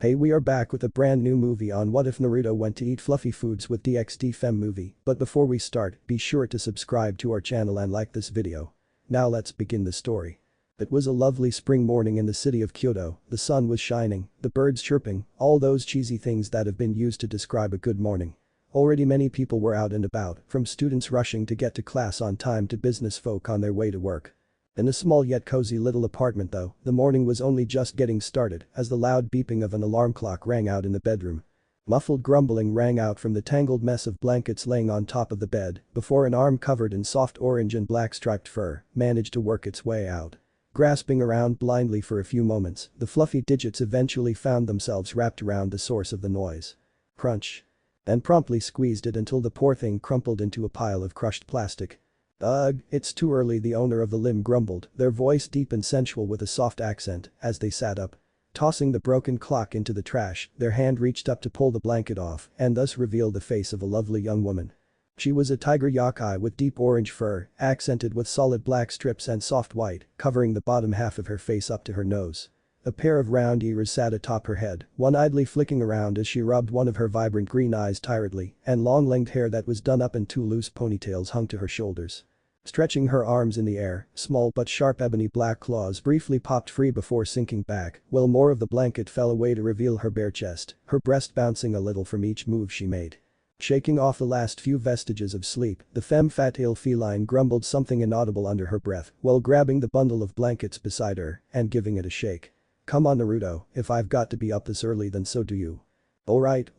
Hey, we are back with a brand new movie on What If Naruto Went to Eat Fluffy Foods with DXD FEM movie, but before we start, be sure to subscribe to our channel and like this video. Now let's begin the story. It was a lovely spring morning in the city of Kyoto, the sun was shining, the birds chirping, all those cheesy things that have been used to describe a good morning. Already many people were out and about, from students rushing to get to class on time to business folk on their way to work. In a small yet cozy little apartment though, the morning was only just getting started as the loud beeping of an alarm clock rang out in the bedroom. Muffled grumbling rang out from the tangled mess of blankets laying on top of the bed before an arm covered in soft orange and black striped fur managed to work its way out. Grasping around blindly for a few moments, the fluffy digits eventually found themselves wrapped around the source of the noise. Crunch. And promptly squeezed it until the poor thing crumpled into a pile of crushed plastic. Ugh, it's too early, the owner of the limb grumbled, their voice deep and sensual with a soft accent, as they sat up. Tossing the broken clock into the trash, their hand reached up to pull the blanket off and thus reveal the face of a lovely young woman. She was a tiger yokai with deep orange fur, accented with solid black strips and soft white, covering the bottom half of her face up to her nose. A pair of round ears sat atop her head, one idly flicking around as she rubbed one of her vibrant green eyes tiredly, and long length hair that was done up in two loose ponytails hung to her shoulders. Stretching her arms in the air, small but sharp ebony black claws briefly popped free before sinking back, while more of the blanket fell away to reveal her bare chest, her breast bouncing a little from each move she made. Shaking off the last few vestiges of sleep, the femme fatale feline grumbled something inaudible under her breath while grabbing the bundle of blankets beside her and giving it a shake. Come on Naruto, if I've got to be up this early then so do you. Alright,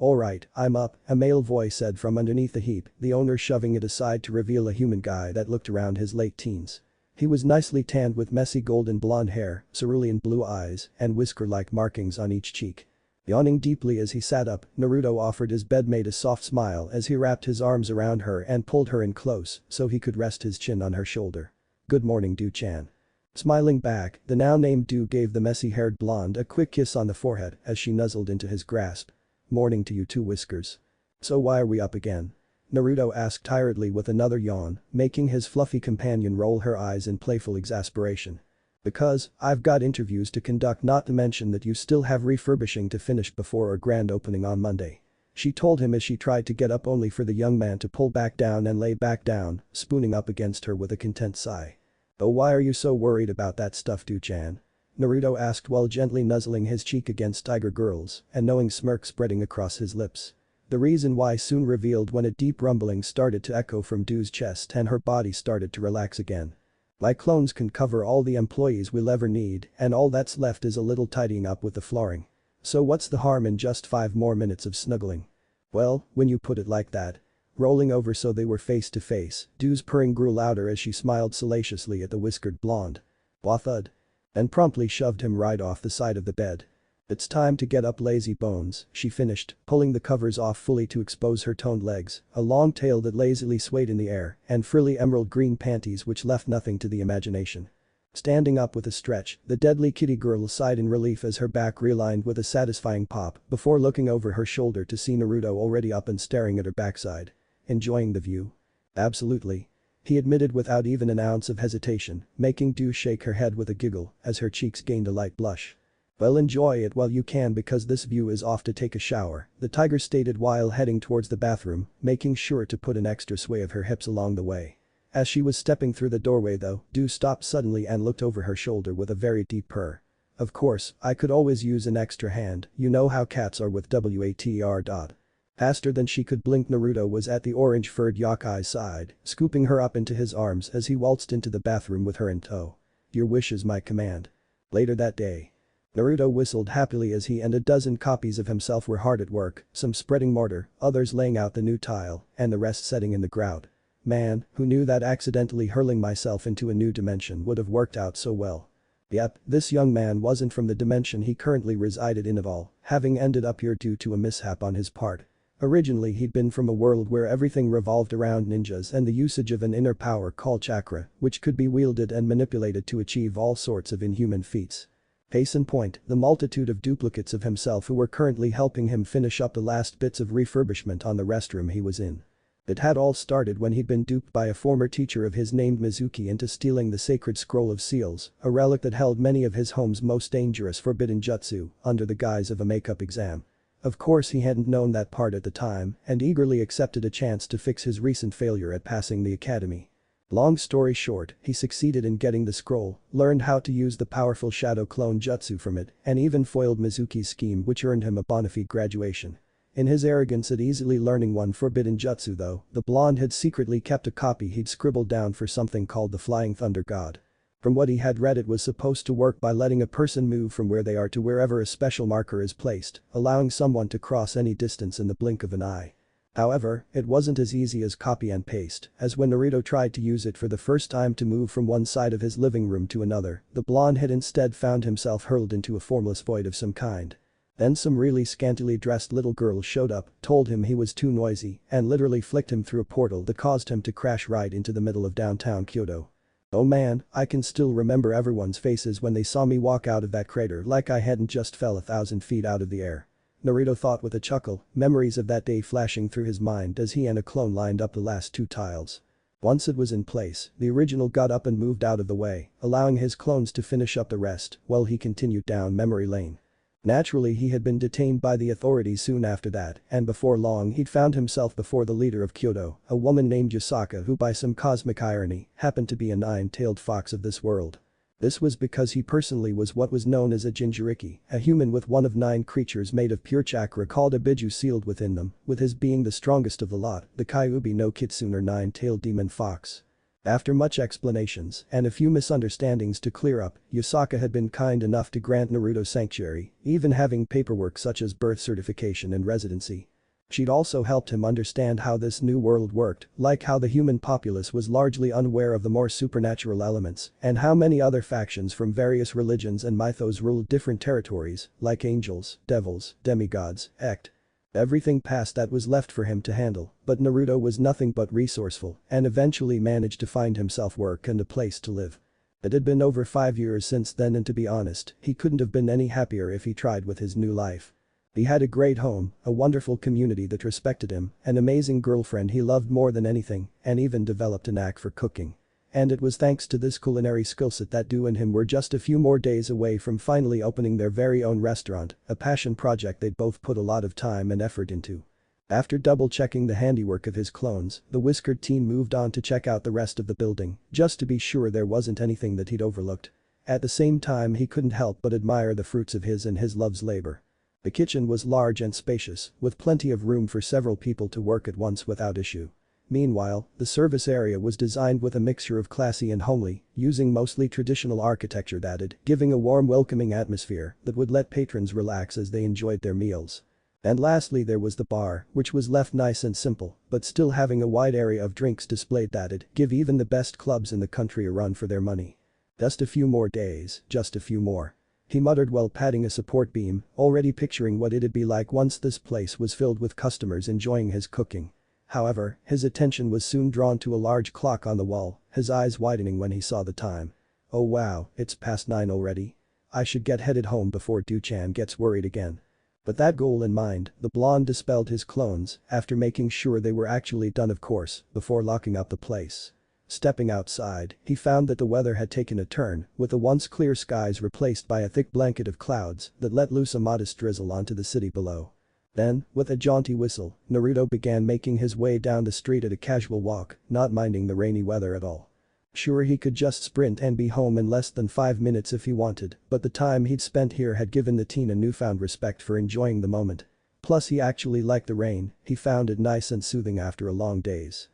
I'm up, a male voice said from underneath the heap, the owner shoving it aside to reveal a human guy that looked around his late teens. He was nicely tanned with messy golden blonde hair, cerulean blue eyes, and whisker-like markings on each cheek. Yawning deeply as he sat up, Naruto offered his bedmate a soft smile as he wrapped his arms around her and pulled her in close so he could rest his chin on her shoulder. Good morning Do-chan. Smiling back, the now-named Do gave the messy-haired blonde a quick kiss on the forehead as she nuzzled into his grasp. Morning to you too Whiskers. So why are we up again? Naruto asked tiredly with another yawn, making his fluffy companion roll her eyes in playful exasperation. Because, I've got interviews to conduct, not to mention that you still have refurbishing to finish before our grand opening on Monday. She told him as she tried to get up only for the young man to pull back down and lay back down, spooning up against her with a content sigh. Oh, why are you so worried about that stuff Do-chan? Naruto asked while gently nuzzling his cheek against Tiger Girl's, a knowing smirk spreading across his lips. The reason why soon revealed when a deep rumbling started to echo from Do's chest and her body started to relax again. My clones can cover all the employees we'll ever need and all that's left is a little tidying up with the flooring. So what's the harm in just 5 more minutes of snuggling? Well, when you put it like that. Rolling over so they were face to face, Do's purring grew louder as she smiled salaciously at the whiskered blonde. Wathud. And promptly shoved him right off the side of the bed. It's time to get up lazy bones, she finished, pulling the covers off fully to expose her toned legs, a long tail that lazily swayed in the air, and frilly emerald green panties which left nothing to the imagination. Standing up with a stretch, the deadly kitty girl sighed in relief as her back realigned with a satisfying pop before looking over her shoulder to see Naruto already up and staring at her backside. Enjoying the view? Absolutely. He admitted without even an ounce of hesitation, making Do shake her head with a giggle as her cheeks gained a light blush. Well, enjoy it while you can because this view is off to take a shower, the tiger stated while heading towards the bathroom, making sure to put an extra sway of her hips along the way. As she was stepping through the doorway though, Do stopped suddenly and looked over her shoulder with a very deep purr. Of course, I could always use an extra hand, you know how cats are with WATR. Faster than she could blink, Naruto was at the orange-furred yokai's side, scooping her up into his arms as he waltzed into the bathroom with her in tow. Your wish is my command. Later that day. Naruto whistled happily as he and a dozen copies of himself were hard at work, some spreading mortar, others laying out the new tile, and the rest setting in the grout. Man, who knew that accidentally hurling myself into a new dimension would have worked out so well. Yep, this young man wasn't from the dimension he currently resided in at all, having ended up here due to a mishap on his part. Originally he'd been from a world where everything revolved around ninjas and the usage of an inner power called chakra, which could be wielded and manipulated to achieve all sorts of inhuman feats. Case in point, the multitude of duplicates of himself who were currently helping him finish up the last bits of refurbishment on the restroom he was in. It had all started when he'd been duped by a former teacher of his named Mizuki into stealing the sacred scroll of seals, a relic that held many of his home's most dangerous forbidden jutsu, under the guise of a makeup exam. Of course he hadn't known that part at the time and eagerly accepted a chance to fix his recent failure at passing the academy. Long story short, he succeeded in getting the scroll, learned how to use the powerful shadow clone jutsu from it, and even foiled Mizuki's scheme which earned him a bona fide graduation. In his arrogance at easily learning one forbidden jutsu though, the blonde had secretly kept a copy he'd scribbled down for something called the Flying Thunder God. From what he had read, it was supposed to work by letting a person move from where they are to wherever a special marker is placed, allowing someone to cross any distance in the blink of an eye. However, it wasn't as easy as copy and paste, as when Naruto tried to use it for the first time to move from one side of his living room to another, the blonde had instead found himself hurled into a formless void of some kind. Then some really scantily dressed little girl showed up, told him he was too noisy, and literally flicked him through a portal that caused him to crash right into the middle of downtown Kyoto. Oh man, I can still remember everyone's faces when they saw me walk out of that crater like I hadn't just fell 1,000 feet out of the air. Naruto thought with a chuckle, memories of that day flashing through his mind as he and a clone lined up the last two tiles. Once it was in place, the original got up and moved out of the way, allowing his clones to finish up the rest while he continued down memory lane. Naturally he had been detained by the authorities soon after that, and before long he'd found himself before the leader of Kyoto, a woman named Yusaka who by some cosmic irony happened to be a nine-tailed fox of this world. This was because he personally was what was known as a Jinchuriki, a human with one of 9 creatures made of pure chakra called a Biju sealed within them, with his being the strongest of the lot, the Kyuubi no Kitsune or 9-tailed demon fox. After much explanations and a few misunderstandings to clear up, Yusaka had been kind enough to grant Naruto sanctuary, even having paperwork such as birth certification and residency. She'd also helped him understand how this new world worked, like how the human populace was largely unaware of the more supernatural elements, and how many other factions from various religions and mythos ruled different territories, like angels, devils, demigods, everything past that was left for him to handle, but Naruto was nothing but resourceful and eventually managed to find himself work and a place to live. It had been over 5 years since then, and to be honest, he couldn't have been any happier if he tried with his new life. He had a great home, a wonderful community that respected him, an amazing girlfriend he loved more than anything, and even developed a knack for cooking. And it was thanks to this culinary skillset that Du and him were just a few more days away from finally opening their very own restaurant, a passion project they'd both put a lot of time and effort into. After double-checking the handiwork of his clones, the whiskered teen moved on to check out the rest of the building, just to be sure there wasn't anything that he'd overlooked. At the same time, he couldn't help but admire the fruits of his and his love's labor. The kitchen was large and spacious, with plenty of room for several people to work at once without issue. Meanwhile, the service area was designed with a mixture of classy and homely, using mostly traditional architecture that'd giving a warm welcoming atmosphere that would let patrons relax as they enjoyed their meals. And lastly there was the bar, which was left nice and simple, but still having a wide area of drinks displayed that'd give even the best clubs in the country a run for their money. Just a few more days, just a few more. He muttered while patting a support beam, already picturing what it'd be like once this place was filled with customers enjoying his cooking. However, his attention was soon drawn to a large clock on the wall, his eyes widening when he saw the time. Oh wow, it's past 9 already. I should get headed home before Du-chan gets worried again. With that goal in mind, the blonde dispelled his clones, after making sure they were actually done of course, before locking up the place. Stepping outside, he found that the weather had taken a turn, with the once clear skies replaced by a thick blanket of clouds that let loose a modest drizzle onto the city below. Then, with a jaunty whistle, Naruto began making his way down the street at a casual walk, not minding the rainy weather at all. Sure, he could just sprint and be home in less than 5 minutes if he wanted, but the time he'd spent here had given the teen a newfound respect for enjoying the moment. Plus he actually liked the rain, he found it nice and soothing after a long days.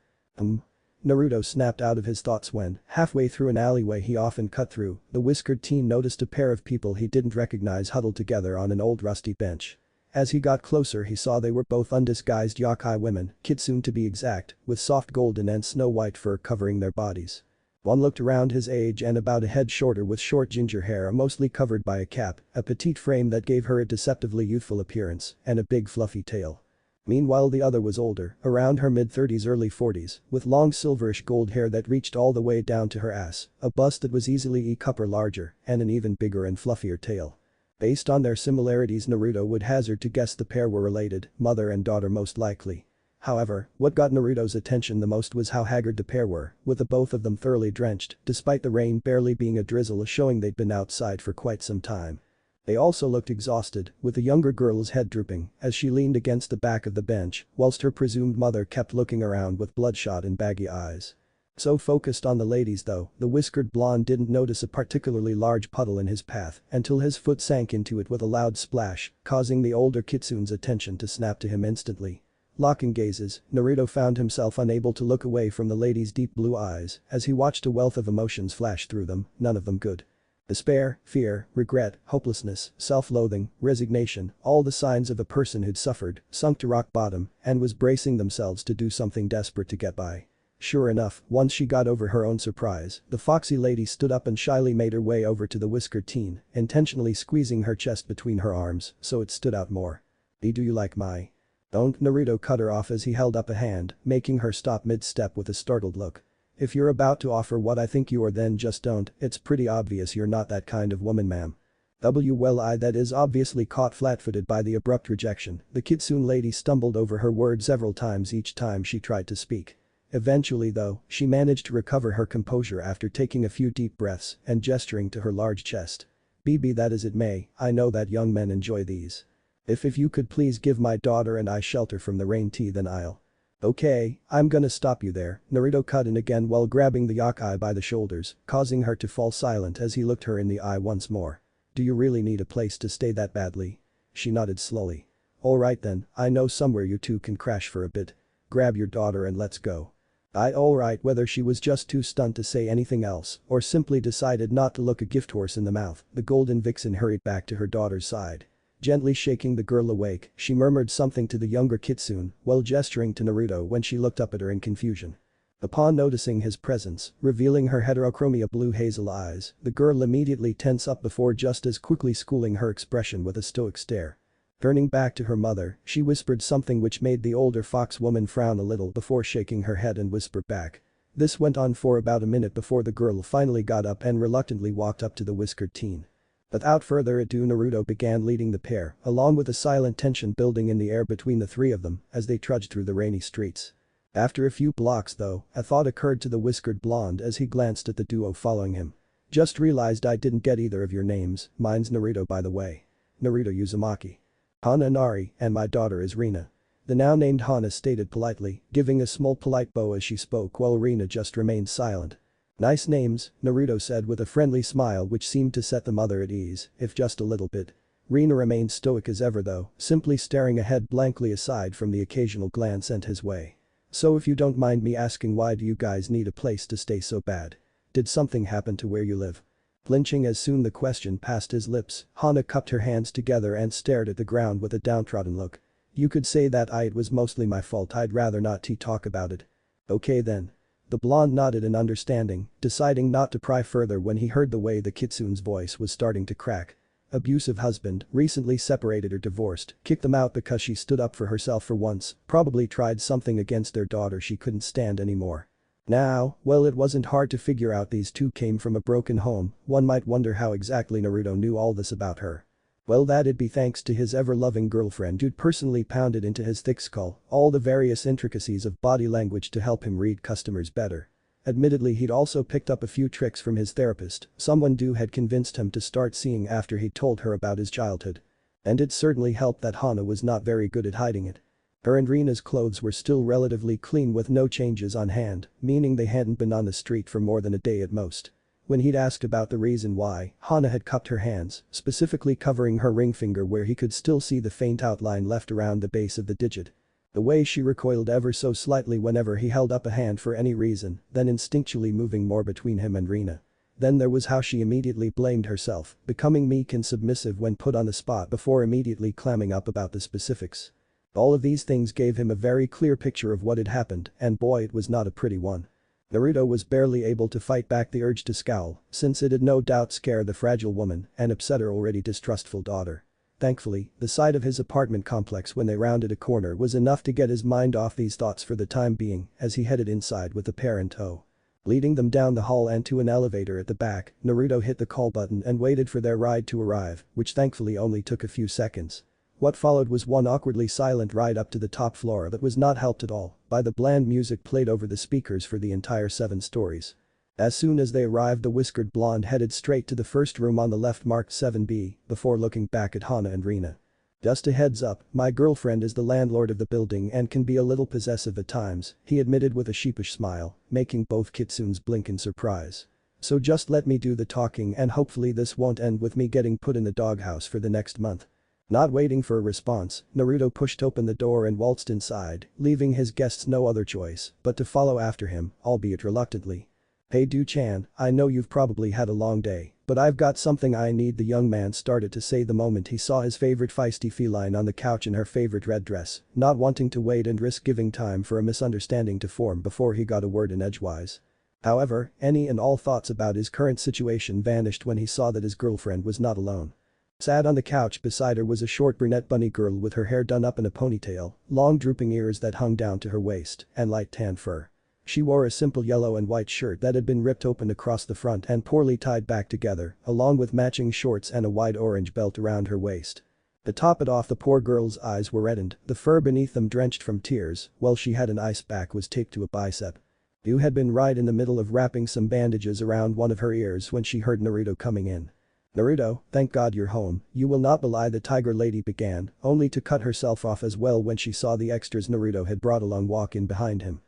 Naruto snapped out of his thoughts when, halfway through an alleyway he often cut through, the whiskered teen noticed a pair of people he didn't recognize huddled together on an old rusty bench. As he got closer he saw they were both undisguised yokai women, kitsune to be exact, with soft golden and snow-white fur covering their bodies. One looked around his age and about a head shorter with short ginger hair mostly covered by a cap, a petite frame that gave her a deceptively youthful appearance, and a big fluffy tail. Meanwhile the other was older, around her mid-30s early 40s, with long silverish gold hair that reached all the way down to her ass, a bust that was easily a cup or larger, and an even bigger and fluffier tail. Based on their similarities Naruto would hazard to guess the pair were related, mother and daughter most likely. However, what got Naruto's attention the most was how haggard the pair were, with the both of them thoroughly drenched, despite the rain barely being a drizzle showing they'd been outside for quite some time. They also looked exhausted, with the younger girl's head drooping as she leaned against the back of the bench, whilst her presumed mother kept looking around with bloodshot and baggy eyes. So focused on the ladies though, the whiskered blonde didn't notice a particularly large puddle in his path until his foot sank into it with a loud splash, causing the older kitsune's attention to snap to him instantly. Locking gazes, Naruto found himself unable to look away from the lady's deep blue eyes as he watched a wealth of emotions flash through them, none of them good. Despair, fear, regret, hopelessness, self-loathing, resignation, all the signs of a person who'd suffered, sunk to rock bottom, and was bracing themselves to do something desperate to get by. Sure enough, once she got over her own surprise, the foxy lady stood up and shyly made her way over to the whiskered teen, intentionally squeezing her chest between her arms so it stood out more. Do you like my? Don't, Naruto cut her off as he held up a hand, making her stop mid-step with a startled look. If you're about to offer what I think you are, then just don't, it's pretty obvious you're not that kind of woman, ma'am. That is obviously caught flat-footed by the abrupt rejection, the kitsune lady stumbled over her words several times each time she tried to speak. Eventually though, she managed to recover her composure after taking a few deep breaths and gesturing to her large chest. Be that as it may, I know that young men enjoy these. If you could please give my daughter and I shelter from the rain tea, then I'll. Okay, I'm gonna stop you there, Naruto cut in again while grabbing the yakai by the shoulders, causing her to fall silent as he looked her in the eye once more. Do you really need a place to stay that badly? She nodded slowly. Alright then, I know somewhere you two can crash for a bit. Grab your daughter and let's go. Alright, whether she was just too stunned to say anything else or simply decided not to look a gift horse in the mouth, the golden vixen hurried back to her daughter's side. Gently shaking the girl awake, she murmured something to the younger kitsune while gesturing to Naruto when she looked up at her in confusion. Upon noticing his presence, revealing her heterochromia blue hazel eyes, the girl immediately tensed up before just as quickly schooling her expression with a stoic stare. Turning back to her mother, she whispered something which made the older fox woman frown a little before shaking her head and whispered back. This went on for about a minute before the girl finally got up and reluctantly walked up to the whiskered teen. Without further ado, Naruto began leading the pair, along with a silent tension building in the air between the three of them as they trudged through the rainy streets. After a few blocks though, a thought occurred to the whiskered blonde as he glanced at the duo following him. Just realized I didn't get either of your names, mine's Naruto by the way. Naruto Uzumaki. Hana Nari, and my daughter is Rina. The now named Hana stated politely, giving a small polite bow as she spoke while Rina just remained silent. Nice names, Naruto said with a friendly smile which seemed to set the mother at ease, if just a little bit. Rina remained stoic as ever though, simply staring ahead blankly aside from the occasional glance sent his way. So if you don't mind me asking, why do you guys need a place to stay so bad? Did something happen to where you live? Flinching as soon the question passed his lips, Hana cupped her hands together and stared at the ground with a downtrodden look. You could say that it was mostly my fault, I'd rather not talk about it. Okay then. The blonde nodded in understanding, deciding not to pry further when he heard the way the kitsune's voice was starting to crack. Abusive husband, recently separated or divorced, kicked them out because she stood up for herself for once, probably tried something against their daughter she couldn't stand anymore. Now, well, it wasn't hard to figure out these two came from a broken home. One might wonder how exactly Naruto knew all this about her. Well, that'd be thanks to his ever-loving girlfriend who'd personally pounded into his thick skull all the various intricacies of body language to help him read customers better. Admittedly, he'd also picked up a few tricks from his therapist, someone Du had convinced him to start seeing after he'd told her about his childhood. And it certainly helped that Hana was not very good at hiding it. Her and Rina's clothes were still relatively clean with no changes on hand, meaning they hadn't been on the street for more than a day at most. When he'd asked about the reason why, Hana had cupped her hands, specifically covering her ring finger where he could still see the faint outline left around the base of the digit. The way she recoiled ever so slightly whenever he held up a hand for any reason, then instinctually moving more between him and Rina. Then there was how she immediately blamed herself, becoming meek and submissive when put on the spot before immediately clamming up about the specifics. All of these things gave him a very clear picture of what had happened, and boy, it was not a pretty one. Naruto was barely able to fight back the urge to scowl, since it had no doubt scared the fragile woman and upset her already distrustful daughter. Thankfully, the sight of his apartment complex when they rounded a corner was enough to get his mind off these thoughts for the time being as he headed inside with the pair in tow. Leading them down the hall and to an elevator at the back, Naruto hit the call button and waited for their ride to arrive, which thankfully only took a few seconds. What followed was one awkwardly silent ride up to the top floor that was not helped at all by the bland music played over the speakers for the entire 7 stories. As soon as they arrived, the whiskered blonde headed straight to the first room on the left marked 7B before looking back at Hana and Rina. "Just a heads up, my girlfriend is the landlord of the building and can be a little possessive at times," he admitted with a sheepish smile, making both kitsunes blink in surprise. "So just let me do the talking and hopefully this won't end with me getting put in the doghouse for the next month." Not waiting for a response, Naruto pushed open the door and waltzed inside, leaving his guests no other choice but to follow after him, albeit reluctantly. "Hey Do-chan, I know you've probably had a long day, but I've got something I need," the young man started to say the moment he saw his favorite feisty feline on the couch in her favorite red dress, not wanting to wait and risk giving time for a misunderstanding to form before he got a word in edgewise. However, any and all thoughts about his current situation vanished when he saw that his girlfriend was not alone. Sat on the couch beside her was a short brunette bunny girl with her hair done up in a ponytail, long drooping ears that hung down to her waist, and light tan fur. She wore a simple yellow and white shirt that had been ripped open across the front and poorly tied back together, along with matching shorts and a wide orange belt around her waist. To top it off, the poor girl's eyes were reddened, the fur beneath them drenched from tears, while she had an ice pack was taped to a bicep. You had been right in the middle of wrapping some bandages around one of her ears when she heard Naruto coming in. "Naruto, thank God you're home, you will not belie," the tiger lady began, only to cut herself off as well when she saw the extras Naruto had brought along walk in behind him.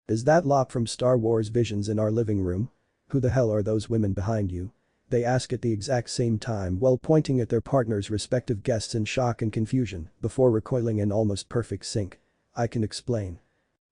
"Is that Lop from Star Wars Visions in our living room? Who the hell are those women behind you?" They asked at the exact same time while pointing at their partners' respective guests in shock and confusion before recoiling in almost perfect sync. "I can explain."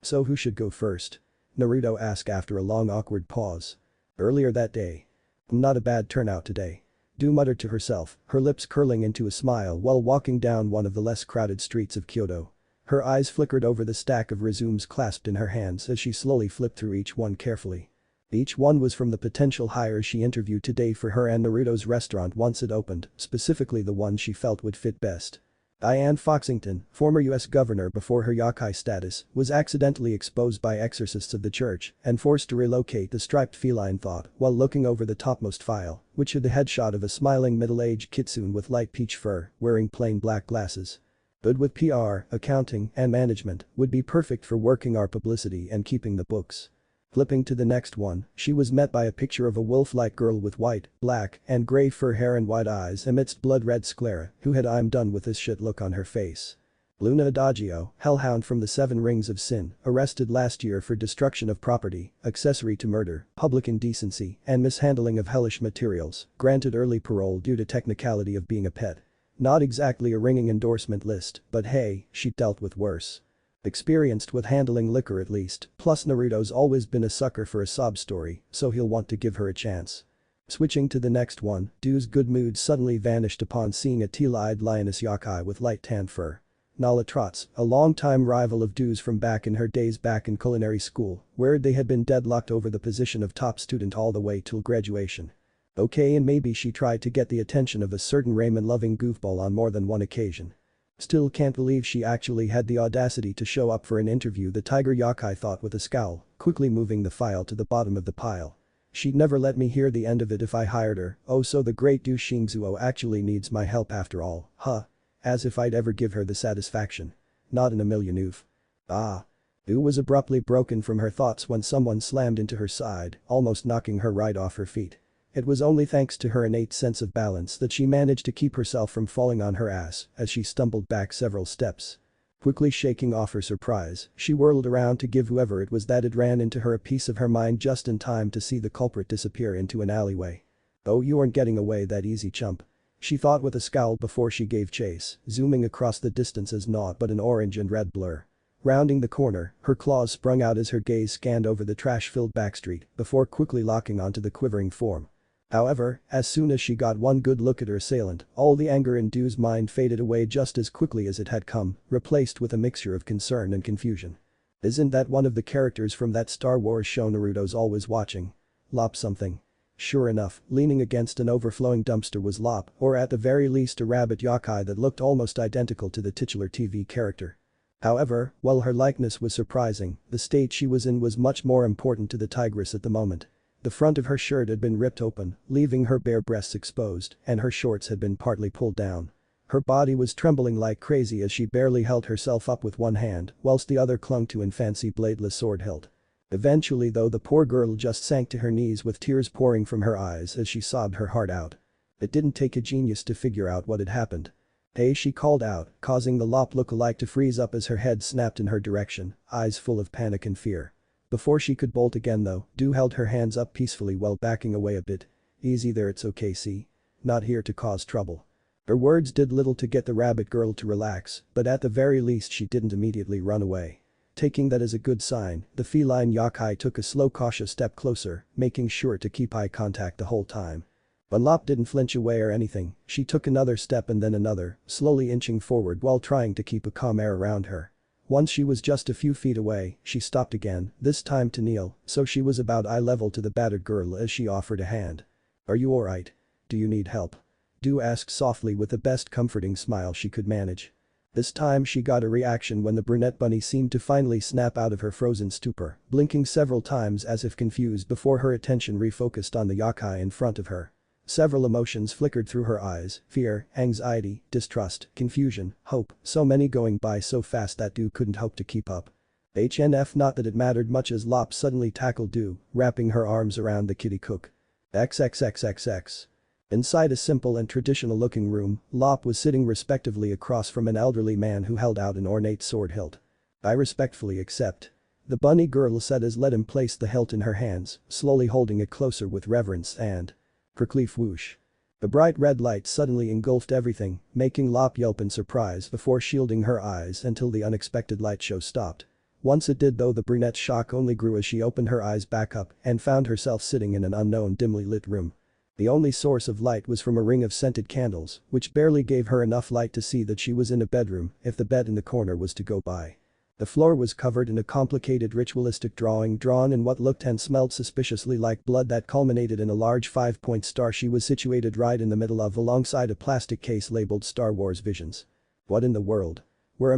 "So who should go first?" Naruto asked after a long awkward pause. "Earlier that day. Not a bad turnout today." Du muttered to herself, her lips curling into a smile while walking down one of the less crowded streets of Kyoto. Her eyes flickered over the stack of resumes clasped in her hands as she slowly flipped through each one carefully. Each one was from the potential hires she interviewed today for her and Naruto's restaurant once it opened, specifically the one she felt would fit best. Diane Foxington, former US governor before her yokai status, was accidentally exposed by exorcists of the church and forced to relocate, the striped feline thought while looking over the topmost file, which had the headshot of a smiling middle-aged kitsune with light peach fur, wearing plain black glasses. Good with PR, accounting, and management, would be perfect for working our publicity and keeping the books. Flipping to the next one, she was met by a picture of a wolf-like girl with white, black, and gray fur hair and wide eyes amidst blood-red sclera who had "I'm done with this shit" look on her face. Luna Adagio, hellhound from the 7 Rings of Sin, arrested last year for destruction of property, accessory to murder, public indecency, and mishandling of hellish materials, granted early parole due to technicality of being a pet. Not exactly a ringing endorsement list, but hey, she dealt with worse. Experienced with handling liquor at least, plus Naruto's always been a sucker for a sob story, so he'll want to give her a chance. Switching to the next one, Du's good mood suddenly vanished upon seeing a teal-eyed lioness yokai with light tan fur. Nala Trotz, a longtime rival of Du's from back in her days back in culinary school, where they had been deadlocked over the position of top student all the way till graduation. Okay, and maybe she tried to get the attention of a certain ramen-loving goofball on more than one occasion. Still can't believe she actually had the audacity to show up for an interview, the tiger yokai thought with a scowl, quickly moving the file to the bottom of the pile. She'd never let me hear the end of it if I hired her. Oh, so the great Du Xingzuo actually needs my help after all, huh? As if I'd ever give her the satisfaction. Not in a million oof. Ah. Du was abruptly broken from her thoughts when someone slammed into her side, almost knocking her right off her feet. It was only thanks to her innate sense of balance that she managed to keep herself from falling on her ass as she stumbled back several steps. Quickly shaking off her surprise, she whirled around to give whoever it was that had ran into her a piece of her mind just in time to see the culprit disappear into an alleyway. "Oh, you aren't getting away that easy, chump," she thought with a scowl before she gave chase, zooming across the distance as naught but an orange and red blur. Rounding the corner, her claws sprung out as her gaze scanned over the trash-filled backstreet before quickly locking onto the quivering form. However, as soon as she got one good look at her assailant, all the anger in Du's mind faded away just as quickly as it had come, replaced with a mixture of concern and confusion. Isn't that one of the characters from that Star Wars show Naruto's always watching? Lop something. Sure enough, leaning against an overflowing dumpster was Lop, or at the very least a rabbit yokai that looked almost identical to the titular TV character. However, while her likeness was surprising, the state she was in was much more important to the tigress at the moment. The front of her shirt had been ripped open, leaving her bare breasts exposed, and her shorts had been partly pulled down. Her body was trembling like crazy as she barely held herself up with one hand whilst the other clung to an fancy bladeless sword hilt. Eventually though the poor girl just sank to her knees with tears pouring from her eyes as she sobbed her heart out. It didn't take a genius to figure out what had happened. "Hey," she called out, causing the Lop look-alike to freeze up as her head snapped in her direction, eyes full of panic and fear. Before she could bolt again though, Du held her hands up peacefully while backing away a bit. "Easy there, it's okay, see? Not here to cause trouble." Her words did little to get the rabbit girl to relax, but at the very least she didn't immediately run away. Taking that as a good sign, the feline yokai took a slow cautious step closer, making sure to keep eye contact the whole time. But Lop didn't flinch away or anything, she took another step and then another, slowly inching forward while trying to keep a calm air around her. Once she was just a few feet away, she stopped again, this time to kneel, so she was about eye level to the battered girl as she offered a hand. "Are you alright? Do you need help?" Du asked softly with the best comforting smile she could manage. This time she got a reaction when the brunette bunny seemed to finally snap out of her frozen stupor, blinking several times as if confused before her attention refocused on the yokai in front of her. Several emotions flickered through her eyes, fear, anxiety, distrust, confusion, hope, so many going by so fast that Du couldn't hope to keep up. HNF, not that it mattered much as Lop suddenly tackled Du, wrapping her arms around the kitty cook. XXXXX. Inside a simple and traditional-looking room, Lop was sitting respectively across from an elderly man who held out an ornate sword hilt. "I respectfully accept." The bunny girl said as let him place the hilt in her hands, slowly holding it closer with reverence and Kercleaf whoosh. The bright red light suddenly engulfed everything, making Lop yelp in surprise before shielding her eyes until the unexpected light show stopped. Once it did though, the brunette's shock only grew as she opened her eyes back up and found herself sitting in an unknown dimly lit room. The only source of light was from a ring of scented candles, which barely gave her enough light to see that she was in a bedroom if the bed in the corner was to go by. The floor was covered in a complicated ritualistic drawing drawn in what looked and smelled suspiciously like blood that culminated in a large 5-point star she was situated right in the middle of alongside a plastic case labeled Star Wars Visions. "What in the world?"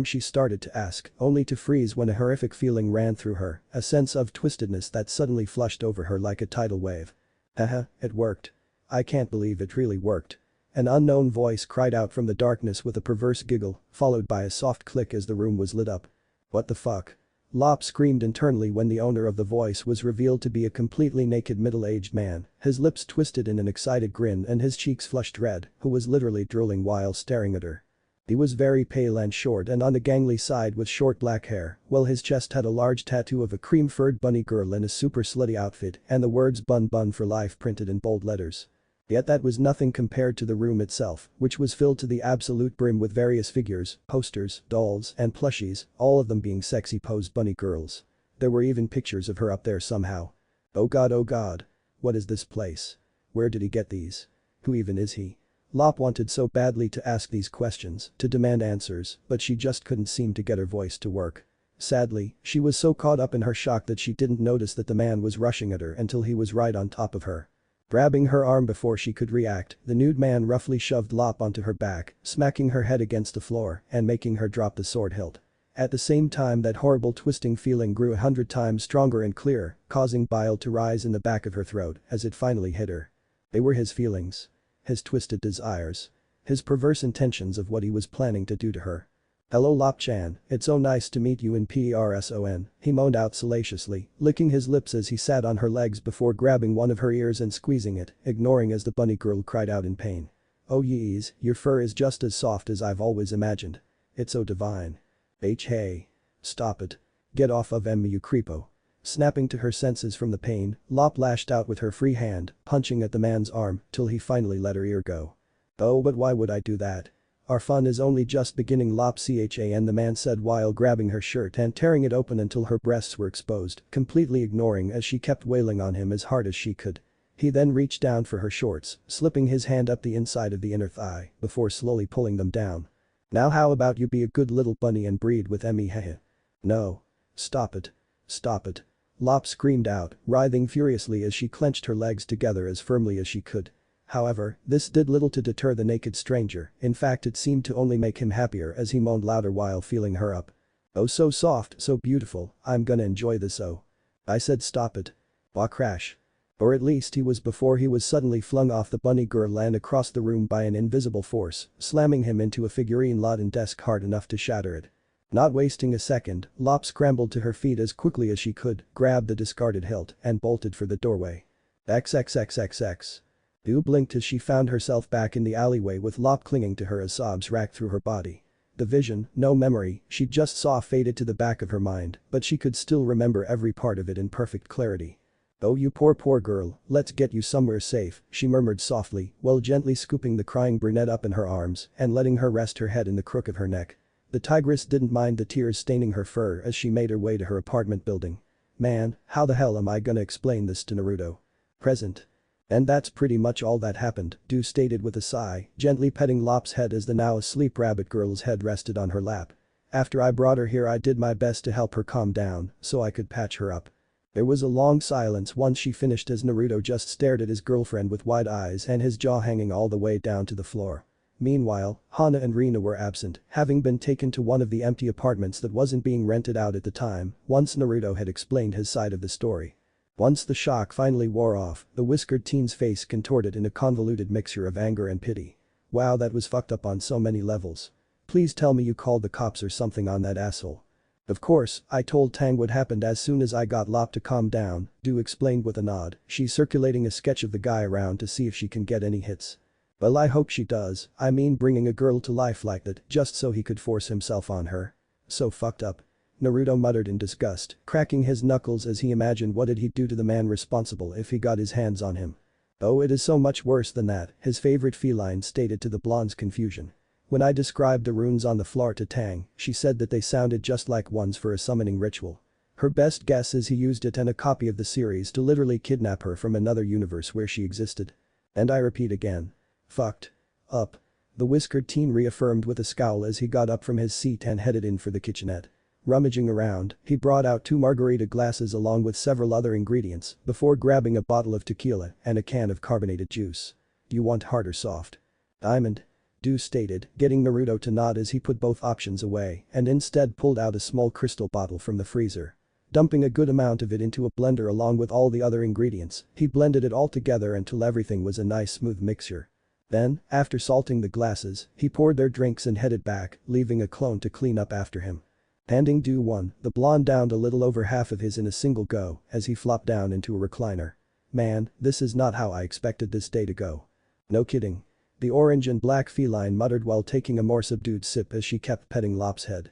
She started to ask, only to freeze when a horrific feeling ran through her, a sense of twistedness that suddenly flushed over her like a tidal wave. "Haha, it worked. I can't believe it really worked." An unknown voice cried out from the darkness with a perverse giggle, followed by a soft click as the room was lit up. "What the fuck?" Lop screamed internally when the owner of the voice was revealed to be a completely naked middle-aged man, his lips twisted in an excited grin and his cheeks flushed red, who was literally drooling while staring at her. He was very pale and short and on the gangly side with short black hair, while his chest had a large tattoo of a cream-furred bunny girl in a super slutty outfit and the words "Bun Bun for Life" printed in bold letters. Yet that was nothing compared to the room itself, which was filled to the absolute brim with various figures, posters, dolls, and plushies, all of them being sexy posed bunny girls. There were even pictures of her up there somehow. Oh god, what is this place? Where did he get these? Who even is he? Lop wanted so badly to ask these questions, to demand answers, but she just couldn't seem to get her voice to work. Sadly, she was so caught up in her shock that she didn't notice that the man was rushing at her until he was right on top of her. Grabbing her arm before she could react, the nude man roughly shoved Lop onto her back, smacking her head against the floor and making her drop the sword hilt. At the same time that horrible twisting feeling grew 100 times stronger and clearer, causing bile to rise in the back of her throat as it finally hit her. They were his feelings. His twisted desires. His perverse intentions of what he was planning to do to her. "Hello Lop-chan, it's so nice to meet you in person," he moaned out salaciously, licking his lips as he sat on her legs before grabbing one of her ears and squeezing it, ignoring as the bunny girl cried out in pain. "Oh yeez, your fur is just as soft as I've always imagined. It's so divine." Hey. Stop it. Get off of me, you creepo. Snapping to her senses from the pain, Lop lashed out with her free hand, punching at the man's arm till he finally let her ear go. "Oh, but why would I do that? Our fun is only just beginning, Lop-chan," the man said while grabbing her shirt and tearing it open until her breasts were exposed, completely ignoring as she kept wailing on him as hard as she could. He then reached down for her shorts, slipping his hand up the inside of the inner thigh before slowly pulling them down. "Now how about you be a good little bunny and breed with me, hehe." "No. Stop it. Stop it." Lop screamed out, writhing furiously as she clenched her legs together as firmly as she could. However, this did little to deter the naked stranger, in fact it seemed to only make him happier as he moaned louder while feeling her up. "Oh so soft, so beautiful, I'm gonna enjoy this oh. I said stop it." Wah crash. Or at least he was before he was suddenly flung off the bunny girl and across the room by an invisible force, slamming him into a figurine-laden desk hard enough to shatter it. Not wasting a second, Lop scrambled to her feet as quickly as she could, grabbed the discarded hilt, and bolted for the doorway. XXXXX. Du blinked as she found herself back in the alleyway with Lop clinging to her as sobs racked through her body. The vision, no memory, she just saw faded to the back of her mind, but she could still remember every part of it in perfect clarity. "Oh you poor girl, let's get you somewhere safe," she murmured softly, while gently scooping the crying brunette up in her arms and letting her rest her head in the crook of her neck. The tigress didn't mind the tears staining her fur as she made her way to her apartment building. "Man, how the hell am I gonna explain this to Naruto?" Present. And that's pretty much all that happened, Du stated with a sigh, gently petting Lop's head as the now asleep rabbit girl's head rested on her lap. "After I brought her here I did my best to help her calm down so I could patch her up." There was a long silence once she finished as Naruto just stared at his girlfriend with wide eyes and his jaw hanging all the way down to the floor. Meanwhile, Hana and Rina were absent, having been taken to one of the empty apartments that wasn't being rented out at the time, once Naruto had explained his side of the story. Once the shock finally wore off, the whiskered teen's face contorted in a convoluted mixture of anger and pity. "Wow, that was fucked up on so many levels. Please tell me you called the cops or something on that asshole." "Of course, I told Tang what happened as soon as I got Lop to calm down," Du explained with a nod, she's circulating a sketch of the guy around to see if she can get any hits. "Well I hope she does, I mean bringing a girl to life like that just so he could force himself on her. So fucked up." Naruto muttered in disgust, cracking his knuckles as he imagined what did he do to the man responsible if he got his hands on him. "Oh it is so much worse than that," his favorite feline stated to the blonde's confusion. "When I described the runes on the floor to Tang, she said that they sounded just like ones for a summoning ritual. Her best guess is he used it and a copy of the series to literally kidnap her from another universe where she existed. And I repeat again. Fucked. Up." The whiskered teen reaffirmed with a scowl as he got up from his seat and headed in for the kitchenette. Rummaging around, he brought out 2 margarita glasses along with several other ingredients before grabbing a bottle of tequila and a can of carbonated juice. "You want hard or soft?" "Diamond," Du stated, getting Naruto to nod as he put both options away and instead pulled out a small crystal bottle from the freezer. Dumping a good amount of it into a blender along with all the other ingredients, he blended it all together until everything was a nice smooth mixture. Then, after salting the glasses, he poured their drinks and headed back, leaving a clone to clean up after him. Handing Du one, the blonde downed a little over half of his in a single go as he flopped down into a recliner. "Man, this is not how I expected this day to go." "No kidding." The orange and black feline muttered while taking a more subdued sip as she kept petting Lop's head.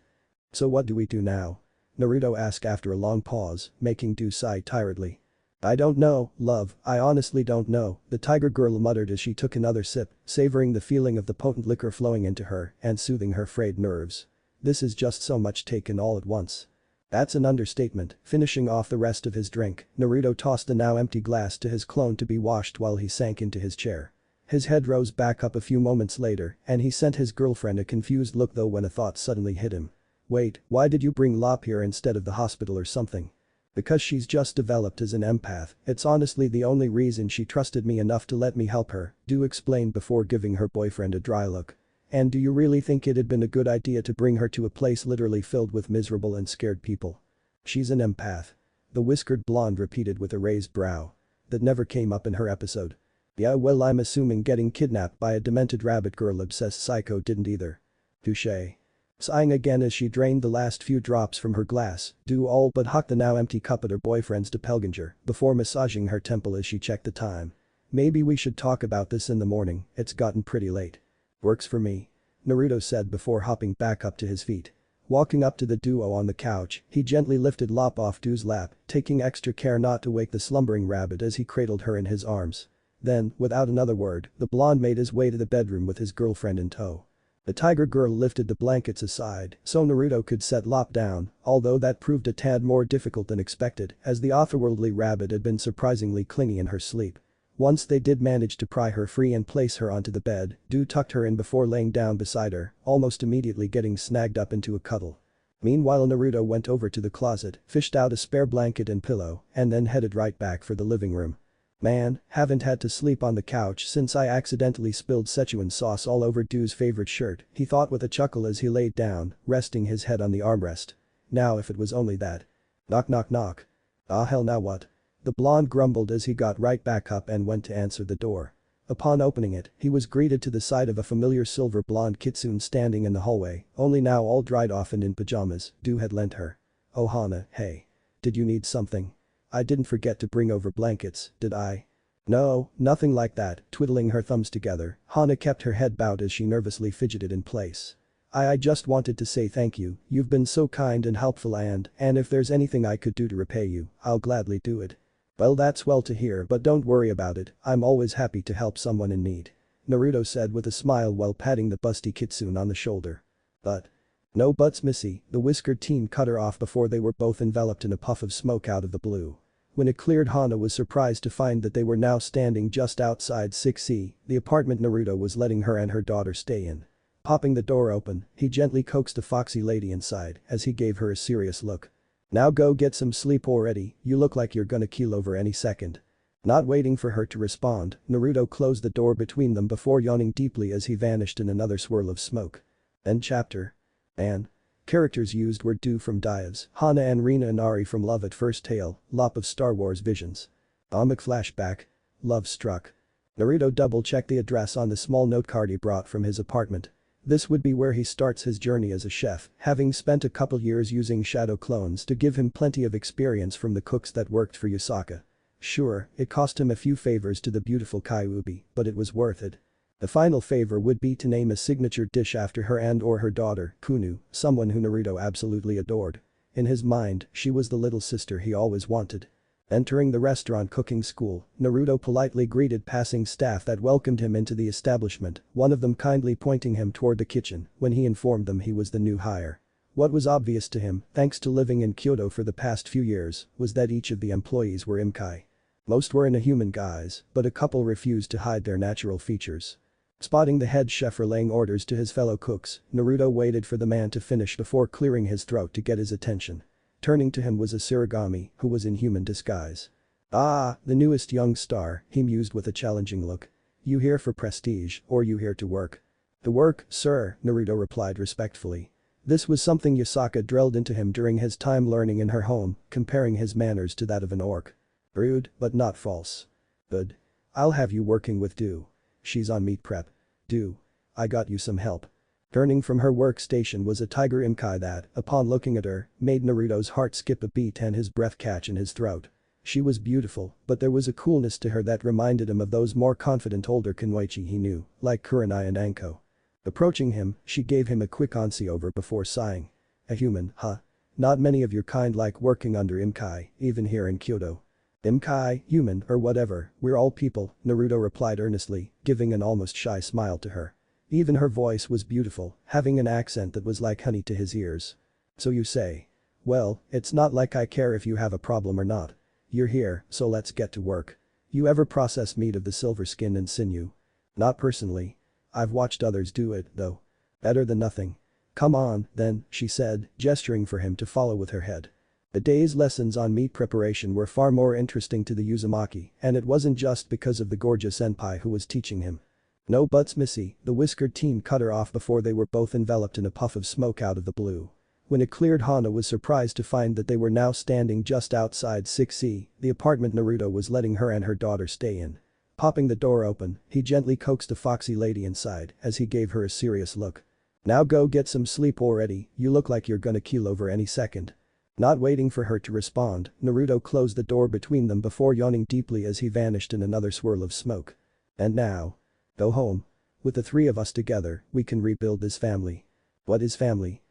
"So what do we do now?" Naruto asked after a long pause, making Du sigh tiredly. "I don't know, love, I honestly don't know," the tiger girl muttered as she took another sip, savoring the feeling of the potent liquor flowing into her and soothing her frayed nerves. "This is just so much taken all at once." That's an understatement. Finishing off the rest of his drink, Naruto tossed the now empty glass to his clone to be washed while he sank into his chair. His head rose back up a few moments later and he sent his girlfriend a confused look though when a thought suddenly hit him. "Wait, why did you bring Lop here instead of the hospital or something?" "Because she's just developed as an empath, it's honestly the only reason she trusted me enough to let me help her," Du explained before giving her boyfriend a dry look. "And do you really think it'd been a good idea to bring her to a place literally filled with miserable and scared people?" "She's an empath," the whiskered blonde repeated with a raised brow. That never came up in her episode. "Yeah well I'm assuming getting kidnapped by a demented rabbit girl obsessed psycho didn't either." "Touché." Sighing again as she drained the last few drops from her glass, Du all but hucked the now empty cup at her boyfriend's doppelganger before massaging her temple as she checked the time. "Maybe we should talk about this in the morning, it's gotten pretty late." "Works for me," Naruto said before hopping back up to his feet. Walking up to the duo on the couch, he gently lifted Lop off Du's lap, taking extra care not to wake the slumbering rabbit as he cradled her in his arms. Then, without another word, the blonde made his way to the bedroom with his girlfriend in tow. The tiger girl lifted the blankets aside so Naruto could set Lop down, although that proved a tad more difficult than expected as the otherworldly rabbit had been surprisingly clingy in her sleep. Once they did manage to pry her free and place her onto the bed, Du tucked her in before laying down beside her, almost immediately getting snagged up into a cuddle. Meanwhile Naruto went over to the closet, fished out a spare blanket and pillow, and then headed right back for the living room. "Man, haven't had to sleep on the couch since I accidentally spilled Szechuan sauce all over Du's favorite shirt," he thought with a chuckle as he laid down, resting his head on the armrest. Now if it was only that. Knock knock knock. Ah hell now what? The blonde grumbled as he got right back up and went to answer the door. Upon opening it, he was greeted to the sight of a familiar silver blonde kitsune standing in the hallway, only now all dried off and in pajamas Du had lent her. "Oh Hana, hey. Did you need something? I didn't forget to bring over blankets, did I?" "No, nothing like that," twiddling her thumbs together, Hana kept her head bowed as she nervously fidgeted in place. I just wanted to say thank you, you've been so kind and helpful and if there's anything I could do to repay you, I'll gladly do it." "Well that's well to hear but don't worry about it, I'm always happy to help someone in need," Naruto said with a smile while patting the busty kitsune on the shoulder. "But." "No buts missy," the whiskered teen cut her off before they were both enveloped in a puff of smoke out of the blue. When it cleared, Hana was surprised to find that they were now standing just outside 6E, the apartment Naruto was letting her and her daughter stay in. Popping the door open, he gently coaxed the foxy lady inside as he gave her a serious look. "Now go get some sleep already, you look like you're gonna keel over any second." Not waiting for her to respond, Naruto closed the door between them before yawning deeply as he vanished in another swirl of smoke. End chapter. And. Characters used were Du from Dives, Hana and Rina Inari from Love at First Tale, Lop of Star Wars Visions. Comic Flashback. Love Struck. Naruto double-checked the address on the small note card he brought from his apartment. This would be where he starts his journey as a chef, having spent a couple years using shadow clones to give him plenty of experience from the cooks that worked for Yusaka. Sure, it cost him a few favors to the beautiful Kyuubi, but it was worth it. The final favor would be to name a signature dish after her and/or her daughter, Kunu, someone who Naruto absolutely adored. In his mind, she was the little sister he always wanted. Entering the restaurant cooking school, Naruto politely greeted passing staff that welcomed him into the establishment, one of them kindly pointing him toward the kitchen when he informed them he was the new hire. What was obvious to him, thanks to living in Kyoto for the past few years, was that each of the employees were Imkai. Most were in a human guise, but a couple refused to hide their natural features. Spotting the head chef relaying orders to his fellow cooks, Naruto waited for the man to finish before clearing his throat to get his attention. Turning to him was a Surigami, who was in human disguise. "Ah, the newest young star," he mused with a challenging look. "You here for prestige, or you here to work?" "To work, sir," Naruto replied respectfully. This was something Yusaka drilled into him during his time learning in her home, comparing his manners to that of an orc. Rude, but not false. "Good. I'll have you working with Du. She's on meat prep. Du. I got you some help." Turning from her workstation was a tiger Imkai that, upon looking at her, made Naruto's heart skip a beat and his breath catch in his throat. She was beautiful, but there was a coolness to her that reminded him of those more confident older Kunoichi he knew, like Kurenai and Anko. Approaching him, she gave him a quick once-over before sighing. "A human, huh? Not many of your kind like working under Imkai, even here in Kyoto." "Imkai, human, or whatever, we're all people," Naruto replied earnestly, giving an almost shy smile to her. Even her voice was beautiful, having an accent that was like honey to his ears. "So you say. Well, it's not like I care if you have a problem or not. You're here, so let's get to work. You ever process meat of the silver skin and sinew?" "Not personally. I've watched others do it, though. Better than nothing." "Come on, then," she said, gesturing for him to follow with her head. The day's lessons on meat preparation were far more interesting to the Uzumaki, and it wasn't just because of the gorgeous senpai who was teaching him. "No buts missy," the whiskered teen cut her off before they were both enveloped in a puff of smoke out of the blue. When it cleared, Hana was surprised to find that they were now standing just outside 6E, the apartment Naruto was letting her and her daughter stay in. Popping the door open, he gently coaxed the foxy lady inside as he gave her a serious look. "Now go get some sleep already, you look like you're gonna keel over any second." Not waiting for her to respond, Naruto closed the door between them before yawning deeply as he vanished in another swirl of smoke. "And now? Go home. With the three of us together, we can rebuild this family." "What is family?"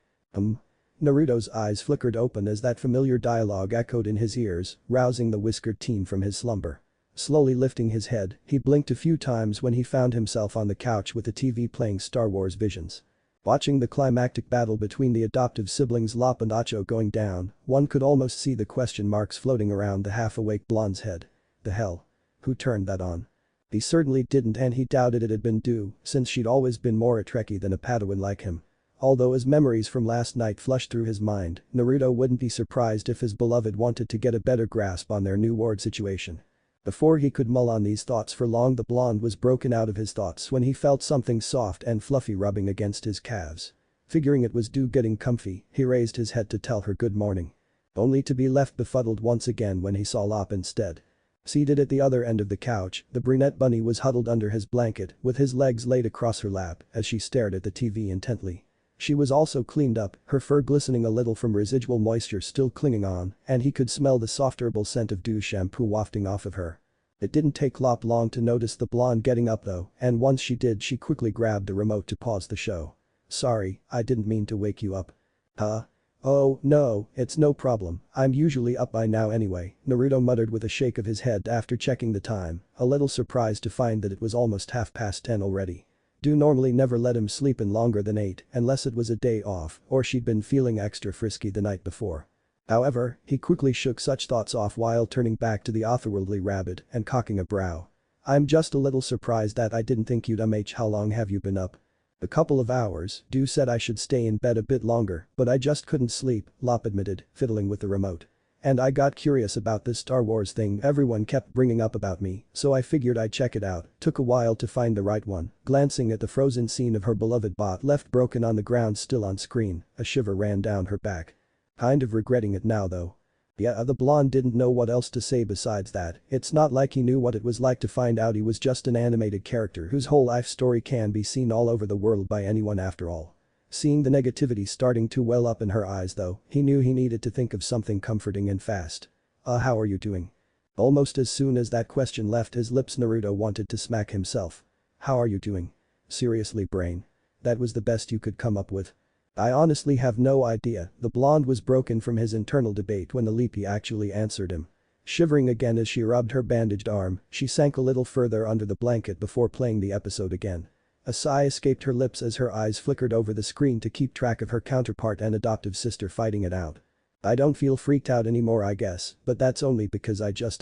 Naruto's eyes flickered open as that familiar dialogue echoed in his ears, rousing the whiskered teen from his slumber. Slowly lifting his head, he blinked a few times when he found himself on the couch with the TV playing Star Wars Visions. Watching the climactic battle between the adoptive siblings Lop and Acho going down, one could almost see the question marks floating around the half-awake blonde's head. The hell? Who turned that on? He certainly didn't, and he doubted it had been Du, since she'd always been more a Trekkie than a Padawan like him. Although as memories from last night flushed through his mind, Naruto wouldn't be surprised if his beloved wanted to get a better grasp on their new ward situation. Before he could mull on these thoughts for long, the blonde was broken out of his thoughts when he felt something soft and fluffy rubbing against his calves. Figuring it was Du getting comfy, he raised his head to tell her good morning. only to be left befuddled once again when he saw Lop instead. Seated at the other end of the couch, the brunette bunny was huddled under his blanket with his legs laid across her lap as she stared at the TV intently. She was also cleaned up, her fur glistening a little from residual moisture still clinging on, and he could smell the soft herbal scent of Dew shampoo wafting off of her. It didn't take Lop long to notice the blonde getting up though, and once she did she quickly grabbed the remote to pause the show. "Sorry, I didn't mean to wake you up." "Huh? Oh, no, it's no problem, I'm usually up by now anyway," Naruto muttered with a shake of his head after checking the time, a little surprised to find that it was almost 10:30 already. Dew normally never let him sleep in longer than 8 unless it was a day off or she'd been feeling extra frisky the night before. However, he quickly shook such thoughts off while turning back to the otherworldly rabbit and cocking a brow. "I'm just a little surprised that I didn't think you'd How long have you been up?" "A couple of hours, Dew said I should stay in bed a bit longer, but I just couldn't sleep," Lop admitted, fiddling with the remote. "And I got curious about this Star Wars thing everyone kept bringing up about me, so I figured I'd check it out, took a while to find the right one." Glancing at the frozen scene of her beloved bot left broken on the ground still on screen, a shiver ran down her back. "Kind of regretting it now though." Yeah, the blonde didn't know what else to say besides that. It's not like he knew what it was like to find out he was just an animated character whose whole life story can be seen all over the world by anyone after all. Seeing the negativity starting to well up in her eyes though, he knew he needed to think of something comforting and fast. How are you doing?" Almost as soon as that question left his lips Naruto wanted to smack himself. "How are you doing? Seriously, brain? That was the best you could come up with?" "I honestly have no idea." The blonde was broken from his internal debate when the Leapy actually answered him. Shivering again as she rubbed her bandaged arm, she sank a little further under the blanket before playing the episode again. A sigh escaped her lips as her eyes flickered over the screen to keep track of her counterpart and adoptive sister fighting it out. "I don't feel freaked out anymore I guess, but that's only because I just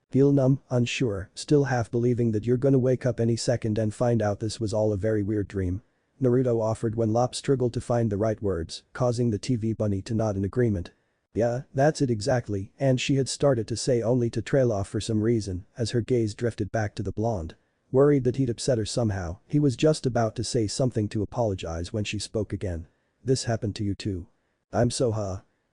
feel numb, unsure, still half believing that you're gonna wake up any second and find out this was all a very weird dream," Naruto offered when Lop struggled to find the right words, causing the TV bunny to nod in agreement. "Yeah, that's it exactly," and she had started to say only to trail off for some reason as her gaze drifted back to the blonde. Worried that he'd upset her somehow, he was just about to say something to apologize when she spoke again. "This happened to you too?" "I'm so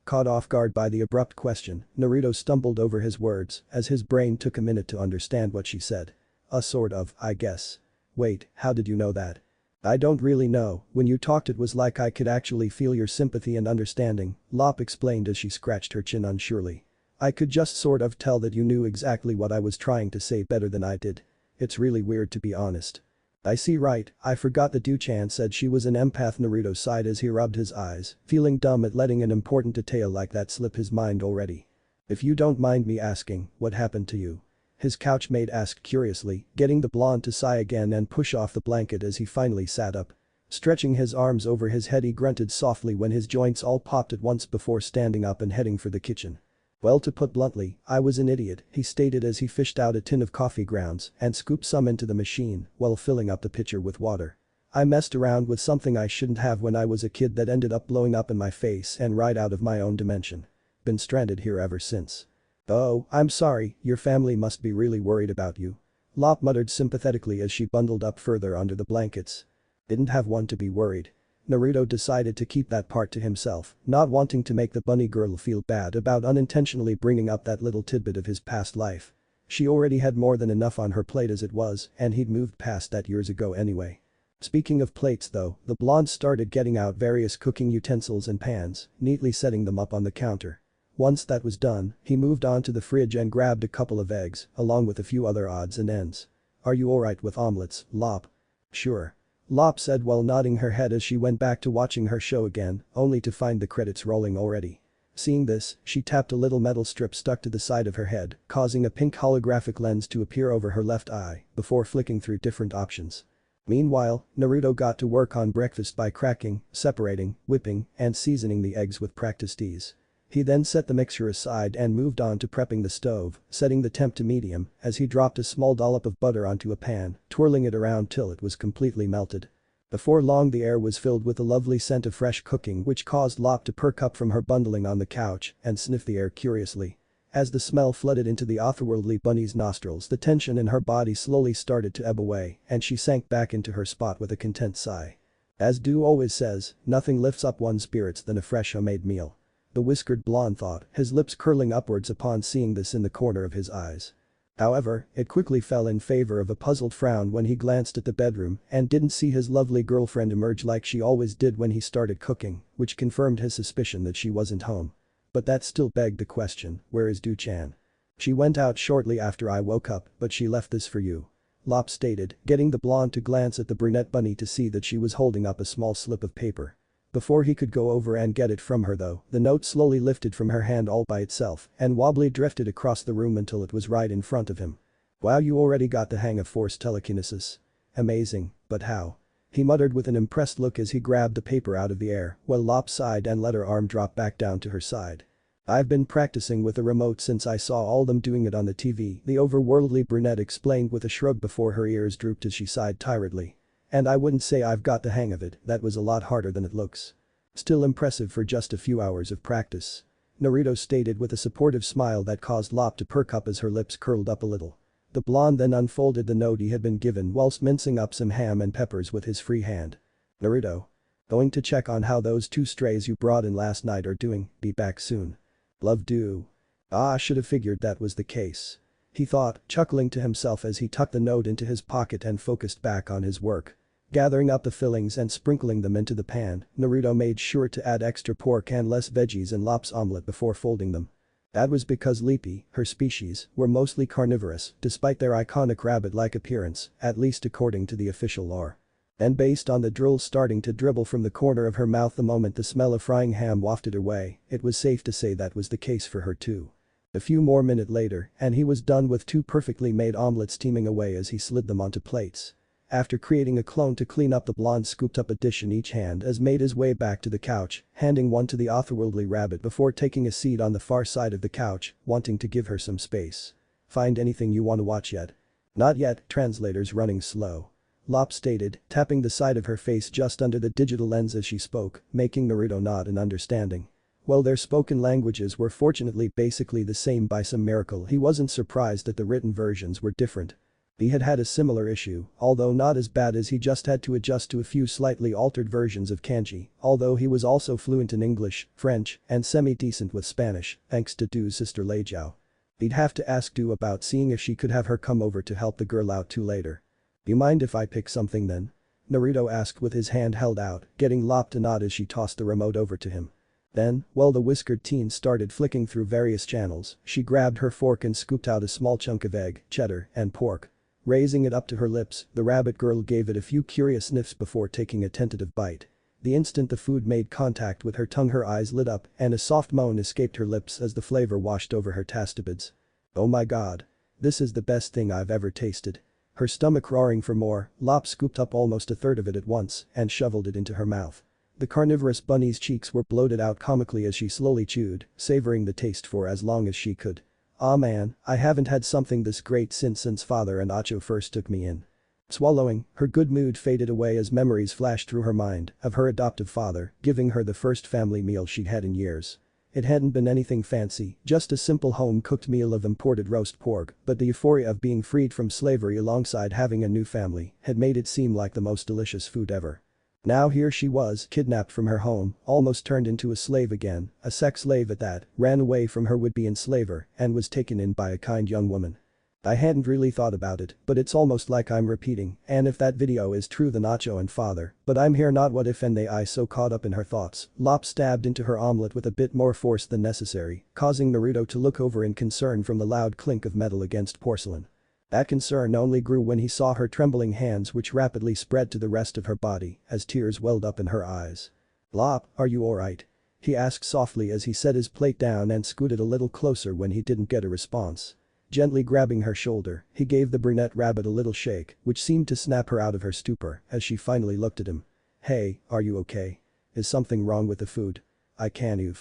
Caught off guard by the abrupt question, Naruto stumbled over his words as his brain took a minute to understand what she said. Sort of, I guess." "Wait, how did you know that?" "I don't really know, when you talked it was like I could actually feel your sympathy and understanding," Lop explained as she scratched her chin unsurely. "I could just sort of tell that you knew exactly what I was trying to say better than I did. It's really weird to be honest." "I see right, I forgot that Du-chan said she was an empath." Naruto sighed as he rubbed his eyes, feeling dumb at letting an important detail like that slip his mind already. "If you don't mind me asking, what happened to you?" his couchmate asked curiously, getting the blonde to sigh again and push off the blanket as he finally sat up. Stretching his arms over his head he grunted softly when his joints all popped at once before standing up and heading for the kitchen. "Well, to put bluntly, I was an idiot," he stated as he fished out a tin of coffee grounds and scooped some into the machine while filling up the pitcher with water. "I messed around with something I shouldn't have when I was a kid that ended up blowing up in my face and right out of my own dimension. Been stranded here ever since." "Oh, I'm sorry, your family must be really worried about you." Lop muttered sympathetically as she bundled up further under the blankets. "Didn't have one to be worried." Naruto decided to keep that part to himself, not wanting to make the bunny girl feel bad about unintentionally bringing up that little tidbit of his past life. She already had more than enough on her plate as it was, and he'd moved past that years ago anyway. Speaking of plates though, the blonde started getting out various cooking utensils and pans, neatly setting them up on the counter. Once that was done, he moved on to the fridge and grabbed a couple of eggs, along with a few other odds and ends. "Are you alright with omelets, Lop?" "Sure." Lop said while nodding her head as she went back to watching her show again, only to find the credits rolling already. Seeing this, she tapped a little metal strip stuck to the side of her head, causing a pink holographic lens to appear over her left eye, before flicking through different options. Meanwhile, Naruto got to work on breakfast by cracking, separating, whipping, and seasoning the eggs with practiced ease. He then set the mixture aside and moved on to prepping the stove, setting the temp to medium as he dropped a small dollop of butter onto a pan, twirling it around till it was completely melted. Before long the air was filled with a lovely scent of fresh cooking which caused Lop to perk up from her bundling on the couch and sniff the air curiously. As the smell flooded into the otherworldly bunny's nostrils, the tension in her body slowly started to ebb away and she sank back into her spot with a content sigh. As Dew always says, nothing lifts up one's spirits than a fresh homemade meal. the whiskered blonde thought, his lips curling upwards upon seeing this in the corner of his eyes. However, it quickly fell in favor of a puzzled frown when he glanced at the bedroom and didn't see his lovely girlfriend emerge like she always did when he started cooking, which confirmed his suspicion that she wasn't home. But that still begged the question, where is Du-chan? She went out shortly after I woke up, but she left this for you. Lop stated, getting the blonde to glance at the brunette bunny to see that she was holding up a small slip of paper. Before he could go over and get it from her though, the note slowly lifted from her hand all by itself and wobbly drifted across the room until it was right in front of him. Wow, you already got the hang of force telekinesis. Amazing, but how? He muttered with an impressed look as he grabbed the paper out of the air while Lop sighed and let her arm drop back down to her side. I've been practicing with the remote since I saw all them doing it on the TV, the overworldly brunette explained with a shrug before her ears drooped as she sighed tiredly. And I wouldn't say I've got the hang of it, that was a lot harder than it looks. Still impressive for just a few hours of practice. Naruto stated with a supportive smile that caused Lop to perk up as her lips curled up a little. The blonde then unfolded the note he had been given whilst mincing up some ham and peppers with his free hand. Naruto. Going to check on how those two strays you brought in last night are doing, be back soon. Love do. Ah, I should have figured that was the case. He thought, chuckling to himself as he tucked the note into his pocket and focused back on his work. Gathering up the fillings and sprinkling them into the pan, Naruto made sure to add extra pork and less veggies in Lop's omelette before folding them. That was because Leapy, her species, were mostly carnivorous despite their iconic rabbit-like appearance, at least according to the official lore. And based on the drool starting to dribble from the corner of her mouth the moment the smell of frying ham wafted her way, it was safe to say that was the case for her too. A few more minutes later, and he was done with two perfectly made omelets steaming away as he slid them onto plates. After creating a clone to clean up, the blonde scooped up a dish in each hand as made his way back to the couch, handing one to the otherworldly rabbit before taking a seat on the far side of the couch, wanting to give her some space. Find anything you want to watch yet? Not yet, translator's running slow. Lop stated, tapping the side of her face just under the digital lens as she spoke, making Naruto nod in understanding. While their spoken languages were fortunately basically the same by some miracle, he wasn't surprised that the written versions were different. He had had a similar issue, although not as bad as he just had to adjust to a few slightly altered versions of kanji, although he was also fluent in English, French, and semi-decent with Spanish, thanks to Du's sister Lei Jiao. He'd have to ask Du about seeing if she could have her come over to help the girl out too later. You mind if I pick something then? Naruto asked with his hand held out, getting Lop to nod as she tossed the remote over to him. Then, while the whiskered teen started flicking through various channels, she grabbed her fork and scooped out a small chunk of egg, cheddar, and pork. Raising it up to her lips, the rabbit girl gave it a few curious sniffs before taking a tentative bite. The instant the food made contact with her tongue, her eyes lit up and a soft moan escaped her lips as the flavor washed over her tastipods. Oh my god. This is the best thing I've ever tasted. Her stomach roaring for more, Lop scooped up almost a third of it at once and shoveled it into her mouth. The carnivorous bunny's cheeks were bloated out comically as she slowly chewed, savoring the taste for as long as she could. Aw man, I haven't had something this great since father and Acho first took me in. Swallowing, her good mood faded away as memories flashed through her mind of her adoptive father giving her the first family meal she'd had in years. It hadn't been anything fancy, just a simple home-cooked meal of imported roast pork, but the euphoria of being freed from slavery alongside having a new family had made it seem like the most delicious food ever. Now here she was, kidnapped from her home, almost turned into a slave again, a sex slave at that, ran away from her would-be enslaver, and was taken in by a kind young woman. I hadn't really thought about it, but it's almost like I'm repeating, and if that video is true then Nacho and father, but I'm here not what if and they I so caught up in her thoughts, Lop stabbed into her omelette with a bit more force than necessary, causing Naruto to look over in concern from the loud clink of metal against porcelain. That concern only grew when he saw her trembling hands which rapidly spread to the rest of her body as tears welled up in her eyes. Lop, are you alright? He asked softly as he set his plate down and scooted a little closer when he didn't get a response. Gently grabbing her shoulder, he gave the brunette rabbit a little shake, which seemed to snap her out of her stupor as she finally looked at him. Hey, are you okay? Is something wrong with the food? I can't eat.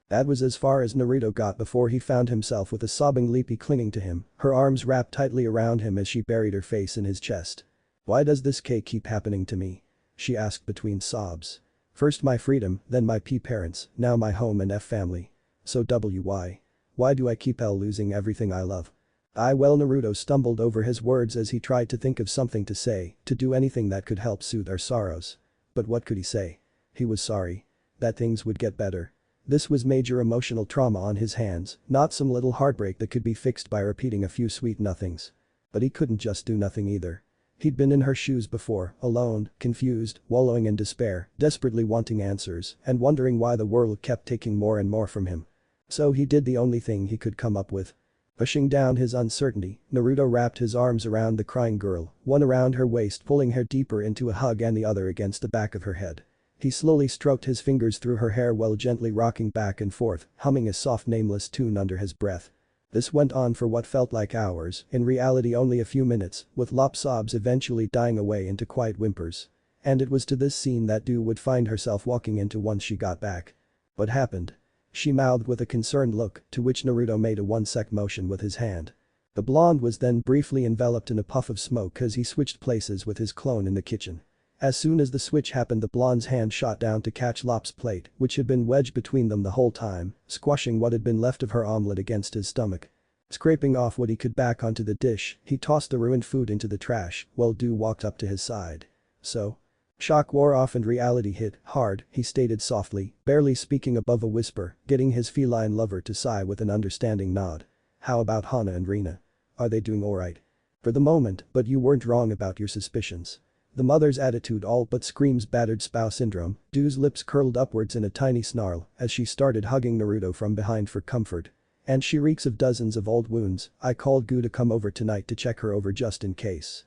That was as far as Naruto got before he found himself with a sobbing Leapy clinging to him, her arms wrapped tightly around him as she buried her face in his chest. Why does this cake keep happening to me? She asked between sobs. First my freedom, then my parents, now my home and family. So why? Why do I keep losing everything I love? Naruto stumbled over his words as he tried to think of something to say, to do anything that could help soothe her sorrows. But what could he say? He was sorry. That things would get better. This was major emotional trauma on his hands, not some little heartbreak that could be fixed by repeating a few sweet nothings. But he couldn't just do nothing either. He'd been in her shoes before, alone, confused, wallowing in despair, desperately wanting answers, and wondering why the world kept taking more and more from him. So he did the only thing he could come up with. Pushing down his uncertainty, Naruto wrapped his arms around the crying girl, one around her waist pulling her deeper into a hug and the other against the back of her head. He slowly stroked his fingers through her hair while gently rocking back and forth, humming a soft nameless tune under his breath. This went on for what felt like hours, in reality only a few minutes, with Lop sobs eventually dying away into quiet whimpers. And it was to this scene that Du would find herself walking into once she got back. What happened? She mouthed with a concerned look, to which Naruto made a one-sec motion with his hand. The blonde was then briefly enveloped in a puff of smoke as he switched places with his clone in the kitchen. As soon as the switch happened, the blonde's hand shot down to catch Lop's plate, which had been wedged between them the whole time, squashing what had been left of her omelette against his stomach. Scraping off what he could back onto the dish, he tossed the ruined food into the trash while Du walked up to his side. So? Shock wore off and reality hit hard, he stated softly, barely speaking above a whisper, getting his feline lover to sigh with an understanding nod. How about Hana and Rina? Are they doing alright? For the moment, but you weren't wrong about your suspicions. The mother's attitude all but screams battered spouse syndrome. Du's lips curled upwards in a tiny snarl as she started hugging Naruto from behind for comfort. And she reeks of dozens of old wounds. I called Gu to come over tonight to check her over just in case.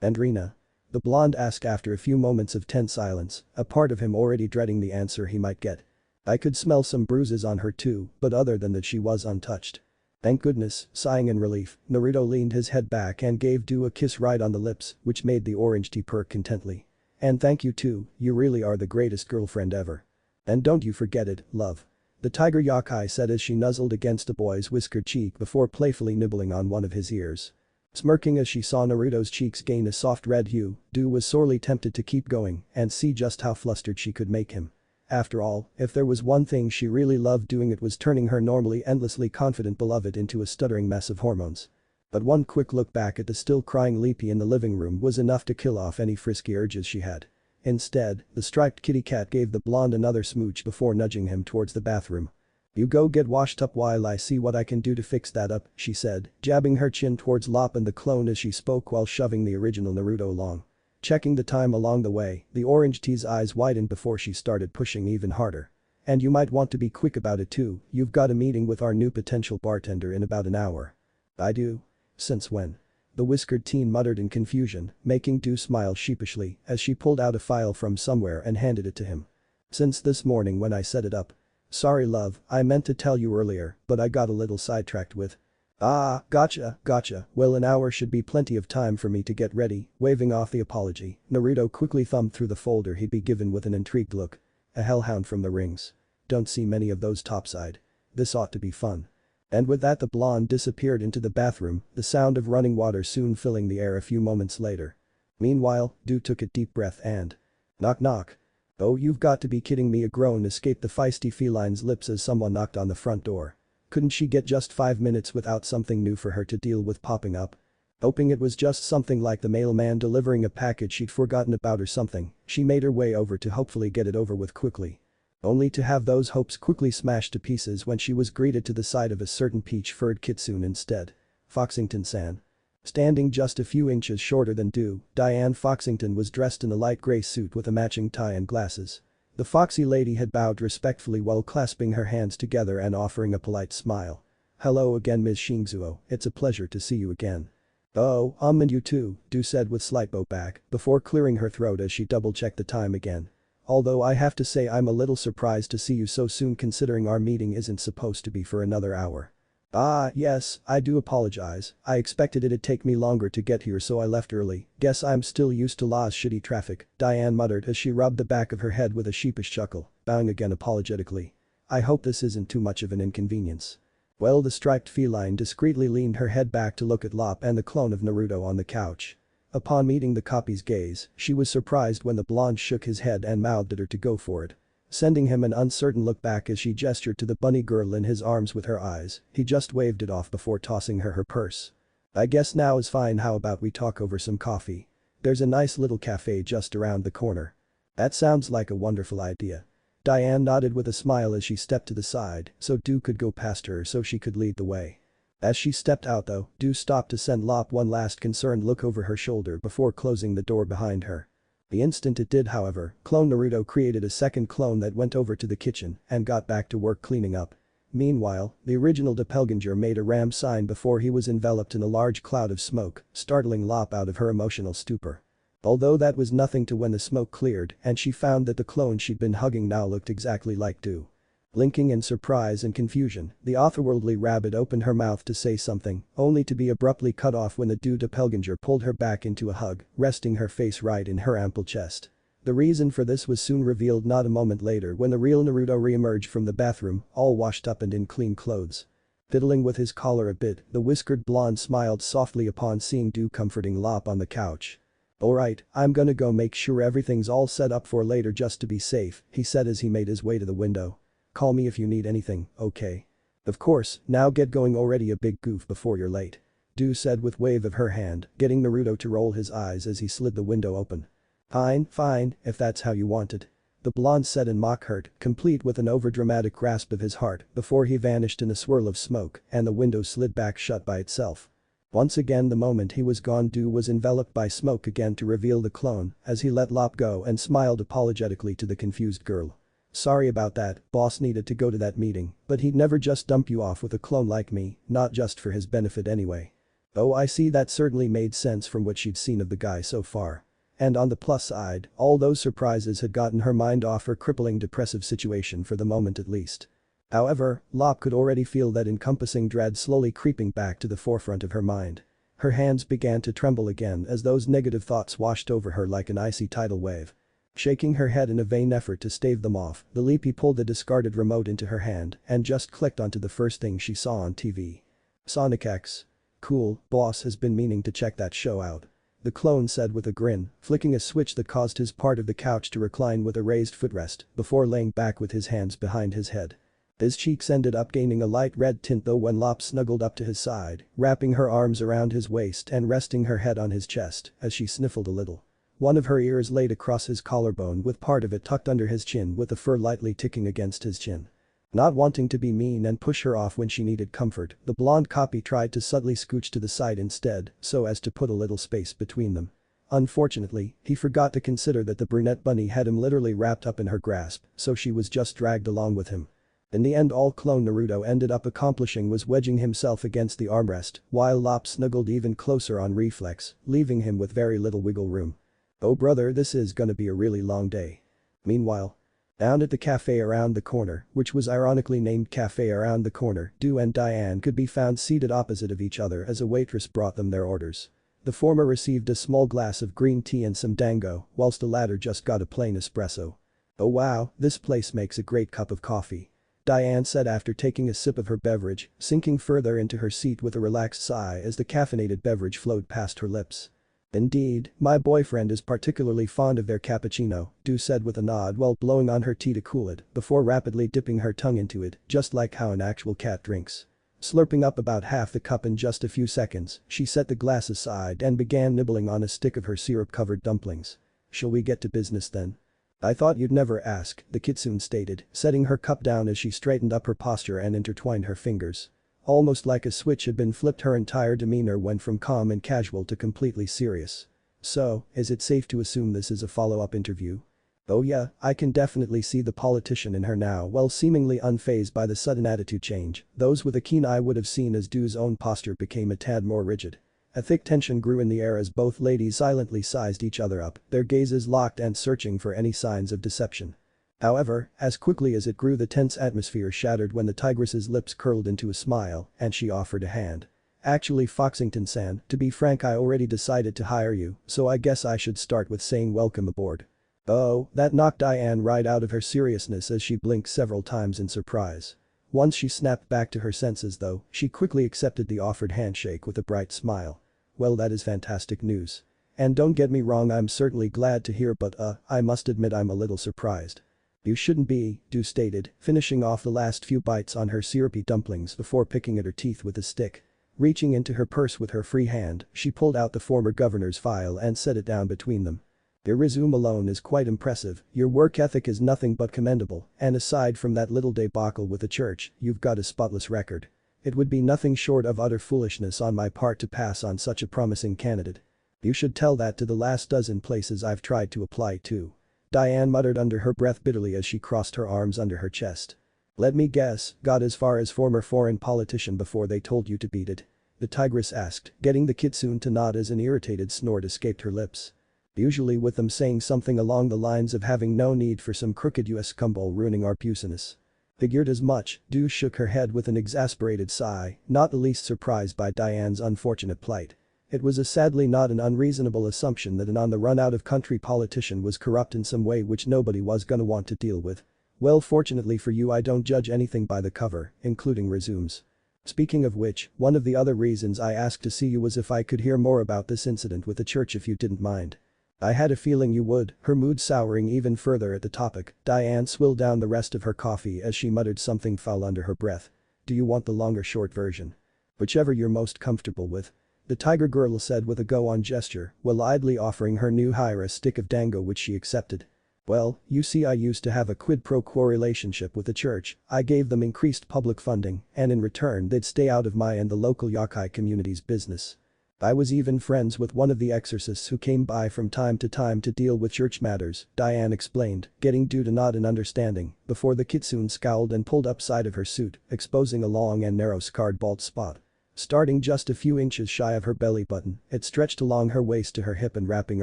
And Rina? The blonde asked after a few moments of tense silence, a part of him already dreading the answer he might get. I could smell some bruises on her too, but other than that she was untouched. Thank goodness, sighing in relief, Naruto leaned his head back and gave Du a kiss right on the lips, which made the orange tea purr contently. And thank you too, you really are the greatest girlfriend ever. And don't you forget it, love. The tiger yokai said as she nuzzled against the boy's whiskered cheek before playfully nibbling on one of his ears. Smirking as she saw Naruto's cheeks gain a soft red hue, Du was sorely tempted to keep going and see just how flustered she could make him. After all, if there was one thing she really loved doing, it was turning her normally endlessly confident beloved into a stuttering mess of hormones. But one quick look back at the still crying Leapy in the living room was enough to kill off any frisky urges she had. Instead, the striped kitty cat gave the blonde another smooch before nudging him towards the bathroom. You go get washed up while I see what I can do to fix that up, she said, jabbing her chin towards Lop and the clone as she spoke while shoving the original Naruto along. Checking the time along the way, the orange tea's eyes widened before she started pushing even harder. And you might want to be quick about it too, you've got a meeting with our new potential bartender in about an hour. I do? Since when? The whiskered teen muttered in confusion, making Du smile sheepishly as she pulled out a file from somewhere and handed it to him. Since this morning when I set it up. Sorry love, I meant to tell you earlier, but I got a little sidetracked with. Ah, gotcha. Well, an hour should be plenty of time for me to get ready. Waving off the apology, Naruto quickly thumbed through the folder he'd be given with an intrigued look. A hellhound from the rings. Don't see many of those topside. This ought to be fun. And with that the blonde disappeared into the bathroom, the sound of running water soon filling the air a few moments later. Meanwhile, Du took a deep breath and. Knock knock. Oh, you've got to be kidding me, a groan escaped the feisty feline's lips as someone knocked on the front door. Couldn't she get just 5 minutes without something new for her to deal with popping up? Hoping it was just something like the mailman delivering a package she'd forgotten about or something, she made her way over to hopefully get it over with quickly. Only to have those hopes quickly smashed to pieces when she was greeted to the side of a certain peach-furred kitsune instead. Foxington-san. Standing just a few inches shorter than Du, Diane Foxington was dressed in a light gray suit with a matching tie and glasses. The foxy lady had bowed respectfully while clasping her hands together and offering a polite smile. Hello again, Ms. Shingzuo, it's a pleasure to see you again. Oh, and you too, Du said with slight bow back before clearing her throat as she double-checked the time again. Although I have to say I'm a little surprised to see you so soon considering our meeting isn't supposed to be for another hour. Ah, yes, I do apologize, I expected it'd take me longer to get here so I left early, guess I'm still used to La's shitty traffic, Diane muttered as she rubbed the back of her head with a sheepish chuckle, bowing again apologetically. I hope this isn't too much of an inconvenience. Well, the striped feline discreetly leaned her head back to look at Lop and the clone of Naruto on the couch. Upon meeting the copy's gaze, she was surprised when the blonde shook his head and mouthed at her to go for it. Sending him an uncertain look back as she gestured to the bunny girl in his arms with her eyes, he just waved it off before tossing her purse. I guess now is fine, how about we talk over some coffee? There's a nice little cafe just around the corner. That sounds like a wonderful idea. Diane nodded with a smile as she stepped to the side so Du could go past her so she could lead the way. As she stepped out though, Du stopped to send Lop one last concerned look over her shoulder before closing the door behind her. The instant it did however, Clone Naruto created a second clone that went over to the kitchen and got back to work cleaning up. Meanwhile, the original doppelganger made a ram sign before he was enveloped in a large cloud of smoke, startling Lop out of her emotional stupor. Although that was nothing to when the smoke cleared and she found that the clone she'd been hugging now looked exactly like Du. Blinking in surprise and confusion, the otherworldly rabbit opened her mouth to say something, only to be abruptly cut off when the Du doppelganger pulled her back into a hug, resting her face right in her ample chest. The reason for this was soon revealed not a moment later when the real Naruto re-emerged from the bathroom, all washed up and in clean clothes. Fiddling with his collar a bit, the whiskered blonde smiled softly upon seeing Du comforting Lop on the couch. "Alright, I'm gonna go make sure everything's all set up for later just to be safe," he said as he made his way to the window. "Call me if you need anything, okay?" "Of course, now get going already, a big goof before you're late," Du said with wave of her hand, getting Naruto to roll his eyes as he slid the window open. Fine, if that's how you want it," the blonde said in mock hurt, complete with an overdramatic grasp of his heart before he vanished in a swirl of smoke and the window slid back shut by itself. Once again the moment he was gone, Du was enveloped by smoke again to reveal the clone as he let Lop go and smiled apologetically to the confused girl. "Sorry about that, boss needed to go to that meeting, but he'd never just dump you off with a clone like me, not just for his benefit anyway." Oh, I see, that certainly made sense from what she'd seen of the guy so far. And on the plus side, all those surprises had gotten her mind off her crippling depressive situation for the moment at least. However, Lop could already feel that encompassing dread slowly creeping back to the forefront of her mind. Her hands began to tremble again as those negative thoughts washed over her like an icy tidal wave. Shaking her head in a vain effort to stave them off, the leapy pulled the discarded remote into her hand and just clicked onto the first thing she saw on TV. Sonic X. "Cool, boss has been meaning to check that show out," the clone said with a grin, flicking a switch that caused his part of the couch to recline with a raised footrest before laying back with his hands behind his head. His cheeks ended up gaining a light red tint though when Lop snuggled up to his side, wrapping her arms around his waist and resting her head on his chest as she sniffled a little. One of her ears laid across his collarbone with part of it tucked under his chin with the fur lightly ticking against his chin. Not wanting to be mean and push her off when she needed comfort, the blonde copy tried to subtly scooch to the side instead so as to put a little space between them. Unfortunately, he forgot to consider that the brunette bunny had him literally wrapped up in her grasp, so she was just dragged along with him. In the end, all clone Naruto ended up accomplishing was wedging himself against the armrest while Lop snuggled even closer on reflex, leaving him with very little wiggle room. "Oh brother, this is gonna be a really long day." Meanwhile, down at the cafe around the corner, which was ironically named Cafe Around the Corner, Du and Diane could be found seated opposite of each other as a waitress brought them their orders. The former received a small glass of green tea and some dango, whilst the latter just got a plain espresso. "Oh wow, this place makes a great cup of coffee," Diane said after taking a sip of her beverage, sinking further into her seat with a relaxed sigh as the caffeinated beverage flowed past her lips. "Indeed, my boyfriend is particularly fond of their cappuccino," Du said with a nod while blowing on her tea to cool it before rapidly dipping her tongue into it, just like how an actual cat drinks. Slurping up about half the cup in just a few seconds, she set the glass aside and began nibbling on a stick of her syrup-covered dumplings. "Shall we get to business then?" "I thought you'd never ask," the kitsune stated, setting her cup down as she straightened up her posture and intertwined her fingers. Almost like a switch had been flipped, her entire demeanor went from calm and casual to completely serious. "So, is it safe to assume this is a follow-up interview?" "Oh yeah, I can definitely see the politician in her now." While seemingly unfazed by the sudden attitude change, those with a keen eye would have seen as Du's own posture became a tad more rigid. A thick tension grew in the air as both ladies silently sized each other up, their gazes locked and searching for any signs of deception. However, as quickly as it grew, the tense atmosphere shattered when the tigress's lips curled into a smile and she offered a hand. "Actually, Foxington-san, to be frank, I already decided to hire you, so I guess I should start with saying welcome aboard." Oh, that knocked Diane right out of her seriousness as she blinked several times in surprise. Once she snapped back to her senses though, she quickly accepted the offered handshake with a bright smile. "Well, that is fantastic news. And don't get me wrong, I'm certainly glad to hear, but I must admit I'm a little surprised." "You shouldn't be," Du stated, finishing off the last few bites on her syrupy dumplings before picking at her teeth with a stick. Reaching into her purse with her free hand, she pulled out the former governor's file and set it down between them. Your resume alone is quite impressive, your work ethic is nothing but commendable, and aside from that little debacle with the church, you've got a spotless record. It would be nothing short of utter foolishness on my part to pass on such a promising candidate. You should tell that to the last dozen places I've tried to apply to. Diane muttered under her breath bitterly as she crossed her arms under her chest. Let me guess, got as far as former foreign politician before they told you to beat it? The tigress asked, getting the kitsune to nod as an irritated snort escaped her lips. Usually with them saying something along the lines of having no need for some crooked US scumbag ruining our puciness. Figured as much, Du shook her head with an exasperated sigh, not the least surprised by Diane's unfortunate plight. It was sadly not an unreasonable assumption that an on-the-run out-of-country politician was corrupt in some way which nobody was gonna want to deal with. Well, fortunately for you I don't judge anything by the cover, including resumes. Speaking of which, one of the other reasons I asked to see you was if I could hear more about this incident with the church if you didn't mind. I had a feeling you would, her mood souring even further at the topic. Diane swilled down the rest of her coffee as she muttered something foul under her breath. Do you want the long or short version? Whichever you're most comfortable with. The tiger girl said with a go-on gesture, while idly offering her new hire a stick of dango which she accepted. Well, you see I used to have a quid pro quo relationship with the church, I gave them increased public funding, and in return they'd stay out of my and the local yokai community's business. I was even friends with one of the exorcists who came by from time to deal with church matters, Diane explained, getting Du to nod in understanding, before the kitsune scowled and pulled up side of her suit, exposing a long and narrow scarred bald spot. Starting just a few inches shy of her belly button, it stretched along her waist to her hip and wrapping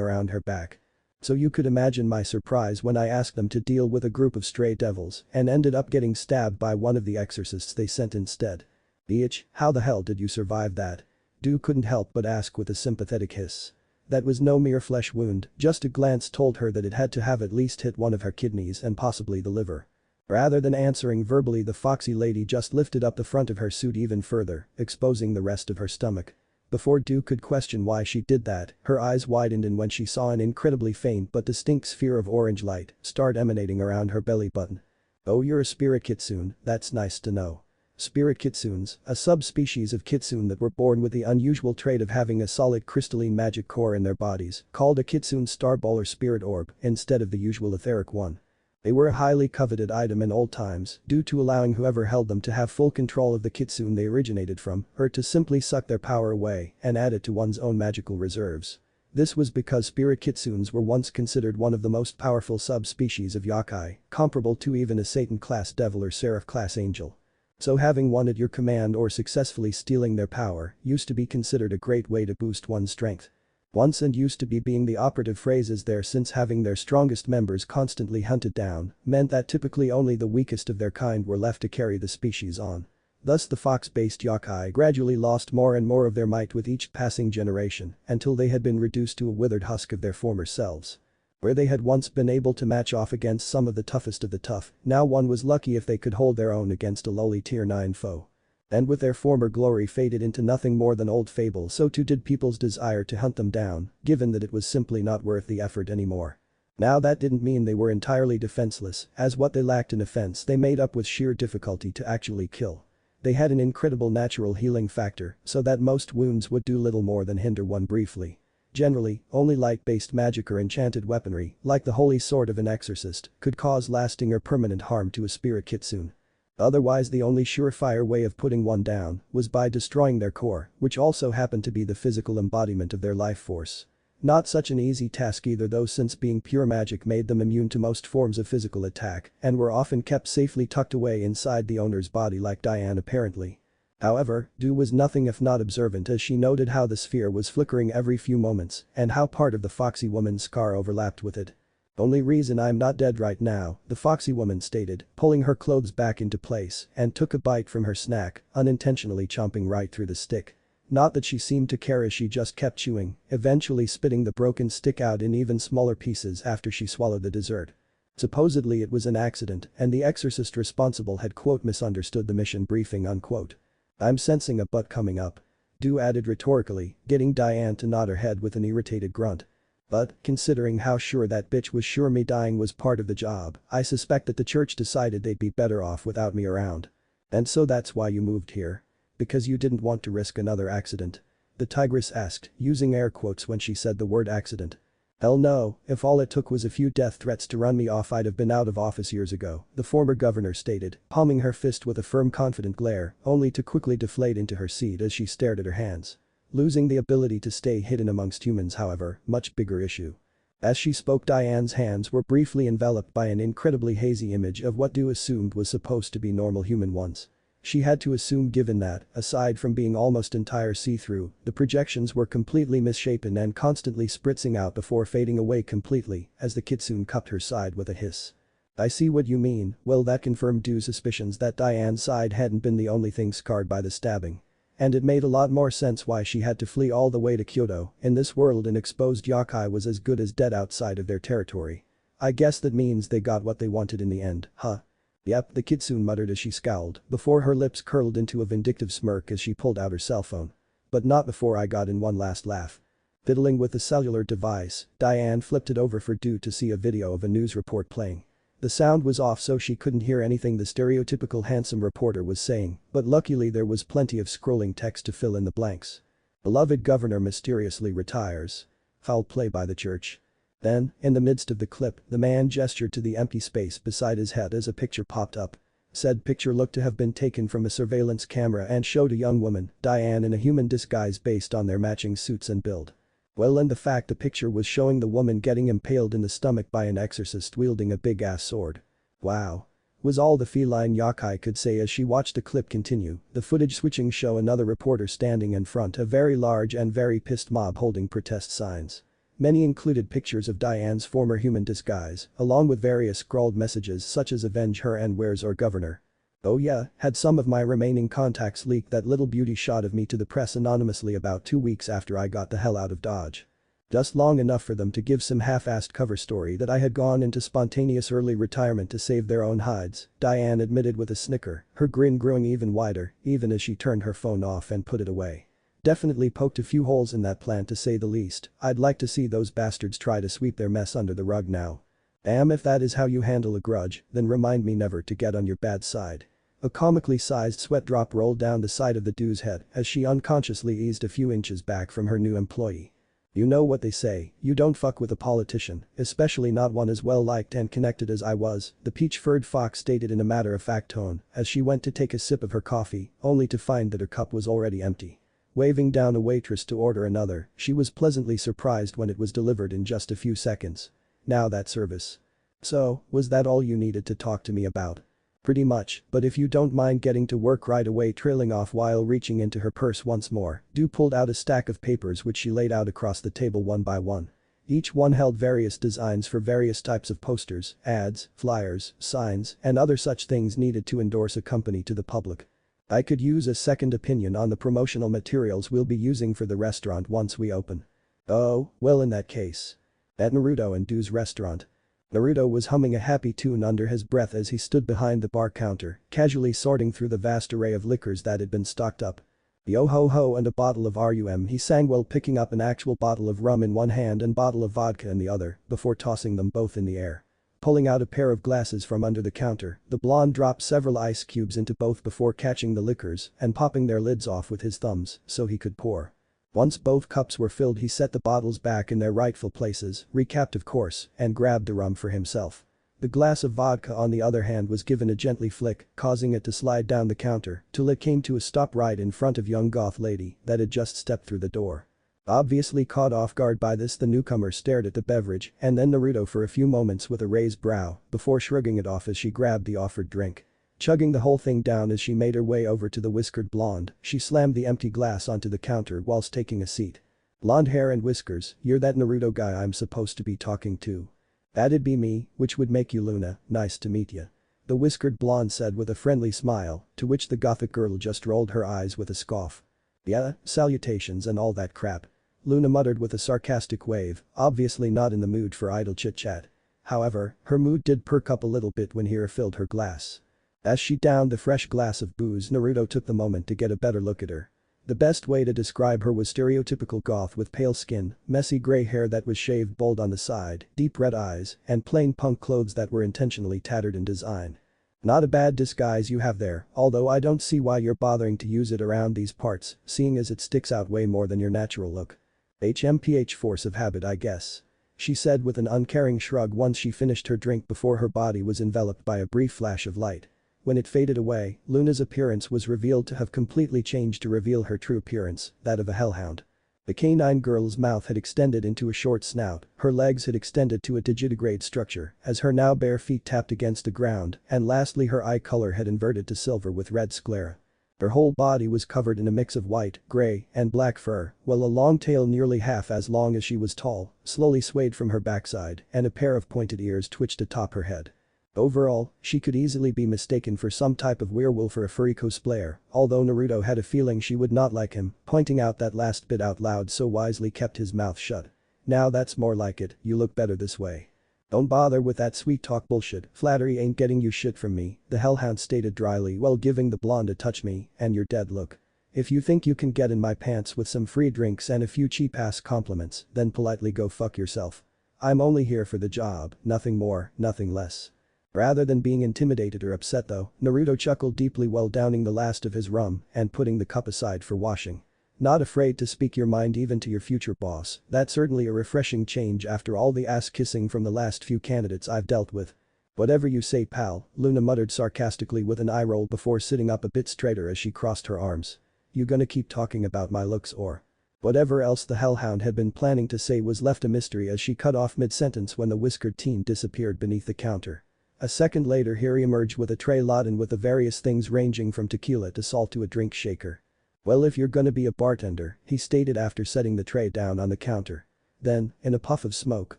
around her back. So you could imagine my surprise when I asked them to deal with a group of stray devils and ended up getting stabbed by one of the exorcists they sent instead. Bitch, how the hell did you survive that? Du couldn't help but ask with a sympathetic hiss. That was no mere flesh wound, just a glance told her that it had to have at least hit one of her kidneys and possibly the liver. Rather than answering verbally, the foxy lady just lifted up the front of her suit even further, exposing the rest of her stomach. Before Du could question why she did that, her eyes widened and when she saw an incredibly faint but distinct sphere of orange light start emanating around her belly button. Oh, you're a spirit kitsune, that's nice to know. Spirit kitsunes, a subspecies of kitsune that were born with the unusual trait of having a solid crystalline magic core in their bodies, called a kitsune starball or spirit orb, instead of the usual etheric one. They were a highly coveted item in old times due to allowing whoever held them to have full control of the kitsune they originated from, or to simply suck their power away and add it to one's own magical reserves. This was because spirit kitsunes were once considered one of the most powerful subspecies of yokai, comparable to even a Satan-class devil or seraph-class angel. So having one at your command or successfully stealing their power used to be considered a great way to boost one's strength. Once and used to be being the operative phrases there since having their strongest members constantly hunted down meant that typically only the weakest of their kind were left to carry the species on. Thus the fox-based yokai gradually lost more and more of their might with each passing generation until they had been reduced to a withered husk of their former selves. Where they had once been able to match off against some of the toughest of the tough, now one was lucky if they could hold their own against a lowly tier 9 foe. And with their former glory faded into nothing more than old fable, so too did people's desire to hunt them down, given that it was simply not worth the effort anymore. Now that didn't mean they were entirely defenseless, as what they lacked in offense they made up with sheer difficulty to actually kill. They had an incredible natural healing factor, so that most wounds would do little more than hinder one briefly. Generally, only light-based magic or enchanted weaponry, like the holy sword of an exorcist, could cause lasting or permanent harm to a spirit kitsune. Otherwise the only surefire way of putting one down was by destroying their core, which also happened to be the physical embodiment of their life force. Not such an easy task either though, since being pure magic made them immune to most forms of physical attack and were often kept safely tucked away inside the owner's body like Diane apparently. However, Du was nothing if not observant as she noted how the sphere was flickering every few moments and how part of the foxy woman's scar overlapped with it. Only reason I'm not dead right now, the foxy woman stated, pulling her clothes back into place and took a bite from her snack, unintentionally chomping right through the stick. Not that she seemed to care as she just kept chewing, eventually spitting the broken stick out in even smaller pieces after she swallowed the dessert. Supposedly it was an accident and the exorcist responsible had quote misunderstood the mission briefing unquote. I'm sensing a butt coming up. Du added rhetorically, getting Diane to nod her head with an irritated grunt. But, considering how sure that bitch was sure me dying was part of the job, I suspect that the church decided they'd be better off without me around. And so that's why you moved here? Because you didn't want to risk another accident? The tigress asked, using air quotes when she said the word accident. Hell no, if all it took was a few death threats to run me off I'd have been out of office years ago, the former governor stated, palming her fist with a firm confident glare, only to quickly deflate into her seat as she stared at her hands. Losing the ability to stay hidden amongst humans however, much bigger issue. As she spoke Diane's hands were briefly enveloped by an incredibly hazy image of what Du assumed was supposed to be normal human ones. She had to assume given that, aside from being almost entire see-through, the projections were completely misshapen and constantly spritzing out before fading away completely as the kitsune cupped her side with a hiss. I see what you mean, well that confirmed Du's suspicions that Diane's side hadn't been the only thing scarred by the stabbing. And it made a lot more sense why she had to flee all the way to Kyoto. In this world an exposed yokai was as good as dead outside of their territory. I guess that means they got what they wanted in the end, huh? Yep, the kitsune muttered as she scowled, before her lips curled into a vindictive smirk as she pulled out her cell phone. But not before I got in one last laugh. Fiddling with the cellular device, Diane flipped it over for Du to see a video of a news report playing. The sound was off so she couldn't hear anything the stereotypical handsome reporter was saying, but luckily there was plenty of scrolling text to fill in the blanks. Beloved governor mysteriously retires. Foul play by the church. Then, in the midst of the clip, the man gestured to the empty space beside his head as a picture popped up. Said picture looked to have been taken from a surveillance camera and showed a young woman, Diane in a human disguise based on their matching suits and build. Well and the fact the picture was showing the woman getting impaled in the stomach by an exorcist wielding a big-ass sword. Wow. Was all the feline yokai could say as she watched the clip continue, the footage switching show another reporter standing in front of a very large and very pissed mob holding protest signs. Many included pictures of Diane's former human disguise, along with various scrawled messages such as avenge her and where's our governor. Oh yeah, had some of my remaining contacts leaked that little beauty shot of me to the press anonymously about 2 weeks after I got the hell out of Dodge. Just long enough for them to give some half-assed cover story that I had gone into spontaneous early retirement to save their own hides, Diane admitted with a snicker, her grin growing even wider, even as she turned her phone off and put it away. Definitely poked a few holes in that plan to say the least, I'd like to see those bastards try to sweep their mess under the rug now. Damn if that is how you handle a grudge, then remind me never to get on your bad side. A comically sized sweat drop rolled down the side of the Du's head as she unconsciously eased a few inches back from her new employee. You know what they say, you don't fuck with a politician, especially not one as well liked and connected as I was, the peach-furred fox stated in a matter-of-fact tone as she went to take a sip of her coffee, only to find that her cup was already empty. Waving down a waitress to order another, she was pleasantly surprised when it was delivered in just a few seconds. Now that service. So, was that all you needed to talk to me about? Pretty much, but if you don't mind getting to work right away trailing off while reaching into her purse once more, Du pulled out a stack of papers which she laid out across the table one by one. Each one held various designs for various types of posters, ads, flyers, signs, and other such things needed to endorse a company to the public. I could use a second opinion on the promotional materials we'll be using for the restaurant once we open. Oh, well in that case. At Naruto and Du's restaurant. Naruto was humming a happy tune under his breath as he stood behind the bar counter, casually sorting through the vast array of liquors that had been stocked up. Yo ho ho and a bottle of rum, he sang while picking up an actual bottle of rum in one hand and bottle of vodka in the other, before tossing them both in the air. Pulling out a pair of glasses from under the counter, the blonde dropped several ice cubes into both before catching the liquors and popping their lids off with his thumbs so he could pour. Once both cups were filled he set the bottles back in their rightful places, recapped of course, and grabbed the rum for himself. The glass of vodka on the other hand was given a gently flick, causing it to slide down the counter till it came to a stop right in front of young goth lady that had just stepped through the door. Obviously caught off guard by this, the newcomer stared at the beverage and then Naruto for a few moments with a raised brow before shrugging it off as she grabbed the offered drink. Chugging the whole thing down as she made her way over to the whiskered blonde, she slammed the empty glass onto the counter whilst taking a seat. Blonde hair and whiskers, you're that Naruto guy I'm supposed to be talking to. That'd be me, which would make you Luna, nice to meet ya. The whiskered blonde said with a friendly smile, to which the gothic girl just rolled her eyes with a scoff. Yeah, salutations and all that crap. Luna muttered with a sarcastic wave, obviously not in the mood for idle chit-chat. However, her mood did perk up a little bit when he refilled her glass. As she downed the fresh glass of booze, Naruto took the moment to get a better look at her. The best way to describe her was stereotypical goth with pale skin, messy gray hair that was shaved bald on the side, deep red eyes, and plain punk clothes that were intentionally tattered in design. Not a bad disguise you have there, although I don't see why you're bothering to use it around these parts, seeing as it sticks out way more than your natural look. HMPH force of habit I guess. she said with an uncaring shrug once she finished her drink before her body was enveloped by a brief flash of light. When it faded away, Luna's appearance was revealed to have completely changed to reveal her true appearance, that of a hellhound. The canine girl's mouth had extended into a short snout, her legs had extended to a digitigrade structure as her now bare feet tapped against the ground, and lastly her eye color had inverted to silver with red sclera. Her whole body was covered in a mix of white, gray, and black fur, while a long tail nearly half as long as she was tall, slowly swayed from her backside, and a pair of pointed ears twitched atop her head. Overall, she could easily be mistaken for some type of werewolf or a furry cosplayer, although Naruto had a feeling she would not like him, pointing out that last bit out loud so wisely kept his mouth shut. Now that's more like it, you look better this way. Don't bother with that sweet talk bullshit, flattery ain't getting you shit from me, the hellhound stated dryly while giving the blonde a touch me and your dead look. If you think you can get in my pants with some free drinks and a few cheap-ass compliments, then politely go fuck yourself. I'm only here for the job, nothing more, nothing less. Rather than being intimidated or upset though, Naruto chuckled deeply while downing the last of his rum and putting the cup aside for washing. Not afraid to speak your mind even to your future boss, that's certainly a refreshing change after all the ass-kissing from the last few candidates I've dealt with. Whatever you say pal, Luna muttered sarcastically with an eye roll before sitting up a bit straighter as she crossed her arms. You gonna keep talking about my looks or? Whatever else the hellhound had been planning to say was left a mystery as she cut off mid-sentence when the whiskered teen disappeared beneath the counter. A second later he emerged with a tray laden with the various things ranging from tequila to salt to a drink shaker. Well if you're gonna be a bartender, he stated after setting the tray down on the counter. Then, in a puff of smoke,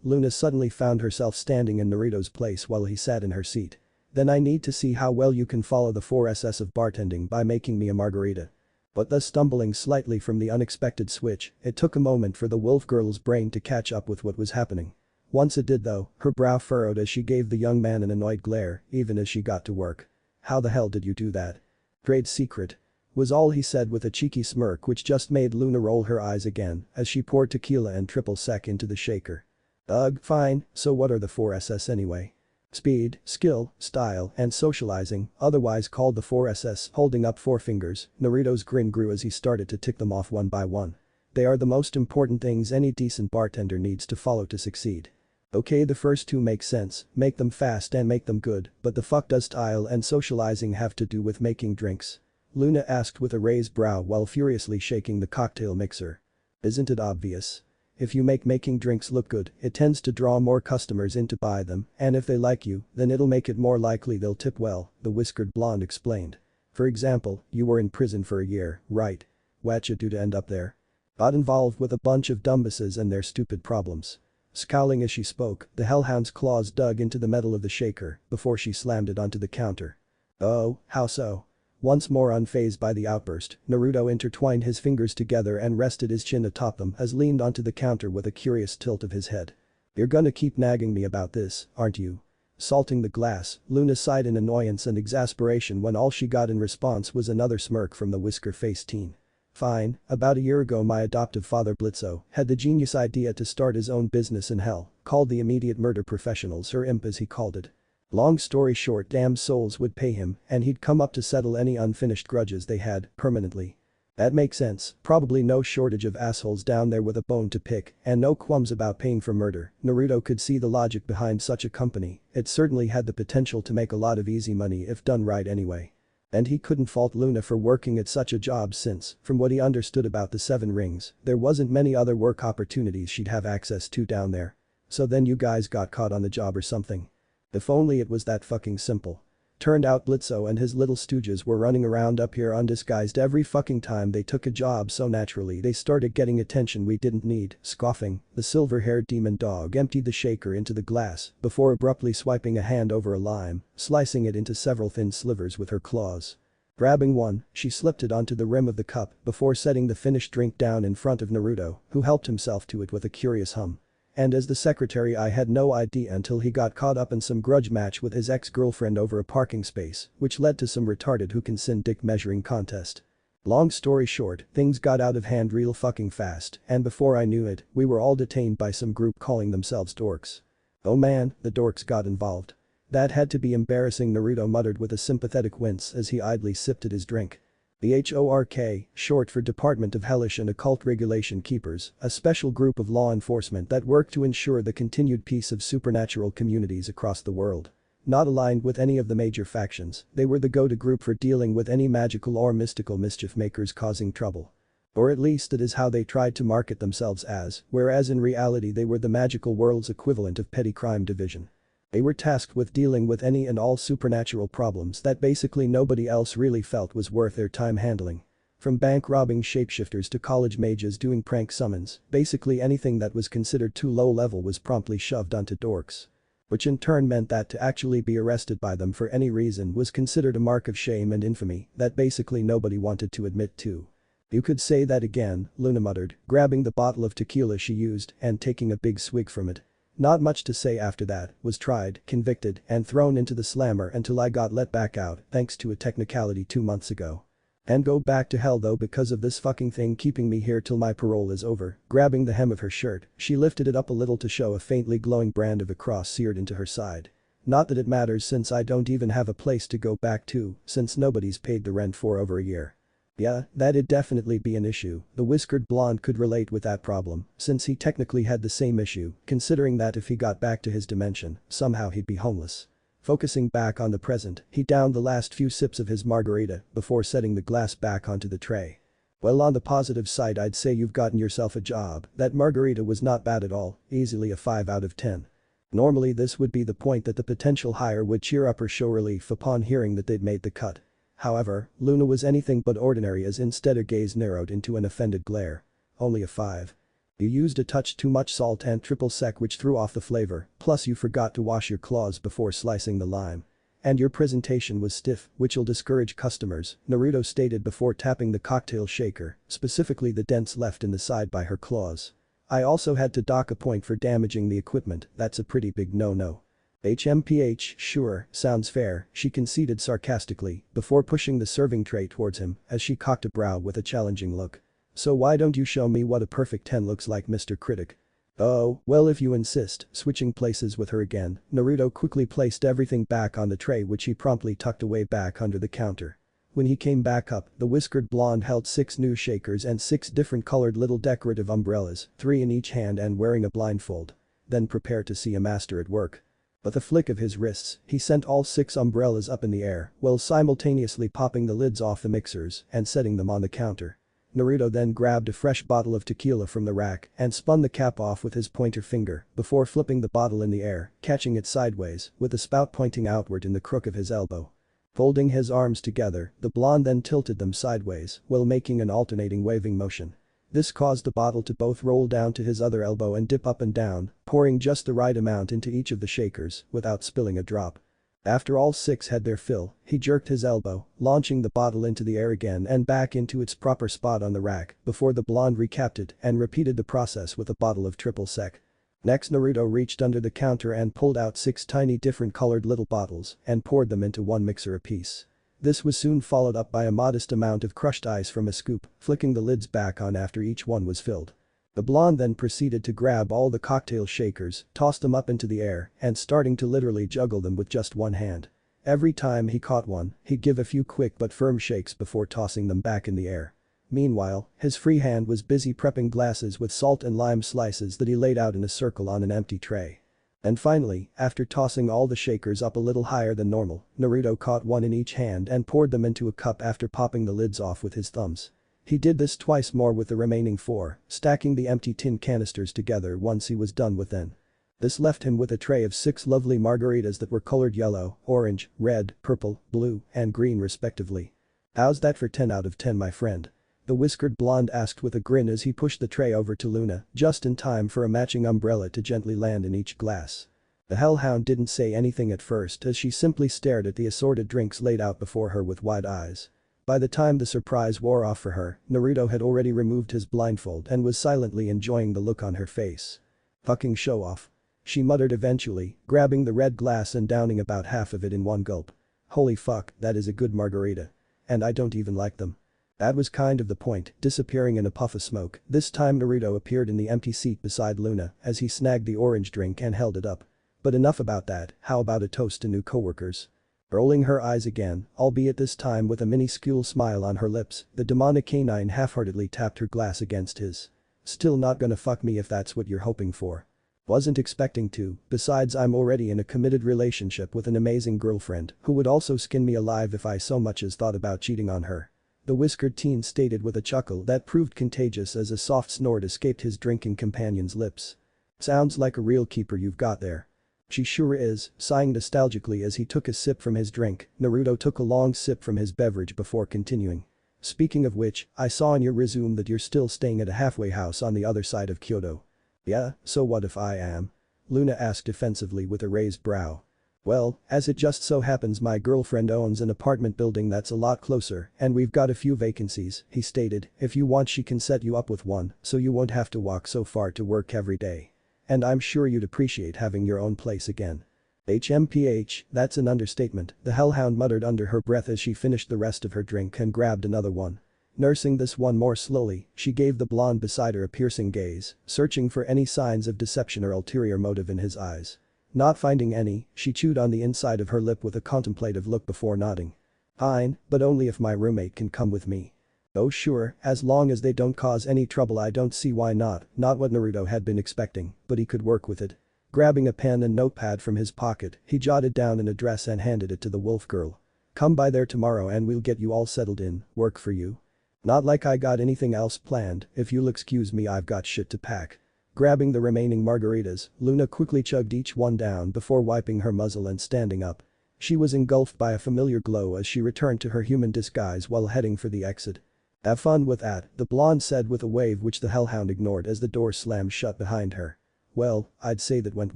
Luna suddenly found herself standing in Naruto's place while he sat in her seat. Then I need to see how well you can follow the 4SS of bartending by making me a margarita. But thus stumbling slightly from the unexpected switch, it took a moment for the wolf girl's brain to catch up with what was happening. Once it did though, her brow furrowed as she gave the young man an annoyed glare, even as she got to work. How the hell did you do that? Trade secret. Was all he said with a cheeky smirk which just made Luna roll her eyes again as she poured tequila and triple sec into the shaker. Ugh, fine, so what are the 4SS anyway? Speed, skill, style, and socializing, otherwise called the 4SS, holding up four fingers, Naruto's grin grew as he started to tick them off one by one. They are the most important things any decent bartender needs to follow to succeed. Okay, the first two make sense, make them fast and make them good, but the fuck does style and socializing have to do with making drinks? Luna asked with a raised brow while furiously shaking the cocktail mixer. Isn't it obvious? If you make making drinks look good, it tends to draw more customers in to buy them, and if they like you, then it'll make it more likely they'll tip well, the whiskered blonde explained. For example, you were in prison for a year, right? What'd you do to end up there? Got involved with a bunch of dumbasses and their stupid problems. Scowling as she spoke, the hellhound's claws dug into the metal of the shaker before she slammed it onto the counter. Oh, how so? Once more unfazed by the outburst, Naruto intertwined his fingers together and rested his chin atop them as leaned onto the counter with a curious tilt of his head. You're gonna keep nagging me about this, aren't you? Salting the glass, Luna sighed in annoyance and exasperation when all she got in response was another smirk from the whisker-faced teen. Fine, about a year ago my adoptive father Blitzo had the genius idea to start his own business in hell, called the Immediate Murder Professionals or IMP as he called it. Long story short, damned souls would pay him and he'd come up to settle any unfinished grudges they had, permanently. That makes sense, probably no shortage of assholes down there with a bone to pick and no qualms about paying for murder. Naruto could see the logic behind such a company, it certainly had the potential to make a lot of easy money if done right anyway. And he couldn't fault Luna for working at such a job since, from what he understood about the Seven Rings, there wasn't many other work opportunities she'd have access to down there. So then you guys got caught on the job or something. If only it was that fucking simple. Turned out Blitzo and his little stooges were running around up here undisguised every fucking time they took a job so naturally they started getting attention we didn't need, scoffing, the silver-haired demon dog emptied the shaker into the glass before abruptly swiping a hand over a lime, slicing it into several thin slivers with her claws. Grabbing one, she slipped it onto the rim of the cup before setting the finished drink down in front of Naruto, who helped himself to it with a curious hum. And as the secretary I had no idea until he got caught up in some grudge match with his ex-girlfriend over a parking space, which led to some retarded who can send dick measuring contest. Long story short, things got out of hand real fucking fast, and before I knew it, we were all detained by some group calling themselves dorks. Oh man, the dorks got involved. That had to be embarrassing, Naruto muttered with a sympathetic wince as he idly sipped at his drink. The HORK, short for Department of Hellish and Occult Regulation Keepers, a special group of law enforcement that work to ensure the continued peace of supernatural communities across the world. Not aligned with any of the major factions, they were the go-to group for dealing with any magical or mystical mischief makers causing trouble. Or at least it is how they tried to market themselves as, whereas in reality they were the magical world's equivalent of petty crime division. They were tasked with dealing with any and all supernatural problems that basically nobody else really felt was worth their time handling. From bank robbing shapeshifters to college mages doing prank summons, basically anything that was considered too low level was promptly shoved onto dorks. Which in turn meant that to actually be arrested by them for any reason was considered a mark of shame and infamy that basically nobody wanted to admit to. "You could say that again," Luna muttered, grabbing the bottle of tequila she used and taking a big swig from it. "Not much to say after that, was tried, convicted, and thrown into the slammer until I got let back out thanks to a technicality 2 months ago. And go back to hell though because of this fucking thing keeping me here till my parole is over." Grabbing the hem of her shirt, she lifted it up a little to show a faintly glowing brand of a cross seared into her side. "Not that it matters since I don't even have a place to go back to, since nobody's paid the rent for over a year." Yeah, that'd definitely be an issue. The whiskered blonde could relate with that problem, since he technically had the same issue, considering that if he got back to his dimension, somehow he'd be homeless. Focusing back on the present, he downed the last few sips of his margarita before setting the glass back onto the tray. "Well, on the positive side I'd say you've gotten yourself a job. That margarita was not bad at all, easily a 5 out of 10. Normally this would be the point that the potential hire would cheer up or show relief upon hearing that they'd made the cut. However, Luna was anything but ordinary as instead her gaze narrowed into an offended glare. "Only a 5. You used a touch too much salt and triple sec which threw off the flavor, plus you forgot to wash your claws before slicing the lime. And your presentation was stiff, which'll discourage customers," Naruto stated before tapping the cocktail shaker, specifically the dents left in the side by her claws. "I also had to dock a point for damaging the equipment, that's a pretty big no-no." "HMPH, sure, sounds fair," she conceded sarcastically before pushing the serving tray towards him as she cocked a brow with a challenging look. "So why don't you show me what a perfect 10 looks like, Mr. Critic?" "Oh, well if you insist." Switching places with her again, Naruto quickly placed everything back on the tray which he promptly tucked away back under the counter. When he came back up, the whiskered blonde held 6 new shakers and 6 different colored little decorative umbrellas, 3 in each hand and wearing a blindfold. Then prepare to see a master at work. With a flick of his wrists, he sent all 6 umbrellas up in the air while simultaneously popping the lids off the mixers and setting them on the counter. Naruto then grabbed a fresh bottle of tequila from the rack and spun the cap off with his pointer finger before flipping the bottle in the air, catching it sideways with the spout pointing outward in the crook of his elbow. Folding his arms together, the blonde then tilted them sideways while making an alternating waving motion. This caused the bottle to both roll down to his other elbow and dip up and down, pouring just the right amount into each of the shakers without spilling a drop. After all 6 had their fill, he jerked his elbow, launching the bottle into the air again and back into its proper spot on the rack before the blonde recapped it and repeated the process with a bottle of triple sec. Next Naruto reached under the counter and pulled out 6 tiny different colored little bottles and poured them into one mixer apiece. This was soon followed up by a modest amount of crushed ice from a scoop, flicking the lids back on after each one was filled. The blonde then proceeded to grab all the cocktail shakers, toss them up into the air, and starting to literally juggle them with just one hand. Every time he caught one, he'd give a few quick but firm shakes before tossing them back in the air. Meanwhile, his free hand was busy prepping glasses with salt and lime slices that he laid out in a circle on an empty tray. And finally, after tossing all the shakers up a little higher than normal, Naruto caught one in each hand and poured them into a cup after popping the lids off with his thumbs. He did this twice more with the remaining 4, stacking the empty tin canisters together once he was done with them. This left him with a tray of 6 lovely margaritas that were colored yellow, orange, red, purple, blue, and green respectively. "How's that for 10 out of 10, my friend?" The whiskered blonde asked with a grin as he pushed the tray over to Luna, just in time for a matching umbrella to gently land in each glass. The hellhound didn't say anything at first as she simply stared at the assorted drinks laid out before her with wide eyes. By the time the surprise wore off for her, Naruto had already removed his blindfold and was silently enjoying the look on her face. "Fucking show off," she muttered eventually, grabbing the red glass and downing about half of it in one gulp. "Holy fuck, that is a good margarita. And I don't even like them." That was kind of the point, disappearing in a puff of smoke. This time Naruto appeared in the empty seat beside Luna as he snagged the orange drink and held it up. "But enough about that, how about a toast to new coworkers?" Rolling her eyes again, albeit this time with a minuscule smile on her lips, the demonic canine half-heartedly tapped her glass against his. Still not gonna fuck me if that's what you're hoping for. Wasn't expecting to, besides I'm already in a committed relationship with an amazing girlfriend who would also skin me alive if I so much as thought about cheating on her. The whiskered teen stated with a chuckle that proved contagious as a soft snort escaped his drinking companion's lips. Sounds like a real keeper you've got there. She sure is, sighing nostalgically as he took a sip from his drink. Naruto took a long sip from his beverage before continuing. Speaking of which, I saw in your resume that you're still staying at a halfway house on the other side of Kyoto. Yeah, so what if I am? Luna asked defensively with a raised brow. Well, as it just so happens my girlfriend owns an apartment building that's a lot closer and we've got a few vacancies, he stated. If you want she can set you up with one so you won't have to walk so far to work every day. And I'm sure you'd appreciate having your own place again. HMPH, that's an understatement, the hellhound muttered under her breath as she finished the rest of her drink and grabbed another one. Nursing this one more slowly, she gave the blonde beside her a piercing gaze, searching for any signs of deception or ulterior motive in his eyes. Not finding any, she chewed on the inside of her lip with a contemplative look before nodding. Fine, but only if my roommate can come with me. Oh sure, as long as they don't cause any trouble I don't see why not what Naruto had been expecting, but he could work with it. Grabbing a pen and notepad from his pocket, he jotted down an address and handed it to the wolf girl. Come by there tomorrow and we'll get you all settled in, work for you. Not like I got anything else planned, if you'll excuse me I've got shit to pack. Grabbing the remaining margaritas, Luna quickly chugged each one down before wiping her muzzle and standing up. She was engulfed by a familiar glow as she returned to her human disguise while heading for the exit. Have fun with that, the blonde said with a wave which the hellhound ignored as the door slammed shut behind her. Well, I'd say that went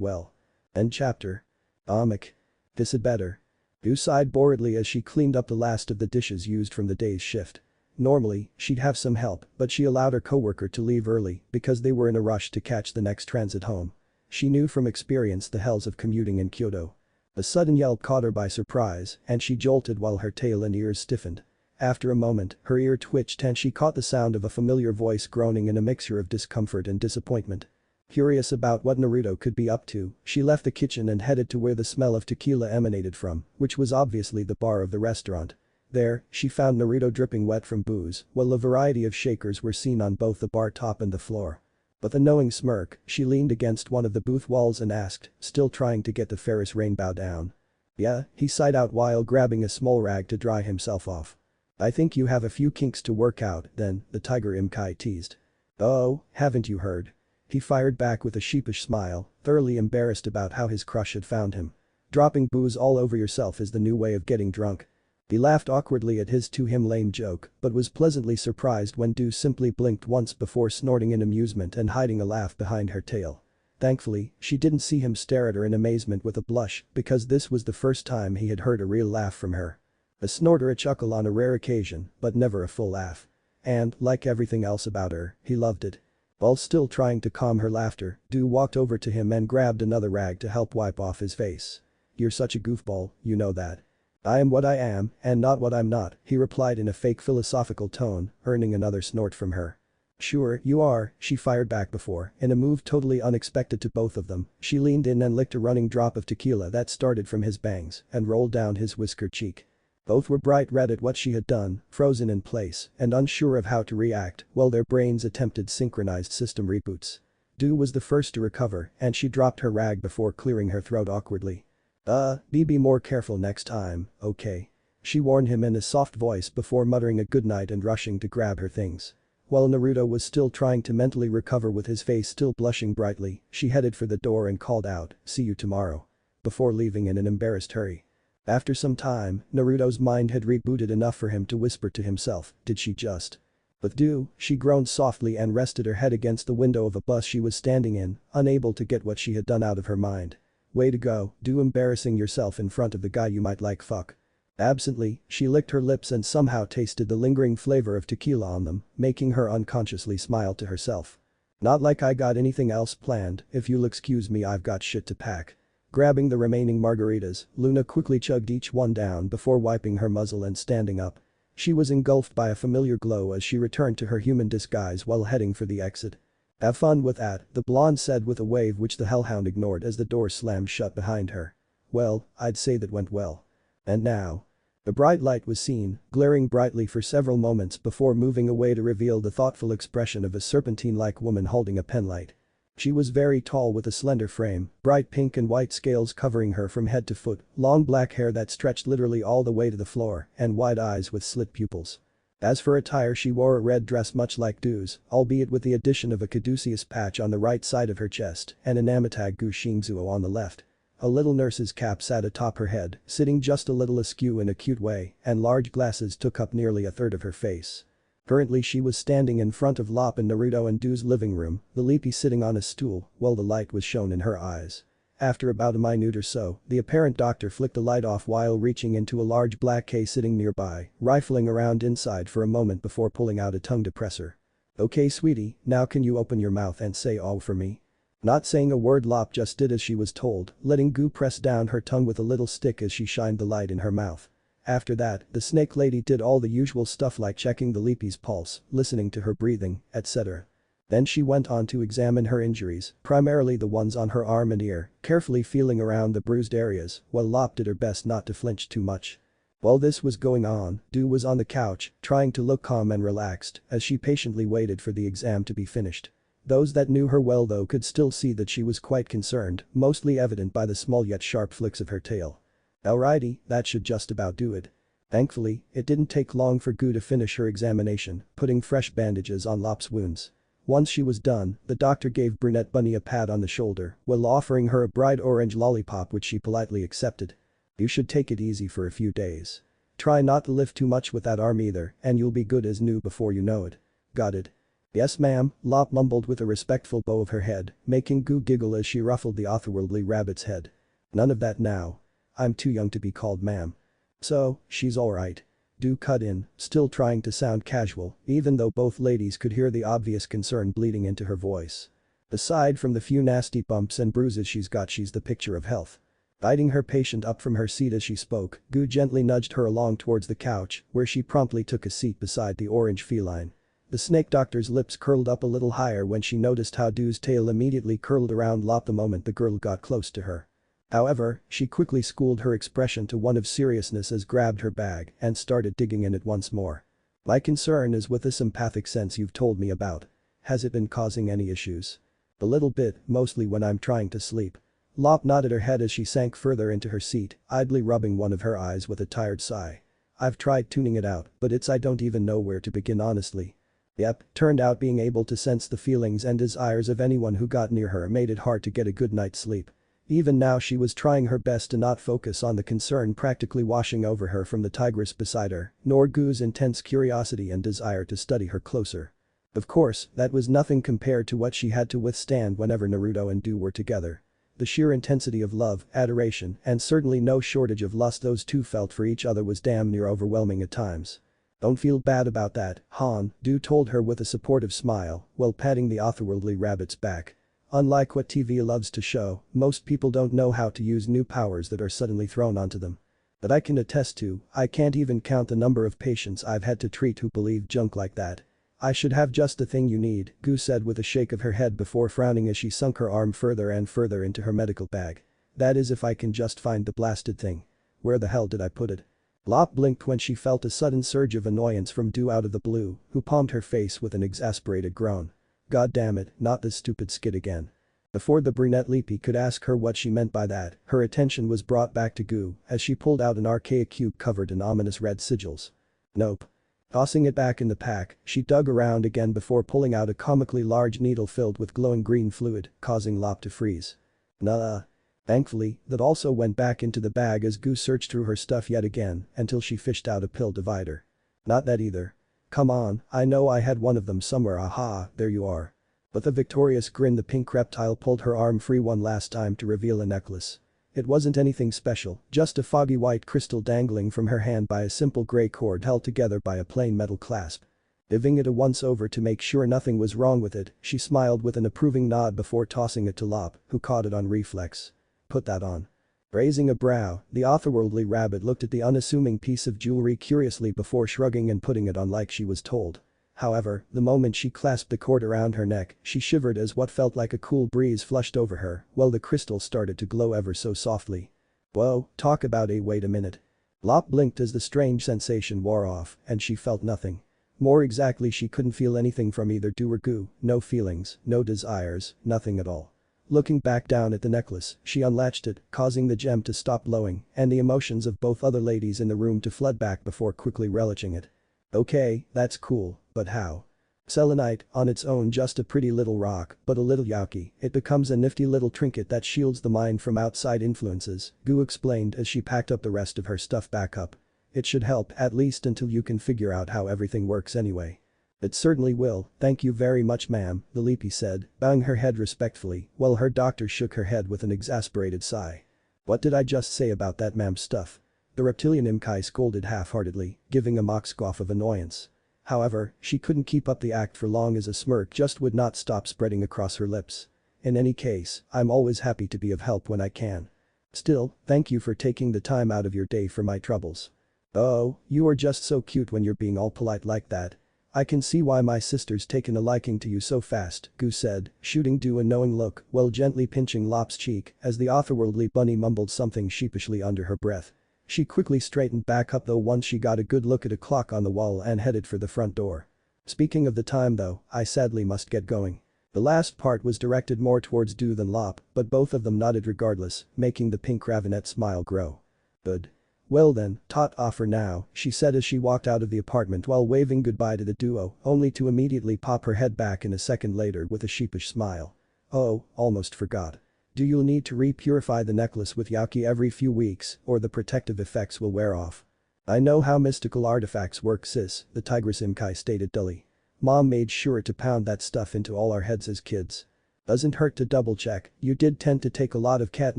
well. End chapter. This had better. You sighed boredly as she cleaned up the last of the dishes used from the day's shift. Normally, she'd have some help, but she allowed her coworker to leave early because they were in a rush to catch the next transit home. She knew from experience the hells of commuting in Kyoto. A sudden yelp caught her by surprise and she jolted while her tail and ears stiffened. After a moment, her ear twitched and she caught the sound of a familiar voice groaning in a mixture of discomfort and disappointment. Curious about what Naruto could be up to, she left the kitchen and headed to where the smell of tequila emanated from, which was obviously the bar of the restaurant. There, she found Naruto dripping wet from booze, while a variety of shakers were seen on both the bar top and the floor. With a knowing smirk, she leaned against one of the booth walls and asked, still trying to get the Ferris rainbow down. Yeah, he sighed out while grabbing a small rag to dry himself off. I think you have a few kinks to work out, then, the Tiger Imkai teased. Oh, haven't you heard? He fired back with a sheepish smile, thoroughly embarrassed about how his crush had found him. Dropping booze all over yourself is the new way of getting drunk. He laughed awkwardly at his to him lame joke, but was pleasantly surprised when Do simply blinked once before snorting in amusement and hiding a laugh behind her tail. Thankfully, she didn't see him stare at her in amazement with a blush because this was the first time he had heard a real laugh from her. A snort or a chuckle on a rare occasion, but never a full laugh. And, like everything else about her, he loved it. While still trying to calm her laughter, Do walked over to him and grabbed another rag to help wipe off his face. You're such a goofball, you know that. I am what I am, and not what I'm not, he replied in a fake philosophical tone, earning another snort from her. Sure, you are, she fired back before, in a move totally unexpected to both of them, she leaned in and licked a running drop of tequila that started from his bangs and rolled down his whiskered cheek. Both were bright red at what she had done, frozen in place, and unsure of how to react while their brains attempted synchronized system reboots. Do was the first to recover and she dropped her rag before clearing her throat awkwardly. Be more careful next time, okay? She warned him in a soft voice before muttering a goodnight and rushing to grab her things. While Naruto was still trying to mentally recover with his face still blushing brightly, she headed for the door and called out, see you tomorrow. Before leaving in an embarrassed hurry. After some time, Naruto's mind had rebooted enough for him to whisper to himself, did she just? But Do, she groaned softly and rested her head against the window of a bus she was standing in, unable to get what she had done out of her mind. Way to go, Do, embarrassing yourself in front of the guy you might like fuck. Absently, she licked her lips and somehow tasted the lingering flavor of tequila on them, making her unconsciously smile to herself. Not like I got anything else planned, if you'll excuse me I've got shit to pack. Grabbing the remaining margaritas, Luna quickly chugged each one down before wiping her muzzle and standing up. She was engulfed by a familiar glow as she returned to her human disguise while heading for the exit. Have fun with that, the blonde said with a wave which the hellhound ignored as the door slammed shut behind her. Well, I'd say that went well. And now. A bright light was seen, glaring brightly for several moments before moving away to reveal the thoughtful expression of a serpentine-like woman holding a penlight. She was very tall with a slender frame, bright pink and white scales covering her from head to foot, long black hair that stretched literally all the way to the floor, and wide eyes with slit pupils. As for attire, she wore a red dress much like Gu's, albeit with the addition of a caduceus patch on the right side of her chest and an amatag gu shingzuo on the left. A little nurse's cap sat atop her head, sitting just a little askew in a cute way, and large glasses took up nearly a third of her face. Currently she was standing in front of Lop and Naruto and Du's living room, the Leapy sitting on a stool while the light was shown in her eyes. After about a minute or so, the apparent doctor flicked the light off while reaching into a large black case sitting nearby, rifling around inside for a moment before pulling out a tongue depressor. "Okay sweetie, now can you open your mouth and say oh for me?" Not saying a word, Lop just did as she was told, letting Gu press down her tongue with a little stick as she shined the light in her mouth. After that, the snake lady did all the usual stuff like checking the Leapy's pulse, listening to her breathing, etc. Then she went on to examine her injuries, primarily the ones on her arm and ear, carefully feeling around the bruised areas, while Lop did her best not to flinch too much. While this was going on, Du was on the couch, trying to look calm and relaxed as she patiently waited for the exam to be finished. Those that knew her well though could still see that she was quite concerned, mostly evident by the small yet sharp flicks of her tail. Alrighty, that should just about do it. Thankfully, it didn't take long for Gu to finish her examination, putting fresh bandages on Lop's wounds. Once she was done, the doctor gave Brunette Bunny a pat on the shoulder while offering her a bright orange lollipop which she politely accepted. "You should take it easy for a few days. Try not to lift too much with that arm either and you'll be good as new before you know it. Got it?" "Yes ma'am," Lop mumbled with a respectful bow of her head, making Gu giggle as she ruffled the otherworldly rabbit's head. "None of that now. I'm too young to be called ma'am." "So, she's alright." Du cut in, still trying to sound casual, even though both ladies could hear the obvious concern bleeding into her voice. "Aside from the few nasty bumps and bruises she's got, she's the picture of health." Guiding her patient up from her seat as she spoke, Gu gently nudged her along towards the couch, where she promptly took a seat beside the orange feline. The snake doctor's lips curled up a little higher when she noticed how Du's tail immediately curled around Lop the moment the girl got close to her. However, she quickly schooled her expression to one of seriousness as grabbed her bag and started digging in it once more. "My concern is with this empathic sense you've told me about. Has it been causing any issues?" "A little bit, mostly when I'm trying to sleep." Lop nodded her head as she sank further into her seat, idly rubbing one of her eyes with a tired sigh. "I've tried tuning it out, but I don't even know where to begin honestly." Yep, turned out being able to sense the feelings and desires of anyone who got near her made it hard to get a good night's sleep. Even now she was trying her best to not focus on the concern practically washing over her from the tigress beside her, nor Gu's intense curiosity and desire to study her closer. Of course, that was nothing compared to what she had to withstand whenever Naruto and Du were together. The sheer intensity of love, adoration, and certainly no shortage of lust those two felt for each other was damn near overwhelming at times. "Don't feel bad about that, Han," Du told her with a supportive smile while patting the otherworldly rabbit's back. "Unlike what TV loves to show, most people don't know how to use new powers that are suddenly thrown onto them. That I can attest to, I can't even count the number of patients I've had to treat who believe junk like that." "I should have just the thing you need," Gu said with a shake of her head before frowning as she sunk her arm further and further into her medical bag. "That is if I can just find the blasted thing. Where the hell did I put it?" Lop blinked when she felt a sudden surge of annoyance from Du out of the blue, who palmed her face with an exasperated groan. "God damn it, not this stupid skit again." Before the brunette Leapy could ask her what she meant by that, her attention was brought back to Gu as she pulled out an archaic cube covered in ominous red sigils. "Nope." Tossing it back in the pack, she dug around again before pulling out a comically large needle filled with glowing green fluid, causing Lop to freeze. "Nah." Thankfully, that also went back into the bag as Gu searched through her stuff yet again until she fished out a pill divider. "Not that either." "Come on, I know I had one of them somewhere, aha, there you are." With a victorious grin the pink reptile pulled her arm free one last time to reveal a necklace. It wasn't anything special, just a foggy white crystal dangling from her hand by a simple gray cord held together by a plain metal clasp. Giving it a once over to make sure nothing was wrong with it, she smiled with an approving nod before tossing it to Lop, who caught it on reflex. "Put that on." Raising a brow, the otherworldly rabbit looked at the unassuming piece of jewelry curiously before shrugging and putting it on like she was told. However, the moment she clasped the cord around her neck, she shivered as what felt like a cool breeze flushed over her while the crystal started to glow ever so softly. "Whoa, talk about a wait a minute." Lop blinked as the strange sensation wore off, and she felt nothing. More exactly, she couldn't feel anything from either Do or Goo, no feelings, no desires, nothing at all. Looking back down at the necklace, she unlatched it, causing the gem to stop glowing and the emotions of both other ladies in the room to flood back before quickly relishing it. Okay, that's cool, but how? Selenite, on its own just a pretty little rock, but a little yucky, it becomes a nifty little trinket that shields the mind from outside influences, Goo explained as she packed up the rest of her stuff back up. It should help at least until you can figure out how everything works anyway. It certainly will, thank you very much ma'am, the Leapy said, bowing her head respectfully, while her doctor shook her head with an exasperated sigh. What did I just say about that ma'am stuff? The reptilian Imkai scolded half-heartedly, giving a mock scoff of annoyance. However, she couldn't keep up the act for long as a smirk just would not stop spreading across her lips. In any case, I'm always happy to be of help when I can. Still, thank you for taking the time out of your day for my troubles. Oh, you are just so cute when you're being all polite like that. I can see why my sister's taken a liking to you so fast, Goo said, shooting Do a knowing look while gently pinching Lop's cheek as the otherworldly bunny mumbled something sheepishly under her breath. She quickly straightened back up though once she got a good look at a clock on the wall and headed for the front door. Speaking of the time though, I sadly must get going. The last part was directed more towards Do than Lop, but both of them nodded regardless, making the pink ravinette smile grow. Good. Well then, ta-ta for now, she said as she walked out of the apartment while waving goodbye to the duo, only to immediately pop her head back in a second later with a sheepish smile. Oh, almost forgot. Do you need to re-purify the necklace with Yaki every few weeks, or the protective effects will wear off? I know how mystical artifacts work sis, the Tigress Imkai stated dully. Mom made sure to pound that stuff into all our heads as kids. Doesn't hurt to double check, you did tend to take a lot of cat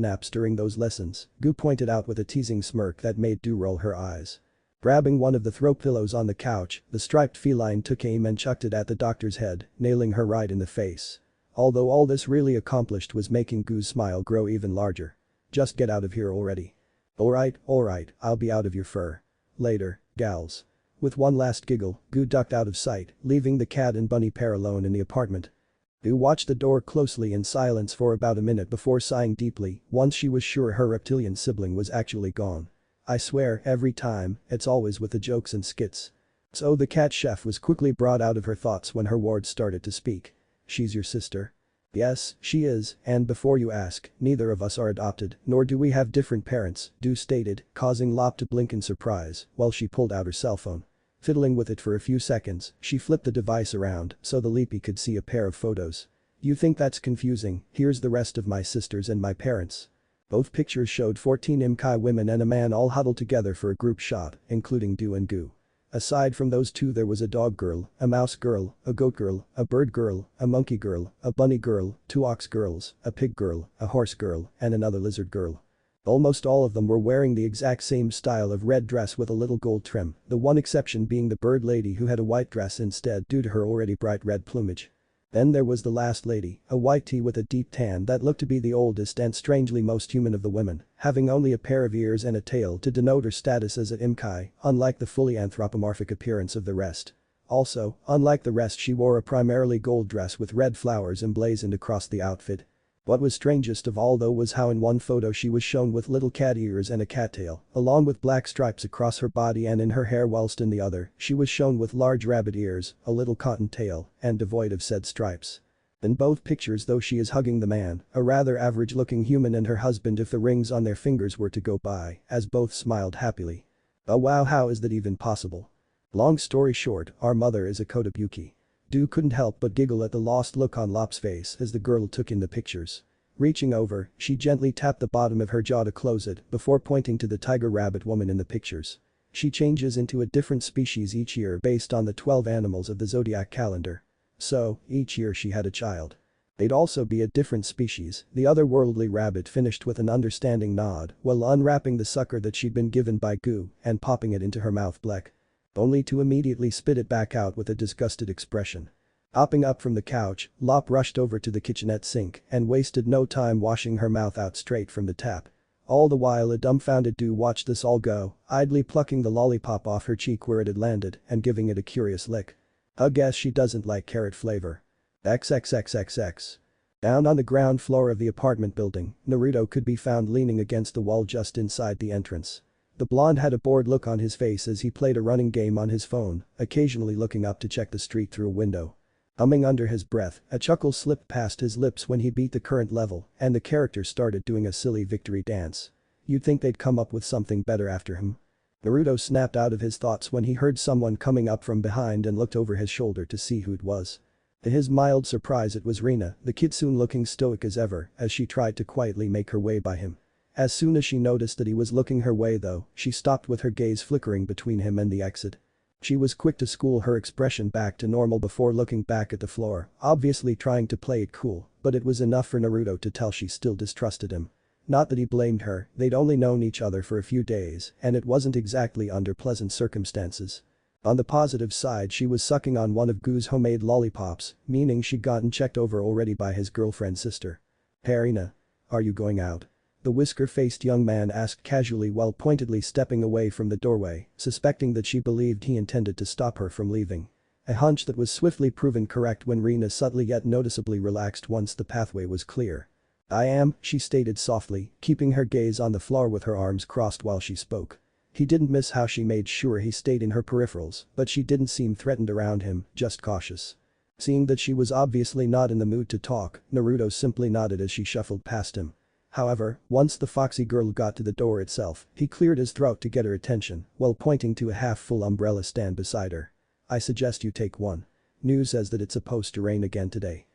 naps during those lessons, Goo pointed out with a teasing smirk that made Do roll her eyes. Grabbing one of the throw pillows on the couch, the striped feline took aim and chucked it at the doctor's head, nailing her right in the face. Although all this really accomplished was making Goo's smile grow even larger. Just get out of here already. Alright, I'll be out of your fur. Later, gals. With one last giggle, Goo ducked out of sight, leaving the cat and bunny pair alone in the apartment. Goo watched the door closely in silence for about a minute before sighing deeply once she was sure her reptilian sibling was actually gone. I swear, every time, it's always with the jokes and skits. So the cat chef was quickly brought out of her thoughts when her ward started to speak. She's your sister? Yes, she is, and before you ask, neither of us are adopted, nor do we have different parents, Do stated, causing Lop to blink in surprise while she pulled out her cell phone. Fiddling with it for a few seconds, she flipped the device around so the Leapy could see a pair of photos. You think that's confusing, here's the rest of my sisters and my parents. Both pictures showed 14 Imkai women and a man all huddled together for a group shot, including Do and Goo. Aside from those two there was a dog girl, a mouse girl, a goat girl, a bird girl, a monkey girl, a bunny girl, 2 ox girls, a pig girl, a horse girl, and another lizard girl. Almost all of them were wearing the exact same style of red dress with a little gold trim, the one exception being the bird lady who had a white dress instead due to her already bright red plumage. Then there was the last lady, a white tee with a deep tan that looked to be the oldest and strangely most human of the women, having only a pair of ears and a tail to denote her status as an Imkai, unlike the fully anthropomorphic appearance of the rest. Also, unlike the rest she wore a primarily gold dress with red flowers emblazoned across the outfit. What was strangest of all though was how in one photo she was shown with little cat ears and a cattail, along with black stripes across her body and in her hair whilst in the other, she was shown with large rabbit ears, a little cotton tail, and devoid of said stripes. In both pictures though she is hugging the man, a rather average looking human and her husband if the rings on their fingers were to go by, as both smiled happily. Oh wow, how is that even possible? Long story short, our mother is a Kotobuki. Do couldn't help but giggle at the lost look on Lop's face as the girl took in the pictures. Reaching over, she gently tapped the bottom of her jaw to close it before pointing to the tiger rabbit woman in the pictures. She changes into a different species each year based on the 12 animals of the zodiac calendar. So, each year she had a child. They'd also be a different species, the otherworldly rabbit finished with an understanding nod while unwrapping the sucker that she'd been given by Goo and popping it into her mouth bleck. Only to immediately spit it back out with a disgusted expression. Hopping up from the couch, Lop rushed over to the kitchenette sink and wasted no time washing her mouth out straight from the tap. All the while a dumbfounded Do watched this all go, idly plucking the lollipop off her cheek where it had landed and giving it a curious lick. I guess she doesn't like carrot flavor. XXXXX. Down on the ground floor of the apartment building, Naruto could be found leaning against the wall just inside the entrance. The blonde had a bored look on his face as he played a running game on his phone, occasionally looking up to check the street through a window. Humming under his breath, a chuckle slipped past his lips when he beat the current level and the character started doing a silly victory dance. You'd think they'd come up with something better after him. Naruto snapped out of his thoughts when he heard someone coming up from behind and looked over his shoulder to see who it was. To his mild surprise, it was Rina, the kitsune looking stoic as ever as she tried to quietly make her way by him. As soon as she noticed that he was looking her way though, she stopped with her gaze flickering between him and the exit. She was quick to school her expression back to normal before looking back at the floor, obviously trying to play it cool, but it was enough for Naruto to tell she still distrusted him. Not that he blamed her, they'd only known each other for a few days, and it wasn't exactly under pleasant circumstances. On the positive side, she was sucking on one of Goo's homemade lollipops, meaning she'd gotten checked over already by his girlfriend's sister. "Hey Rina. Are you going out?" The whisker-faced young man asked casually while pointedly stepping away from the doorway, suspecting that she believed he intended to stop her from leaving. A hunch that was swiftly proven correct when Rina subtly yet noticeably relaxed once the pathway was clear. "I am," she stated softly, keeping her gaze on the floor with her arms crossed while she spoke. He didn't miss how she made sure he stayed in her peripherals, but she didn't seem threatened around him, just cautious. Seeing that she was obviously not in the mood to talk, Naruto simply nodded as she shuffled past him. However, once the foxy girl got to the door itself, he cleared his throat to get her attention while pointing to a half-full umbrella stand beside her. "I suggest you take one. News says that it's supposed to rain again today."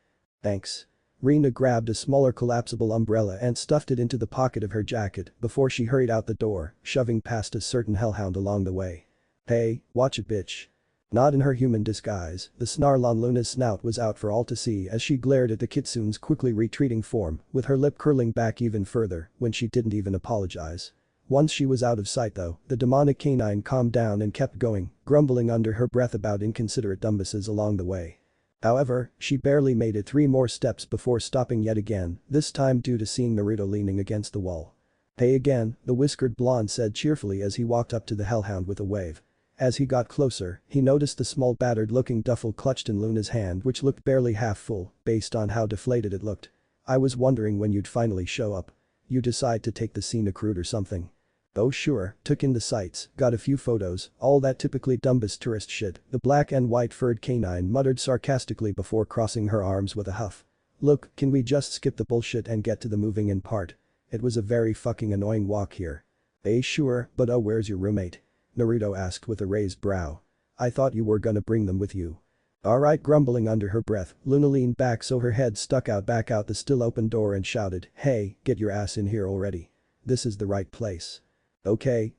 "Thanks." Rina grabbed a smaller collapsible umbrella and stuffed it into the pocket of her jacket before she hurried out the door, shoving past a certain hellhound along the way. "Hey, watch it bitch." Not in her human disguise, the snarl on Luna's snout was out for all to see as she glared at the kitsune's quickly retreating form, with her lip curling back even further when she didn't even apologize. Once she was out of sight though, the demonic canine calmed down and kept going, grumbling under her breath about inconsiderate dumbasses along the way. However, she barely made it 3 more steps before stopping yet again, this time due to seeing Naruto leaning against the wall. "Hey again," the whiskered blonde said cheerfully as he walked up to the hellhound with a wave. As he got closer, he noticed the small battered-looking duffel clutched in Luna's hand which looked barely half full, based on how deflated it looked. "I was wondering when you'd finally show up. You decide to take the scenic route or something?" "Oh sure, took in the sights, got a few photos, all that typically Dumbus tourist shit," the black and white furred canine muttered sarcastically before crossing her arms with a huff. "Look, can we just skip the bullshit and get to the moving in part? It was a very fucking annoying walk here." Sure, but where's your roommate?" Naruto asked with a raised brow. "I thought you were gonna bring them with you." "Alright," grumbling under her breath, Luna leaned back so her head stuck out back out the still open door and shouted, "Hey, get your ass in here already. This is the right place." Okay.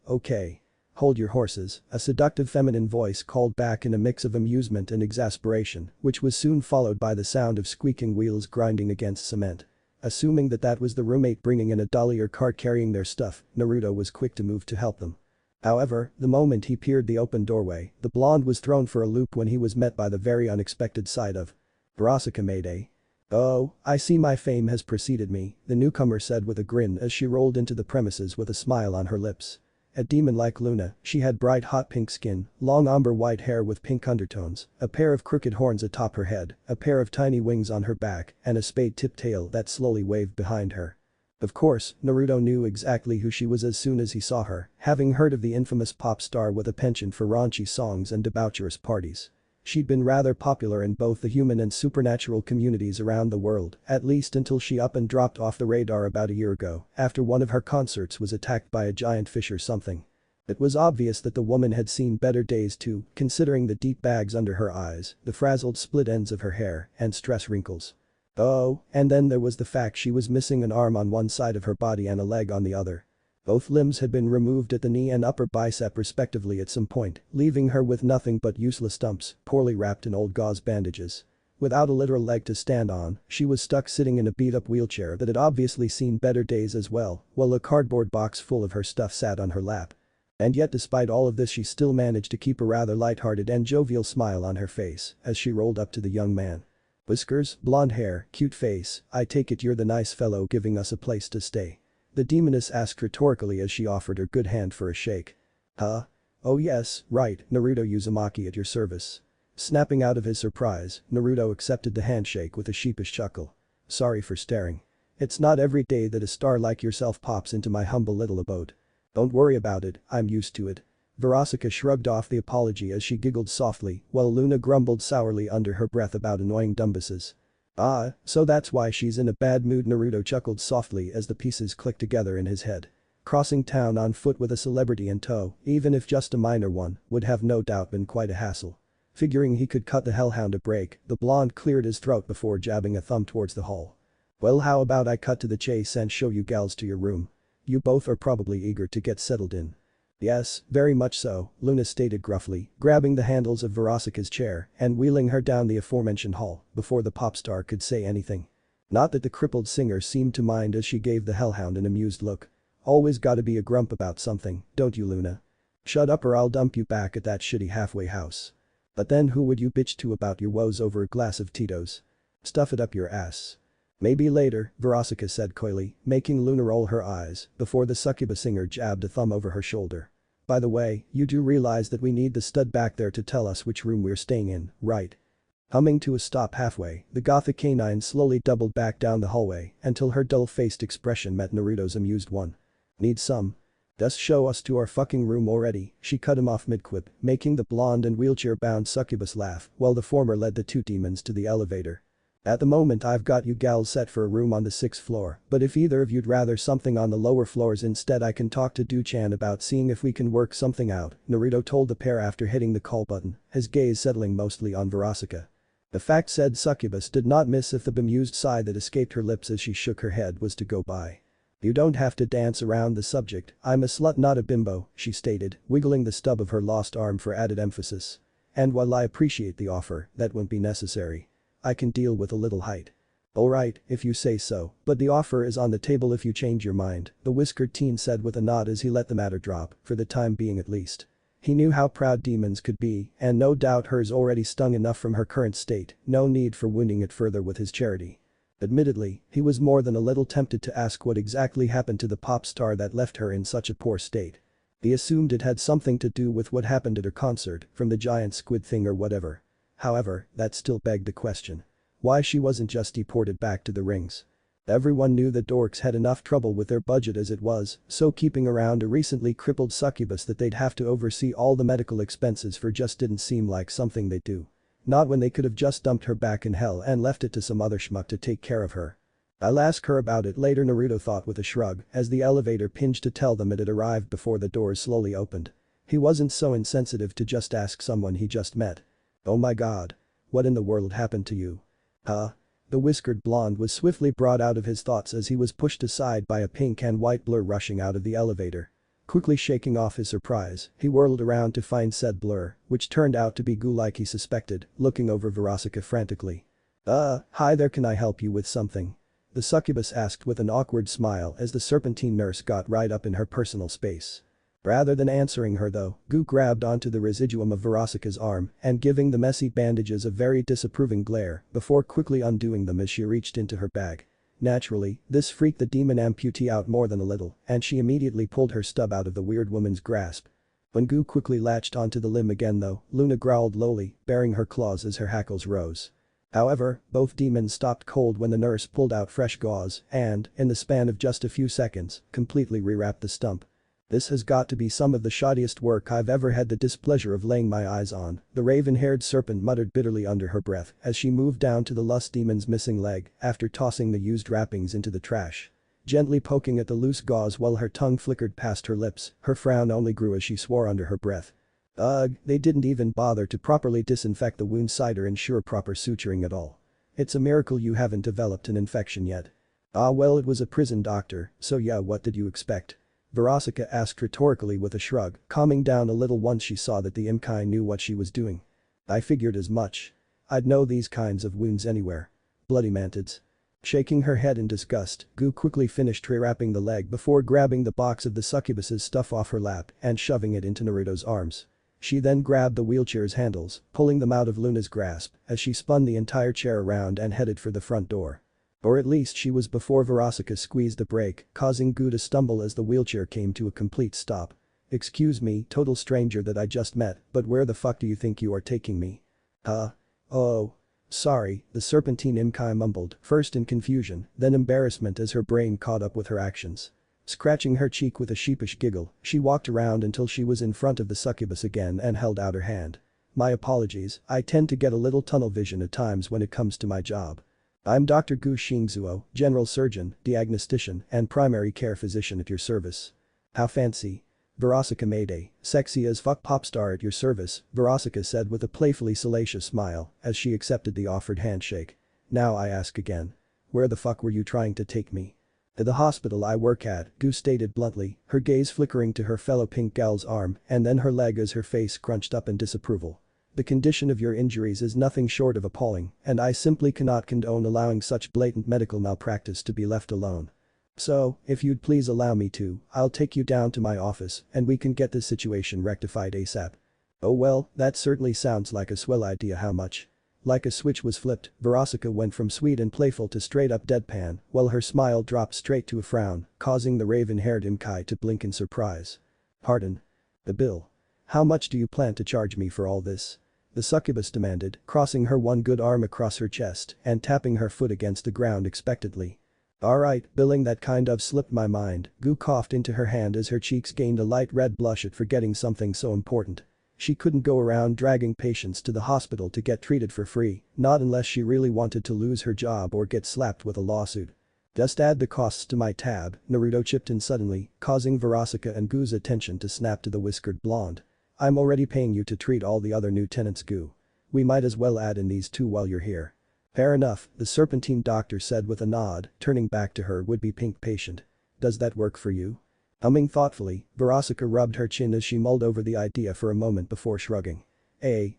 Hold your horses," a seductive feminine voice called back in a mix of amusement and exasperation, which was soon followed by the sound of squeaking wheels grinding against cement. Assuming that was the roommate bringing in a dolly or cart carrying their stuff, Naruto was quick to move to help them. However, the moment he peered the open doorway, the blonde was thrown for a loop when he was met by the very unexpected sight of Barasaka Mayday. "Oh, I see my fame has preceded me," the newcomer said with a grin as she rolled into the premises with a smile on her lips. A demon like Luna, she had bright hot pink skin, long ombre white hair with pink undertones, a pair of crooked horns atop her head, a pair of tiny wings on her back, and a spade-tipped tail that slowly waved behind her. Of course, Naruto knew exactly who she was as soon as he saw her, having heard of the infamous pop star with a penchant for raunchy songs and debaucherous parties. She'd been rather popular in both the human and supernatural communities around the world, at least until she up and dropped off the radar about a year ago, after one of her concerts was attacked by a giant fish or something. It was obvious that the woman had seen better days too, considering the deep bags under her eyes, the frazzled split ends of her hair, and stress wrinkles. Oh, and then there was the fact she was missing an arm on one side of her body and a leg on the other. Both limbs had been removed at the knee and upper bicep respectively at some point, leaving her with nothing but useless stumps, poorly wrapped in old gauze bandages. Without a literal leg to stand on, she was stuck sitting in a beat-up wheelchair that had obviously seen better days as well, while a cardboard box full of her stuff sat on her lap. And yet despite all of this she still managed to keep a rather lighthearted and jovial smile on her face as she rolled up to the young man. "Whiskers, blonde hair, cute face, I take it you're the nice fellow giving us a place to stay?" the demoness asked rhetorically as she offered her good hand for a shake. "Huh? Oh yes, right, Naruto Uzumaki at your service." Snapping out of his surprise, Naruto accepted the handshake with a sheepish chuckle. "Sorry for staring. It's not every day that a star like yourself pops into my humble little abode." Don't worry about it, I'm used to it. Veronica shrugged off the apology as she giggled softly while Luna grumbled sourly under her breath about annoying dumbuses. Ah, so that's why she's in a bad mood. Naruto chuckled softly as the pieces clicked together in his head. Crossing town on foot with a celebrity in tow, even if just a minor one, would have no doubt been quite a hassle. Figuring he could cut the hellhound a break, the blonde cleared his throat before jabbing a thumb towards the hall. Well, how about I cut to the chase and show you gals to your room? You both are probably eager to get settled in. Yes, very much so, Luna stated gruffly, grabbing the handles of Veronica's chair and wheeling her down the aforementioned hall before the pop star could say anything. Not that the crippled singer seemed to mind as she gave the hellhound an amused look. Always gotta be a grump about something, don't you, Luna? Shut up or I'll dump you back at that shitty halfway house. But then who would you bitch to about your woes over a glass of Tito's? Stuff it up your ass. Maybe later, Veronica said coyly, making Luna roll her eyes before the succubus singer jabbed a thumb over her shoulder. By the way, you do realize that we need the stud back there to tell us which room we're staying in, right? Humming to a stop halfway, the gothic canine slowly doubled back down the hallway until her dull-faced expression met Naruto's amused one. Need some? Just show us to our fucking room already, she cut him off mid-quip, making the blonde and wheelchair-bound succubus laugh while the former led the two demons to the elevator. At the moment I've got you gals set for a room on the 6th floor, but if either of you'd rather something on the lower floors instead I can talk to Do-chan about seeing if we can work something out, Naruto told the pair after hitting the call button, his gaze settling mostly on Veronica. The fact said succubus did not miss if the bemused sigh that escaped her lips as she shook her head was to go by. You don't have to dance around the subject, I'm a slut not a bimbo, she stated, wiggling the stub of her lost arm for added emphasis. And while I appreciate the offer, that won't be necessary. I can deal with a little height. Alright, if you say so, but the offer is on the table if you change your mind, the whiskered teen said with a nod as he let the matter drop, for the time being at least. He knew how proud demons could be, and no doubt hers already stung enough from her current state, no need for wounding it further with his charity. Admittedly, he was more than a little tempted to ask what exactly happened to the pop star that left her in such a poor state. He assumed it had something to do with what happened at her concert, from the giant squid thing or whatever. However, that still begged the question. Why she wasn't just deported back to the rings. Everyone knew that dorks had enough trouble with their budget as it was, so keeping around a recently crippled succubus that they'd have to oversee all the medical expenses for just didn't seem like something they'd do. Not when they could have just dumped her back in hell and left it to some other schmuck to take care of her. I'll ask her about it later, Naruto thought with a shrug as the elevator pinged to tell them it had arrived before the doors slowly opened. He wasn't so insensitive to just ask someone he just met. Oh my god. What in the world happened to you? Huh? The whiskered blonde was swiftly brought out of his thoughts as he was pushed aside by a pink and white blur rushing out of the elevator. Quickly shaking off his surprise, he whirled around to find said blur, which turned out to be goo like he suspected, looking over Veronica frantically. Hi there, can I help you with something? The succubus asked with an awkward smile as the serpentine nurse got right up in her personal space. Rather than answering her though, Goo grabbed onto the residuum of Veronica's arm and giving the messy bandages a very disapproving glare before quickly undoing them as she reached into her bag. Naturally, this freaked the demon amputee out more than a little, and she immediately pulled her stub out of the weird woman's grasp. When Goo quickly latched onto the limb again though, Luna growled lowly, baring her claws as her hackles rose. However, both demons stopped cold when the nurse pulled out fresh gauze and, in the span of just a few seconds, completely rewrapped the stump. This has got to be some of the shoddiest work I've ever had the displeasure of laying my eyes on, the raven-haired serpent muttered bitterly under her breath as she moved down to the lust demon's missing leg after tossing the used wrappings into the trash. Gently poking at the loose gauze while her tongue flickered past her lips, her frown only grew as she swore under her breath. Ugh, they didn't even bother to properly disinfect the wound site or ensure proper suturing at all. It's a miracle you haven't developed an infection yet. Ah well, it was a prison doctor, so yeah, what did you expect? Veronica asked rhetorically with a shrug, calming down a little once she saw that the imkai knew what she was doing. I figured as much. I'd know these kinds of wounds anywhere. Bloody mantids. Shaking her head in disgust, Goo quickly finished rewrapping the leg before grabbing the box of the succubus's stuff off her lap and shoving it into Naruto's arms. She then grabbed the wheelchair's handles, pulling them out of Luna's grasp as she spun the entire chair around and headed for the front door. Or at least she was before Veronica squeezed the brake, causing Goo to stumble as the wheelchair came to a complete stop. Excuse me, total stranger that I just met, but where the fuck do you think you are taking me? Huh? Oh. Sorry, the serpentine imkai mumbled, first in confusion, then embarrassment as her brain caught up with her actions. Scratching her cheek with a sheepish giggle, she walked around until she was in front of the succubus again and held out her hand. My apologies, I tend to get a little tunnel vision at times when it comes to my job. I'm Dr. Gu Xingzuo, general surgeon, diagnostician, and primary care physician at your service. How fancy. Verosika Mayday, sexy as fuck pop star at your service, Verosika said with a playfully salacious smile as she accepted the offered handshake. Now I ask again. Where the fuck were you trying to take me? To the hospital I work at, Gu stated bluntly, her gaze flickering to her fellow pink gal's arm and then her leg as her face crunched up in disapproval. The condition of your injuries is nothing short of appalling, and I simply cannot condone allowing such blatant medical malpractice to be left alone. So, if you'd please allow me to, I'll take you down to my office and we can get this situation rectified ASAP. Oh well, that certainly sounds like a swell idea. How much? Like a switch was flipped, Verosika went from sweet and playful to straight up deadpan, while her smile dropped straight to a frown, causing the raven-haired Imkai to blink in surprise. Pardon? The bill. How much do you plan to charge me for all this? The succubus demanded, crossing her one good arm across her chest and tapping her foot against the ground expectantly. Alright, billing that kind of slipped my mind, Gu coughed into her hand as her cheeks gained a light red blush at forgetting something so important. She couldn't go around dragging patients to the hospital to get treated for free, not unless she really wanted to lose her job or get slapped with a lawsuit. Just add the costs to my tab, Naruto chipped in suddenly, causing Verosika and Gu's attention to snap to the whiskered blonde. I'm already paying you to treat all the other new tenants, Gu. We might as well add in these two while you're here. Fair enough, the serpentine doctor said with a nod, turning back to her would-be pink patient. Does that work for you? Humming thoughtfully, Verosika rubbed her chin as she mulled over the idea for a moment before shrugging.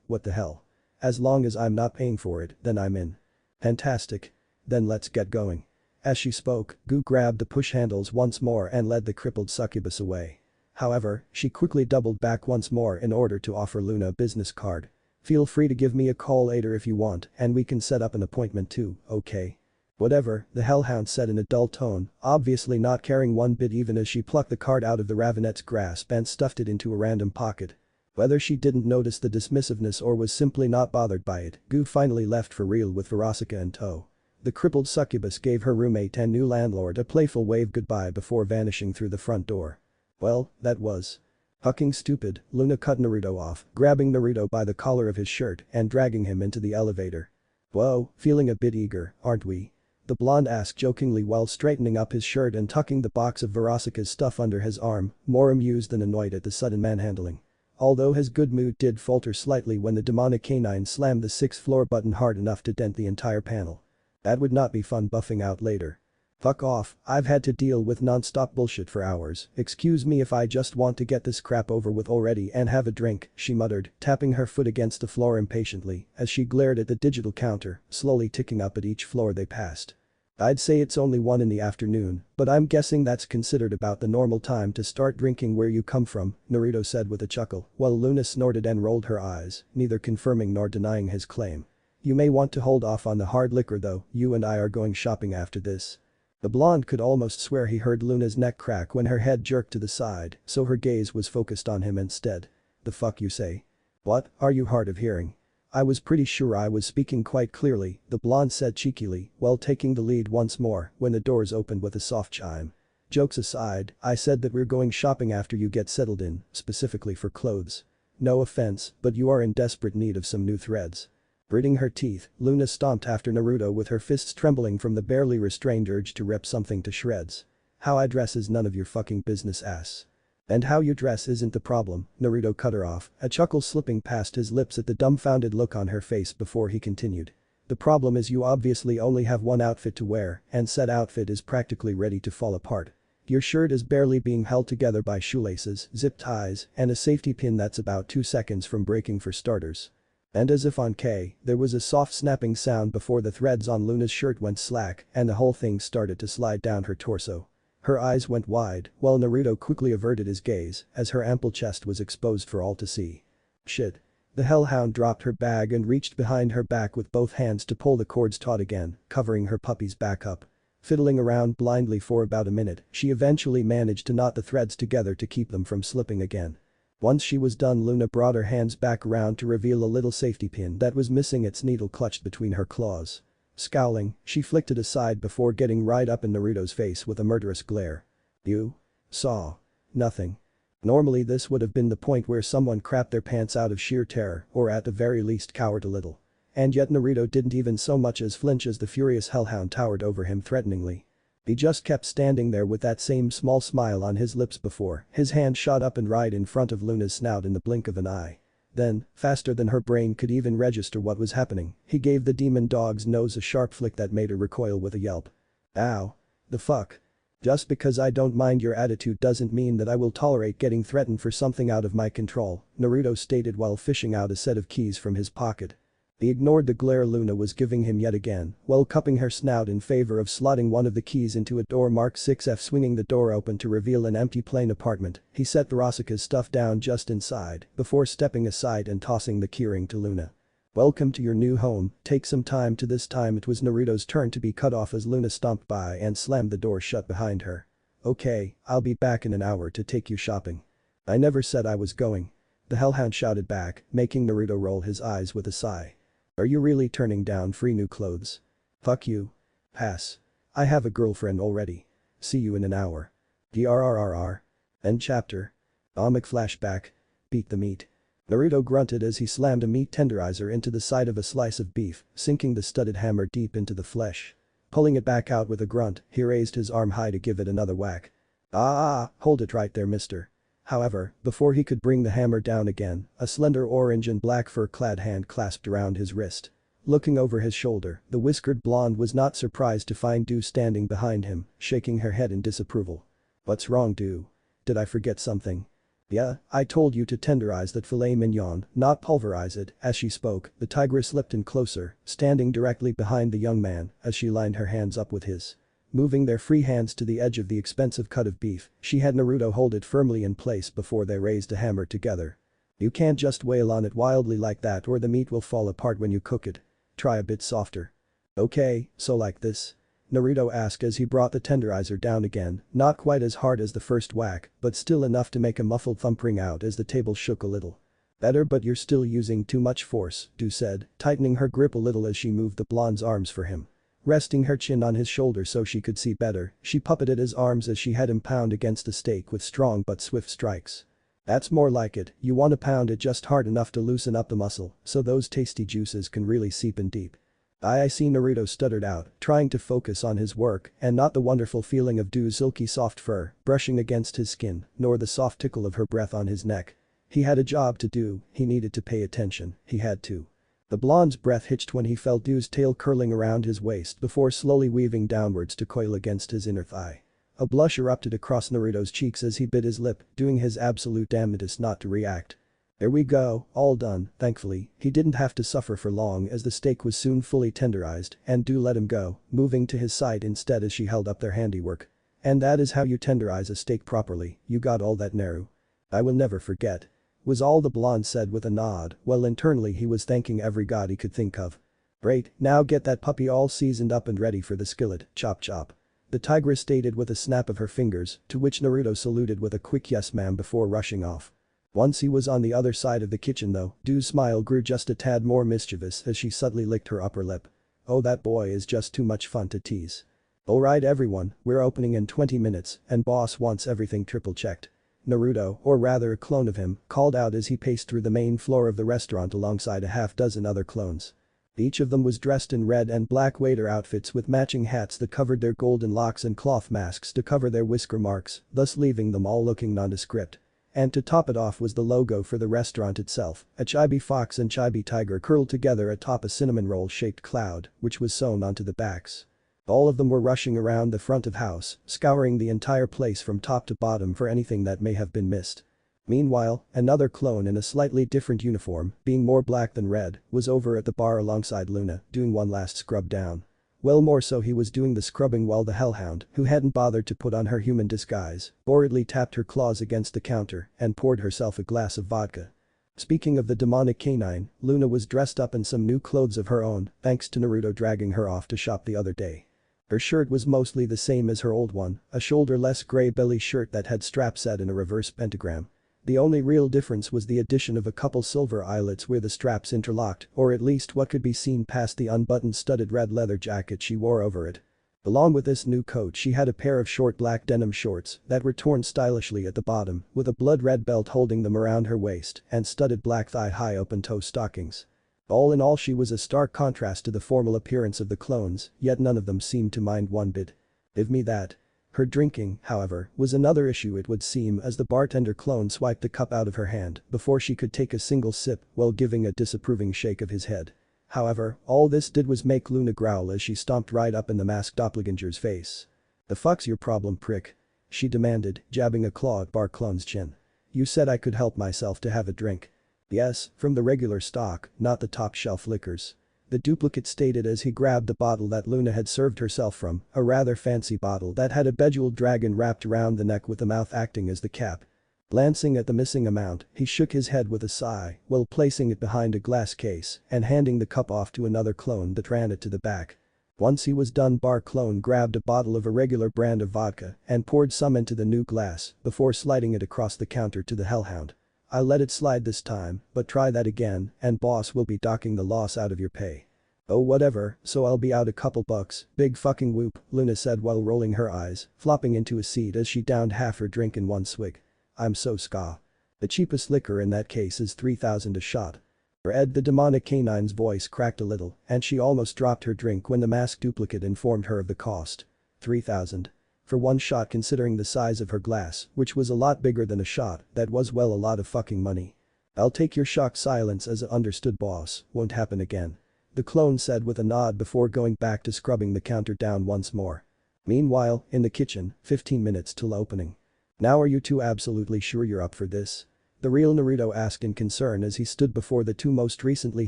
What the hell? As long as I'm not paying for it, then I'm in. Fantastic. Then let's get going. As she spoke, Gu grabbed the push handles once more and led the crippled succubus away. However, she quickly doubled back once more in order to offer Luna a business card. Feel free to give me a call later if you want and we can set up an appointment too, okay? Whatever, the hellhound said in a dull tone, obviously not caring one bit even as she plucked the card out of the ravenette's grasp and stuffed it into a random pocket. Whether she didn't notice the dismissiveness or was simply not bothered by it, Gu finally left for real with Verosika in tow. The crippled succubus gave her roommate and new landlord a playful wave goodbye before vanishing through the front door. Well, that was fucking stupid, Luna cut Naruto off, grabbing Naruto by the collar of his shirt and dragging him into the elevator. Whoa, feeling a bit eager, aren't we? The blonde asked jokingly while straightening up his shirt and tucking the box of Verosika's stuff under his arm, more amused than annoyed at the sudden manhandling. Although his good mood did falter slightly when the demonic canine slammed the 6th floor button hard enough to dent the entire panel. That would not be fun buffing out later. Fuck off, I've had to deal with non-stop bullshit for hours, excuse me if I just want to get this crap over with already and have a drink, she muttered, tapping her foot against the floor impatiently as she glared at the digital counter, slowly ticking up at each floor they passed. I'd say it's only 1 in the afternoon, but I'm guessing that's considered about the normal time to start drinking where you come from, Naruto said with a chuckle, while Luna snorted and rolled her eyes, neither confirming nor denying his claim. You may want to hold off on the hard liquor though, you and I are going shopping after this. The blonde could almost swear he heard Luna's neck crack when her head jerked to the side, so her gaze was focused on him instead. The fuck you say? What, are you hard of hearing? I was pretty sure I was speaking quite clearly, the blonde said cheekily, while taking the lead once more when the doors opened with a soft chime. Jokes aside, I said that we're going shopping after you get settled in, specifically for clothes. No offense, but you are in desperate need of some new threads. Gritting her teeth, Luna stomped after Naruto with her fists trembling from the barely restrained urge to rip something to shreds. How I dress is none of your fucking business, ass. And how you dress isn't the problem, Naruto cut her off, a chuckle slipping past his lips at the dumbfounded look on her face before he continued. The problem is you obviously only have one outfit to wear and said outfit is practically ready to fall apart. Your shirt is barely being held together by shoelaces, zip ties, and a safety pin that's about 2 seconds from breaking for starters. And as if on K, there was a soft snapping sound before the threads on Luna's shirt went slack and the whole thing started to slide down her torso. Her eyes went wide, while Naruto quickly averted his gaze as her ample chest was exposed for all to see. Shit. The hellhound dropped her bag and reached behind her back with both hands to pull the cords taut again, covering her puppy's back up. Fiddling around blindly for about a minute, she eventually managed to knot the threads together to keep them from slipping again. Once she was done, Luna brought her hands back around to reveal a little safety pin that was missing its needle clutched between her claws. Scowling, she flicked it aside before getting right up in Naruto's face with a murderous glare. You? Saw. Nothing. Normally this would have been the point where someone crapped their pants out of sheer terror or at the very least cowered a little. And yet Naruto didn't even so much as flinch as the furious hellhound towered over him threateningly. He just kept standing there with that same small smile on his lips before his hand shot up and right in front of Luna's snout in the blink of an eye. Then, faster than her brain could even register what was happening, he gave the demon dog's nose a sharp flick that made her recoil with a yelp. Ow. The fuck? Just because I don't mind your attitude doesn't mean that I will tolerate getting threatened for something out of my control, Naruto stated while fishing out a set of keys from his pocket. He ignored the glare Luna was giving him yet again, while cupping her snout in favor of slotting one of the keys into a door marked 6F. Swinging the door open to reveal an empty plain apartment, he set Rosaka's stuff down just inside before stepping aside and tossing the keyring to Luna. Welcome to your new home, take some time to. This time it was Naruto's turn to be cut off as Luna stomped by and slammed the door shut behind her. Okay, I'll be back in an hour to take you shopping. I never said I was going. The hellhound shouted back, making Naruto roll his eyes with a sigh. Are you really turning down free new clothes? Fuck you. Pass. I have a girlfriend already. See you in an hour. DRRRR. End chapter. Flashback. Beat the meat. Naruto grunted as he slammed a meat tenderizer into the side of a slice of beef, sinking the studded hammer deep into the flesh. Pulling it back out with a grunt, he raised his arm high to give it another whack. Hold it right there, mister. However, before he could bring the hammer down again, a slender orange and black fur-clad hand clasped around his wrist. Looking over his shoulder, the whiskered blonde was not surprised to find Do standing behind him, shaking her head in disapproval. What's wrong, Do? Did I forget something? Yeah, I told you to tenderize that filet mignon, not pulverize it. As she spoke, the tigress slipped in closer, standing directly behind the young man as she lined her hands up with his. Moving their free hands to the edge of the expensive cut of beef, she had Naruto hold it firmly in place before they raised a hammer together. You can't just wail on it wildly like that or the meat will fall apart when you cook it. Try a bit softer. Okay, so like this? Naruto asked as he brought the tenderizer down again, not quite as hard as the first whack, but still enough to make a muffled thump ring out as the table shook a little. Better, but you're still using too much force, Do said, tightening her grip a little as she moved the blonde's arms for him. Resting her chin on his shoulder so she could see better, she puppeted his arms as she had him pound against the steak with strong but swift strikes. That's more like it, you want to pound it just hard enough to loosen up the muscle so those tasty juices can really seep in deep. I see, Naruto stuttered out, trying to focus on his work and not the wonderful feeling of Do's silky soft fur brushing against his skin, nor the soft tickle of her breath on his neck. He had a job to do, he needed to pay attention, he had to. The blonde's breath hitched when he felt Do's tail curling around his waist before slowly weaving downwards to coil against his inner thigh. A blush erupted across Naruto's cheeks as he bit his lip, doing his absolute damnedest not to react. There we go, all done, thankfully, he didn't have to suffer for long as the steak was soon fully tenderized and Do let him go, moving to his side instead as she held up their handiwork. And that is how you tenderize a steak properly, you got all that, Naru? I will never forget. Was all the blonde said with a nod, while internally he was thanking every god he could think of. Great, now get that puppy all seasoned up and ready for the skillet, chop chop. The tigress stated with a snap of her fingers, to which Naruto saluted with a quick yes ma'am before rushing off. Once he was on the other side of the kitchen though, Do's smile grew just a tad more mischievous as she subtly licked her upper lip. Oh, that boy is just too much fun to tease. Alright everyone, we're opening in 20 minutes and boss wants everything triple checked. Naruto, or rather a clone of him, called out as he paced through the main floor of the restaurant alongside a half-dozen other clones. Each of them was dressed in red and black waiter outfits with matching hats that covered their golden locks and cloth masks to cover their whisker marks, thus leaving them all looking nondescript. And to top it off was the logo for the restaurant itself, a chibi fox and chibi tiger curled together atop a cinnamon roll-shaped cloud, which was sewn onto the backs. All of them were rushing around the front of house, scouring the entire place from top to bottom for anything that may have been missed. Meanwhile, another clone in a slightly different uniform, being more black than red, was over at the bar alongside Luna, doing one last scrub down. Well, more so he was doing the scrubbing while the hellhound, who hadn't bothered to put on her human disguise, boredly tapped her claws against the counter and poured herself a glass of vodka. Speaking of the demonic canine, Luna was dressed up in some new clothes of her own, thanks to Naruto dragging her off to shop the other day. Her shirt was mostly the same as her old one, a shoulderless grey belly shirt that had straps set in a reverse pentagram. The only real difference was the addition of a couple silver eyelets where the straps interlocked, or at least what could be seen past the unbuttoned studded red leather jacket she wore over it. Along with this new coat she had a pair of short black denim shorts that were torn stylishly at the bottom with a blood-red belt holding them around her waist and studded black thigh-high open-toe stockings. All in all she was a stark contrast to the formal appearance of the clones, yet none of them seemed to mind one bit. Give me that. Her drinking, however, was another issue it would seem as the bartender clone swiped the cup out of her hand before she could take a single sip while giving a disapproving shake of his head. However, all this did was make Luna growl as she stomped right up in the masked doppelganger's face. "The fuck's your problem, prick?" she demanded, jabbing a claw at Bar Clone's chin. "You said I could help myself to have a drink." "Yes, from the regular stock, not the top shelf liquors," the duplicate stated as he grabbed the bottle that Luna had served herself from, a rather fancy bottle that had a bejeweled dragon wrapped around the neck with the mouth acting as the cap. Glancing at the missing amount, he shook his head with a sigh while placing it behind a glass case and handing the cup off to another clone that ran it to the back. Once he was done, Bar Clone grabbed a bottle of a regular brand of vodka and poured some into the new glass before sliding it across the counter to the hellhound. "I'll let it slide this time, but try that again and boss will be docking the loss out of your pay." "Oh whatever, so I'll be out a couple bucks, big fucking whoop," Luna said while rolling her eyes, flopping into a seat as she downed half her drink in one swig. "I'm so ska. The cheapest liquor in that case is 3,000 a shot." Ed, the demonic canine's voice cracked a little and she almost dropped her drink when the masked duplicate informed her of the cost. 3,000. For one shot considering the size of her glass, which was a lot bigger than a shot, that was well a lot of fucking money. "I'll take your shocked silence as a understood boss, won't happen again," the clone said with a nod before going back to scrubbing the counter down once more. Meanwhile, in the kitchen, 15 minutes till opening. "Now are you two absolutely sure you're up for this?" the real Naruto asked in concern as he stood before the two most recently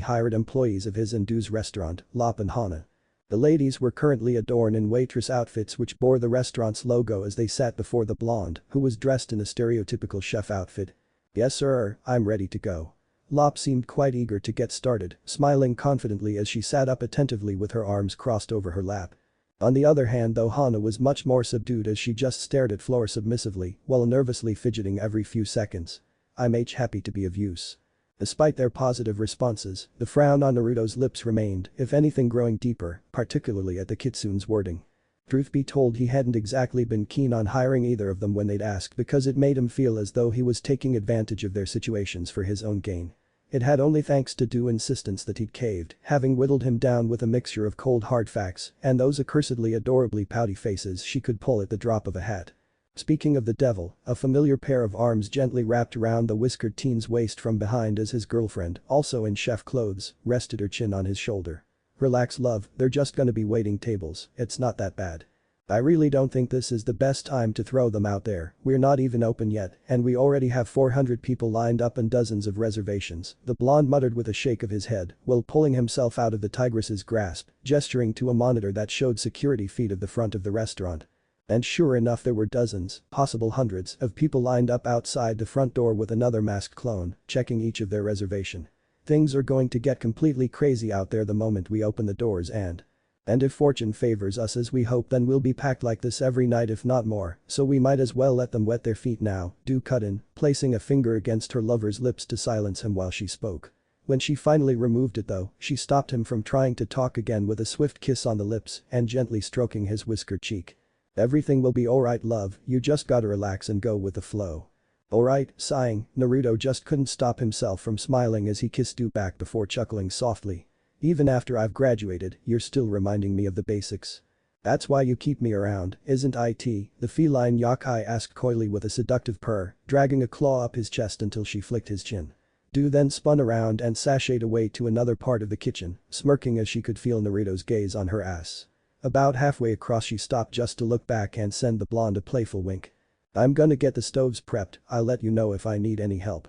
hired employees of his and Du's restaurant, Lop and Hana. The ladies were currently adorned in waitress outfits which bore the restaurant's logo as they sat before the blonde, who was dressed in a stereotypical chef outfit. "Yes sir, I'm ready to go." Lop seemed quite eager to get started, smiling confidently as she sat up attentively with her arms crossed over her lap. On the other hand though, Hana was much more subdued as she just stared at floor submissively while nervously fidgeting every few seconds. "I'm happy to be of use." Despite their positive responses, the frown on Naruto's lips remained, if anything growing deeper, particularly at the kitsune's wording. Truth be told, he hadn't exactly been keen on hiring either of them when they'd asked because it made him feel as though he was taking advantage of their situations for his own gain. It had only thanks to Du's insistence that he'd caved, having whittled him down with a mixture of cold hard facts and those accursedly adorably pouty faces she could pull at the drop of a hat. Speaking of the devil, a familiar pair of arms gently wrapped around the whiskered teen's waist from behind as his girlfriend, also in chef clothes, rested her chin on his shoulder. "Relax love, they're just gonna be waiting tables, it's not that bad. I really don't think this is the best time to throw them out there, we're not even open yet and we already have 400 people lined up and dozens of reservations," the blonde muttered with a shake of his head while pulling himself out of the tigress's grasp, gesturing to a monitor that showed security feed of the front of the restaurant. And sure enough there were dozens, possible hundreds, of people lined up outside the front door with another masked clone, checking each of their reservation. Things are going to get completely crazy out there the moment we open the doors and if fortune favors us as we hope, then we'll be packed like this every night if not more, so we might as well let them wet their feet now, Du cut in, placing a finger against her lover's lips to silence him while she spoke. When she finally removed it though, she stopped him from trying to talk again with a swift kiss on the lips and gently stroking his whiskered cheek. "Everything will be alright love, you just gotta relax and go with the flow." "Alright," sighing, Naruto just couldn't stop himself from smiling as he kissed Du back before chuckling softly. "Even after I've graduated, you're still reminding me of the basics. That's why you keep me around, isn't it?" the feline yokai asked coyly with a seductive purr, dragging a claw up his chest until she flicked his chin. Du then spun around and sashayed away to another part of the kitchen, smirking as she could feel Naruto's gaze on her ass. About halfway across she stopped just to look back and send the blonde a playful wink. "I'm gonna get the stoves prepped, I'll let you know if I need any help."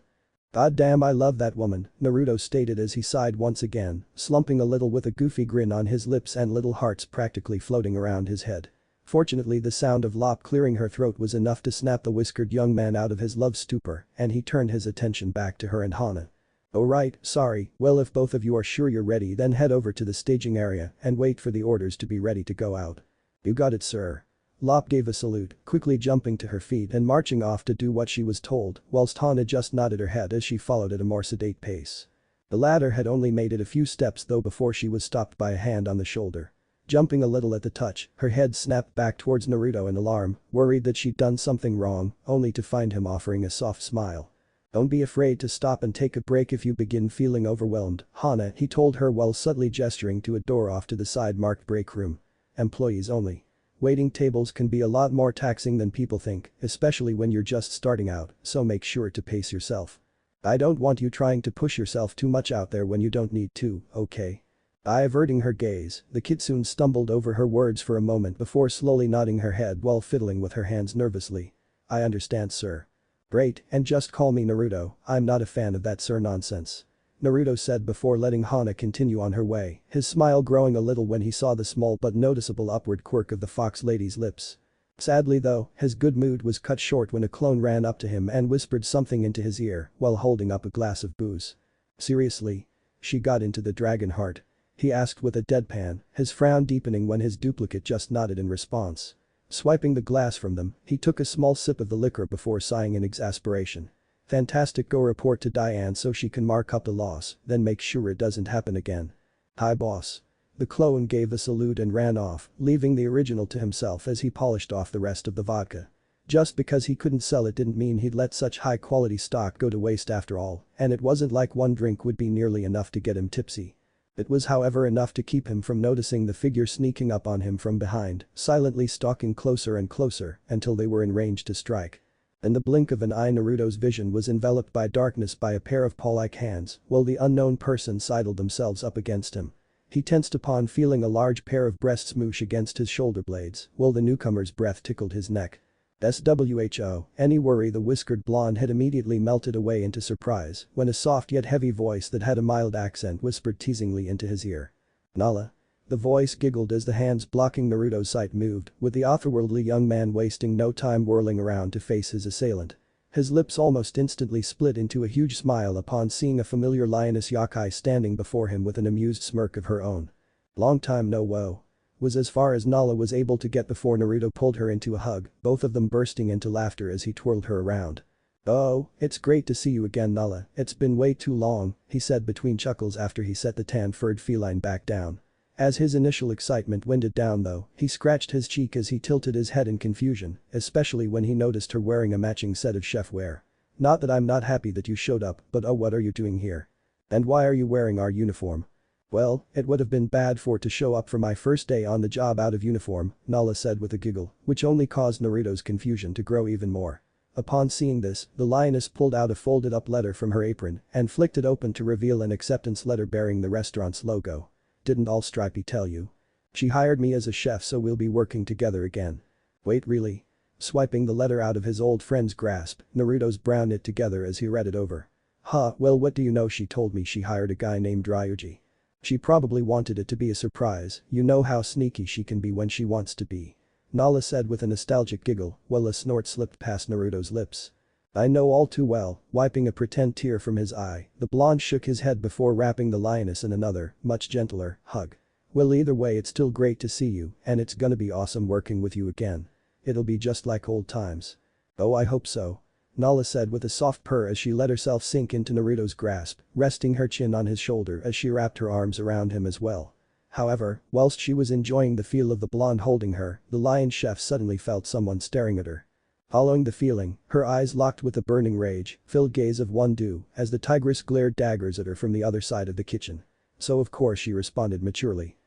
"God damn, I love that woman," Naruto stated as he sighed once again, slumping a little with a goofy grin on his lips and little hearts practically floating around his head. Fortunately the sound of Lop clearing her throat was enough to snap the whiskered young man out of his love stupor and he turned his attention back to her and Hana. "Oh right, sorry, well if both of you are sure you're ready then head over to the staging area and wait for the orders to be ready to go out." "You got it sir." Lop gave a salute, quickly jumping to her feet and marching off to do what she was told, whilst Hana just nodded her head as she followed at a more sedate pace. The latter had only made it a few steps though before she was stopped by a hand on the shoulder. Jumping a little at the touch, her head snapped back towards Naruto in alarm, worried that she'd done something wrong, only to find him offering a soft smile. "Don't be afraid to stop and take a break if you begin feeling overwhelmed, Hana," he told her while subtly gesturing to a door off to the side marked break room. "Employees only. Waiting tables can be a lot more taxing than people think, especially when you're just starting out, so make sure to pace yourself. I don't want you trying to push yourself too much out there when you don't need to, okay?" Averting her gaze, the kitsune stumbled over her words for a moment before slowly nodding her head while fiddling with her hands nervously. "I understand, sir." "Great, and just call me Naruto, I'm not a fan of that sir nonsense," Naruto said before letting Hana continue on her way, his smile growing a little when he saw the small but noticeable upward quirk of the fox lady's lips. Sadly though, his good mood was cut short when a clone ran up to him and whispered something into his ear while holding up a glass of booze. "Seriously? She got into the dragon heart?" he asked with a deadpan, his frown deepening when his duplicate just nodded in response. Swiping the glass from them, he took a small sip of the liquor before sighing in exasperation. "Fantastic, go report to Diane so she can mark up the loss, then make sure it doesn't happen again." "Hi boss." The clone gave a salute and ran off, leaving the original to himself as he polished off the rest of the vodka. Just because he couldn't sell it didn't mean he'd let such high-quality stock go to waste after all, and it wasn't like one drink would be nearly enough to get him tipsy. It was however enough to keep him from noticing the figure sneaking up on him from behind, silently stalking closer and closer until they were in range to strike. In the blink of an eye, Naruto's vision was enveloped by darkness by a pair of paw-like hands while the unknown person sidled themselves up against him. He tensed upon feeling a large pair of breasts smoosh against his shoulder blades while the newcomer's breath tickled his neck. SWHO, any worry the whiskered blonde had immediately melted away into surprise when a soft yet heavy voice that had a mild accent whispered teasingly into his ear. "Nala?" The voice giggled as the hands blocking Naruto's sight moved, with the otherworldly young man wasting no time whirling around to face his assailant. His lips almost instantly split into a huge smile upon seeing a familiar lioness yokai standing before him with an amused smirk of her own. "Long time no wo," was as far as Nala was able to get before Naruto pulled her into a hug, both of them bursting into laughter as he twirled her around. "Oh, it's great to see you again, Nala, it's been way too long," he said between chuckles after he set the tan-furred feline back down. As his initial excitement winded down though, he scratched his cheek as he tilted his head in confusion, especially when he noticed her wearing a matching set of chef wear. "Not that I'm not happy that you showed up, but oh, what are you doing here? And why are you wearing our uniform?" "Well, it would have been bad for to show up for my first day on the job out of uniform," Nala said with a giggle, which only caused Naruto's confusion to grow even more. Upon seeing this, the lioness pulled out a folded-up letter from her apron and flicked it open to reveal an acceptance letter bearing the restaurant's logo. "Didn't all Stripey tell you? She hired me as a chef so we'll be working together again." "Wait, really?" Swiping the letter out of his old friend's grasp, Naruto's brow knit together as he read it over. "Huh, well what do you know, she told me she hired a guy named Ryuji. She probably wanted it to be a surprise, you know how sneaky she can be when she wants to be," Nala said with a nostalgic giggle while a snort slipped past Naruto's lips. "I know all too well," wiping a pretend tear from his eye, the blonde shook his head before wrapping the lioness in another, much gentler, hug. "Well either way it's still great to see you and it's gonna be awesome working with you again. It'll be just like old times." "Oh I hope so," Nala said with a soft purr as she let herself sink into Naruto's grasp, resting her chin on his shoulder as she wrapped her arms around him as well. However, whilst she was enjoying the feel of the blonde holding her, the lion chef suddenly felt someone staring at her. Following the feeling, her eyes locked with a burning rage-filled gaze of one do as the tigress glared daggers at her from the other side of the kitchen. So of course she responded maturely.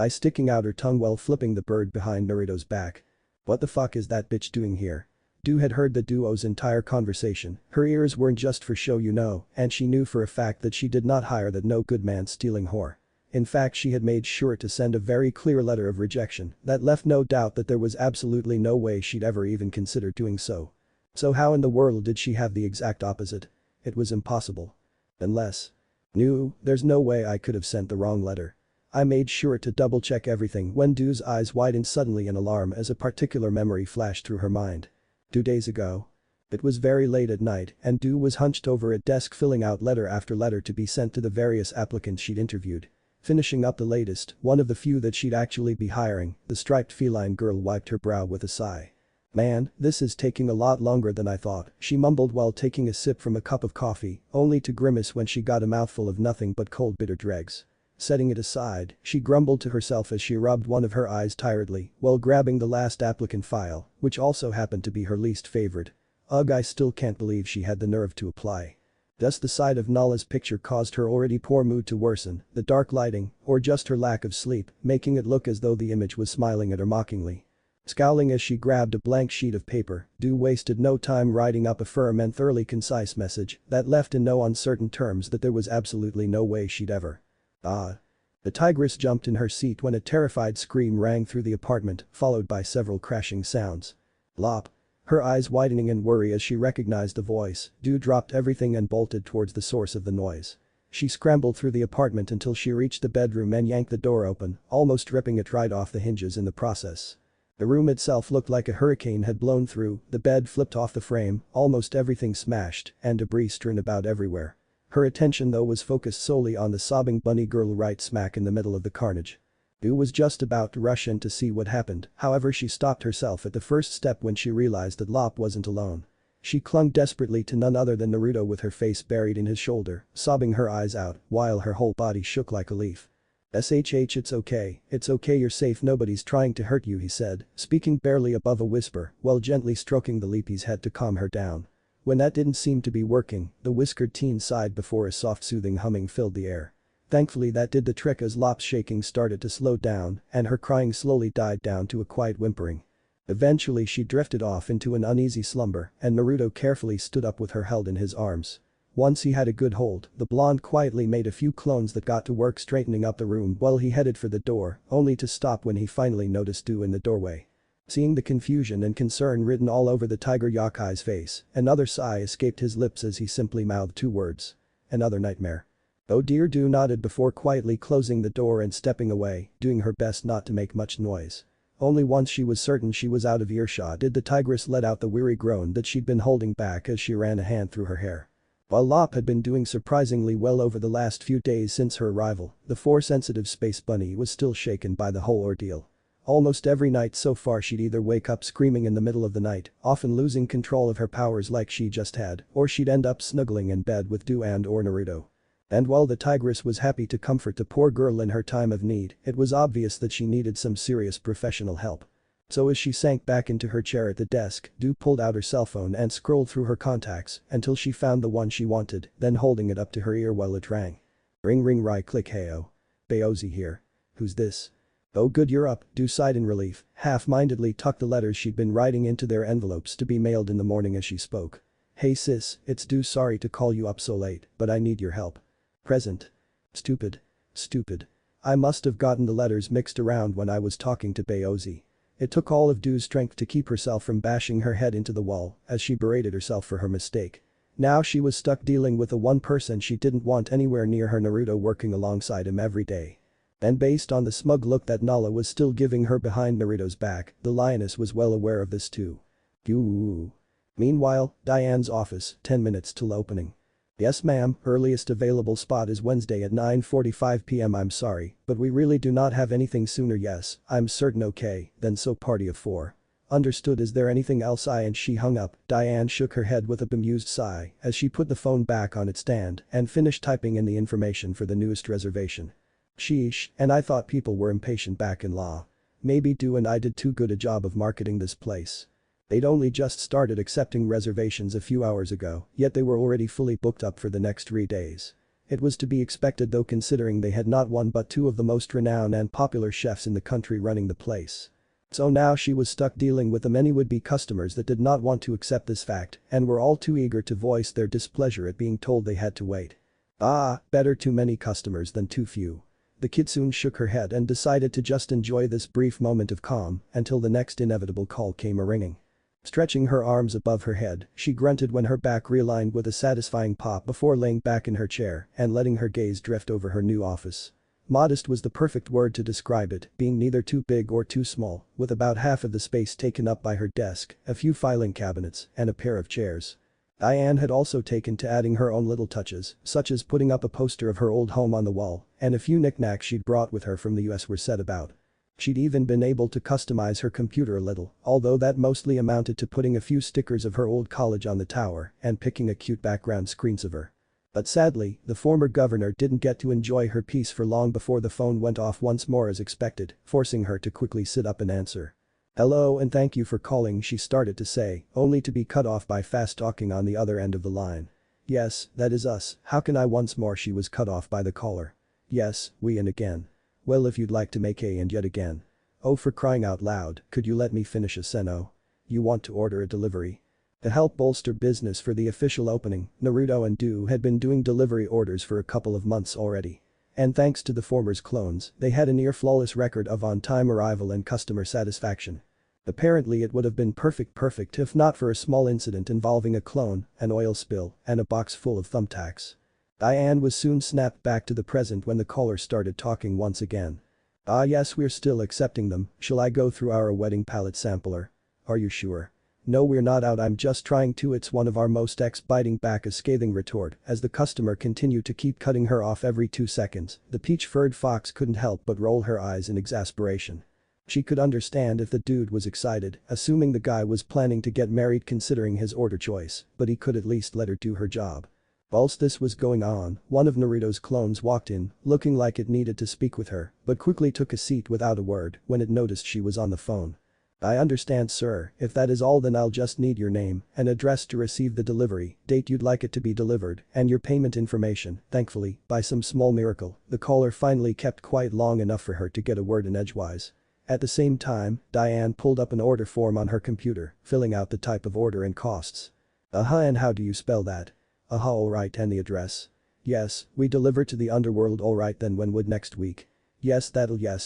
Sticking out her tongue while flipping the bird behind Naruto's back. "What the fuck is that bitch doing here?" Du had heard the duo's entire conversation, her ears weren't just for show you know, and she knew for a fact that she did not hire that no good man stealing whore. In fact she had made sure to send a very clear letter of rejection that left no doubt that there was absolutely no way she'd ever even consider doing so. So how in the world did she have the exact opposite? It was impossible. Unless. No, there's no way I could have sent the wrong letter. I made sure to double-check everything when Du's eyes widened suddenly in alarm as a particular memory flashed through her mind. 2 days ago. It was very late at night and Du was hunched over a desk filling out letter after letter to be sent to the various applicants she'd interviewed. Finishing up the latest, one of the few that she'd actually be hiring, the striped feline girl wiped her brow with a sigh. "Man, this is taking a lot longer than I thought," she mumbled while taking a sip from a cup of coffee, only to grimace when she got a mouthful of nothing but cold bitter dregs. Setting it aside, she grumbled to herself as she rubbed one of her eyes tiredly while grabbing the last applicant file, which also happened to be her least favorite. Ugh, I still can't believe she had the nerve to apply. Thus the sight of Nala's picture caused her already poor mood to worsen, the dark lighting, or just her lack of sleep, making it look as though the image was smiling at her mockingly. Scowling as she grabbed a blank sheet of paper, Du wasted no time writing up a firm and thoroughly concise message that left in no uncertain terms that there was absolutely no way she'd ever. Ah. The tigress jumped in her seat when a terrified scream rang through the apartment, followed by several crashing sounds. Lop. Her eyes widening in worry as she recognized the voice, Du dropped everything and bolted towards the source of the noise. She scrambled through the apartment until she reached the bedroom and yanked the door open, almost ripping it right off the hinges in the process. The room itself looked like a hurricane had blown through, the bed flipped off the frame, almost everything smashed, and debris strewn about everywhere. Her attention though was focused solely on the sobbing bunny girl right smack in the middle of the carnage. Du was just about to rush in to see what happened, however she stopped herself at the first step when she realized that Lop wasn't alone. She clung desperately to none other than Naruto with her face buried in his shoulder, sobbing her eyes out, while her whole body shook like a leaf. "Shh, it's okay, you're safe, nobody's trying to hurt you," he said, speaking barely above a whisper, while gently stroking the leapy's head to calm her down. When that didn't seem to be working, the whiskered teen sighed before a soft soothing humming filled the air. Thankfully that did the trick as Lop's shaking started to slow down and her crying slowly died down to a quiet whimpering. Eventually she drifted off into an uneasy slumber and Naruto carefully stood up with her held in his arms. Once he had a good hold, the blonde quietly made a few clones that got to work straightening up the room while he headed for the door, only to stop when he finally noticed Du in the doorway. Seeing the confusion and concern written all over the tiger yakai's face, another sigh escaped his lips as he simply mouthed two words. "Another nightmare." "Oh dear." Du nodded before quietly closing the door and stepping away, doing her best not to make much noise. Only once she was certain she was out of earshot did the tigress let out the weary groan that she'd been holding back as she ran a hand through her hair. While Lop had been doing surprisingly well over the last few days since her arrival, the Force-sensitive space bunny was still shaken by the whole ordeal. Almost every night so far she'd either wake up screaming in the middle of the night, often losing control of her powers like she just had, or she'd end up snuggling in bed with Du and or Naruto. And while the tigress was happy to comfort the poor girl in her time of need, it was obvious that she needed some serious professional help. So as she sank back into her chair at the desk, Du pulled out her cell phone and scrolled through her contacts until she found the one she wanted, then holding it up to her ear while it rang. Ring ring right click. "Heyo. Baozi here. Who's this?" "Oh good, you're up," Du sighed in relief, half-mindedly tucked the letters she'd been writing into their envelopes to be mailed in the morning as she spoke. "Hey sis, it's Du, sorry to call you up so late, but I need your help." "Present." Stupid. I must have gotten the letters mixed around when I was talking to Baozi." It took all of Du's strength to keep herself from bashing her head into the wall as she berated herself for her mistake. Now she was stuck dealing with the one person she didn't want anywhere near her, Naruto, working alongside him every day. And based on the smug look that Nala was still giving her behind Naruto's back, the lioness was well aware of this too. Ooh. Meanwhile, Diane's office, 10 minutes till opening. "Yes ma'am, earliest available spot is Wednesday at 9:45 p.m. I'm sorry, but we really do not have anything sooner." "Yes, I'm certain." "Okay, then so party of 4. "Understood. Is there anything else?" And she hung up. Diane shook her head with a bemused sigh as she put the phone back on its stand and finished typing in the information for the newest reservation. "Sheesh, and I thought people were impatient back in law. Maybe Du and I did too good a job of marketing this place." They'd only just started accepting reservations a few hours ago, yet they were already fully booked up for the next 3 days. It was to be expected though, considering they had not one but two of the most renowned and popular chefs in the country running the place. So now she was stuck dealing with the many would-be customers that did not want to accept this fact and were all too eager to voice their displeasure at being told they had to wait. Better too many customers than too few. The kitsune shook her head and decided to just enjoy this brief moment of calm until the next inevitable call came a-ringing. Stretching her arms above her head, she grunted when her back realigned with a satisfying pop before laying back in her chair and letting her gaze drift over her new office. Modest was the perfect word to describe it, being neither too big or too small, with about half of the space taken up by her desk, a few filing cabinets, and a pair of chairs. Diane had also taken to adding her own little touches, such as putting up a poster of her old home on the wall, and a few knickknacks she'd brought with her from the US were set about. She'd even been able to customize her computer a little, although that mostly amounted to putting a few stickers of her old college on the tower and picking a cute background screens of her. But sadly, the former governor didn't get to enjoy her peace for long before the phone went off once more as expected, forcing her to quickly sit up and answer. "Hello and thank you for calling," she started to say, only to be cut off by fast talking on the other end of the line. "Yes, that is us, how can I?" Once more she was cut off by the caller. "Yes, we and again. Well, if you'd like to make a and yet again. Oh, for crying out loud, could you let me finish a seno? You want to order a delivery?" To help bolster business for the official opening, Naruto and Do had been doing delivery orders for a couple of months already. And thanks to the former's clones, they had a near-flawless record of on-time arrival and customer satisfaction. Apparently it would have been perfect if not for a small incident involving a clone, an oil spill, and a box full of thumbtacks. Diane was soon snapped back to the present when the caller started talking once again. "Ah yes, we're still accepting them, shall I go through our wedding palette sampler? Are you sure?" "No, we're not out, I'm just trying to." It's one of our most ex biting back a scathing retort as the customer continued to keep cutting her off every 2 seconds. The peach-furred fox couldn't help but roll her eyes in exasperation. She could understand if the dude was excited, assuming the guy was planning to get married considering his order choice, but he could at least let her do her job. Whilst this was going on, one of Naruto's clones walked in, looking like it needed to speak with her, but quickly took a seat without a word when it noticed she was on the phone. "I understand, sir, if that is all then I'll just need your name and address to receive the delivery, date you'd like it to be delivered, and your payment information." Thankfully, by some small miracle, the caller finally kept quiet long enough for her to get a word in edgewise. At the same time, Diane pulled up an order form on her computer, filling out the type of order and costs. And how do you spell that?" Alright, and the address?" "Yes, we deliver to the underworld." "Alright then, when would next week?" "Yes,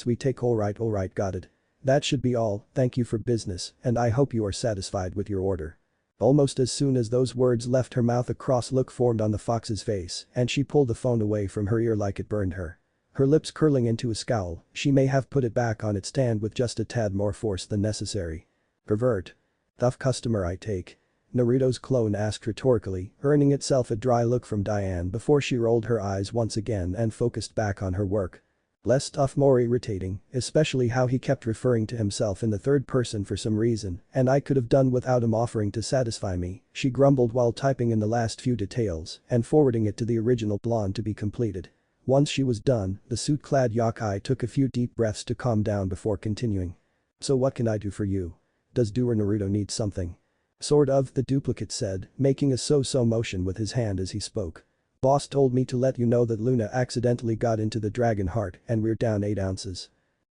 we take." Alright, got it. That should be all, thank you for business, and I hope you are satisfied with your order." Almost as soon as those words left her mouth a cross look formed on the fox's face and she pulled the phone away from her ear like it burned her. Her lips curling into a scowl, she may have put it back on its stand with just a tad more force than necessary. "Pervert. Tough customer I take?" Naruto's clone asked rhetorically, earning itself a dry look from Diane before she rolled her eyes once again and focused back on her work. Less tough, more irritating, especially how he kept referring to himself in the third person for some reason, and I could have done without him offering to satisfy me, she grumbled while typing in the last few details and forwarding it to the original blonde to be completed. Once she was done, the suit-clad yokai took a few deep breaths to calm down before continuing. "So what can I do for you? Does Doer Naruto need something?" "Sort of," the duplicate said, making a so-so motion with his hand as he spoke. "Boss told me to let you know that Luna accidentally got into the dragon heart and we're down 8 ounces.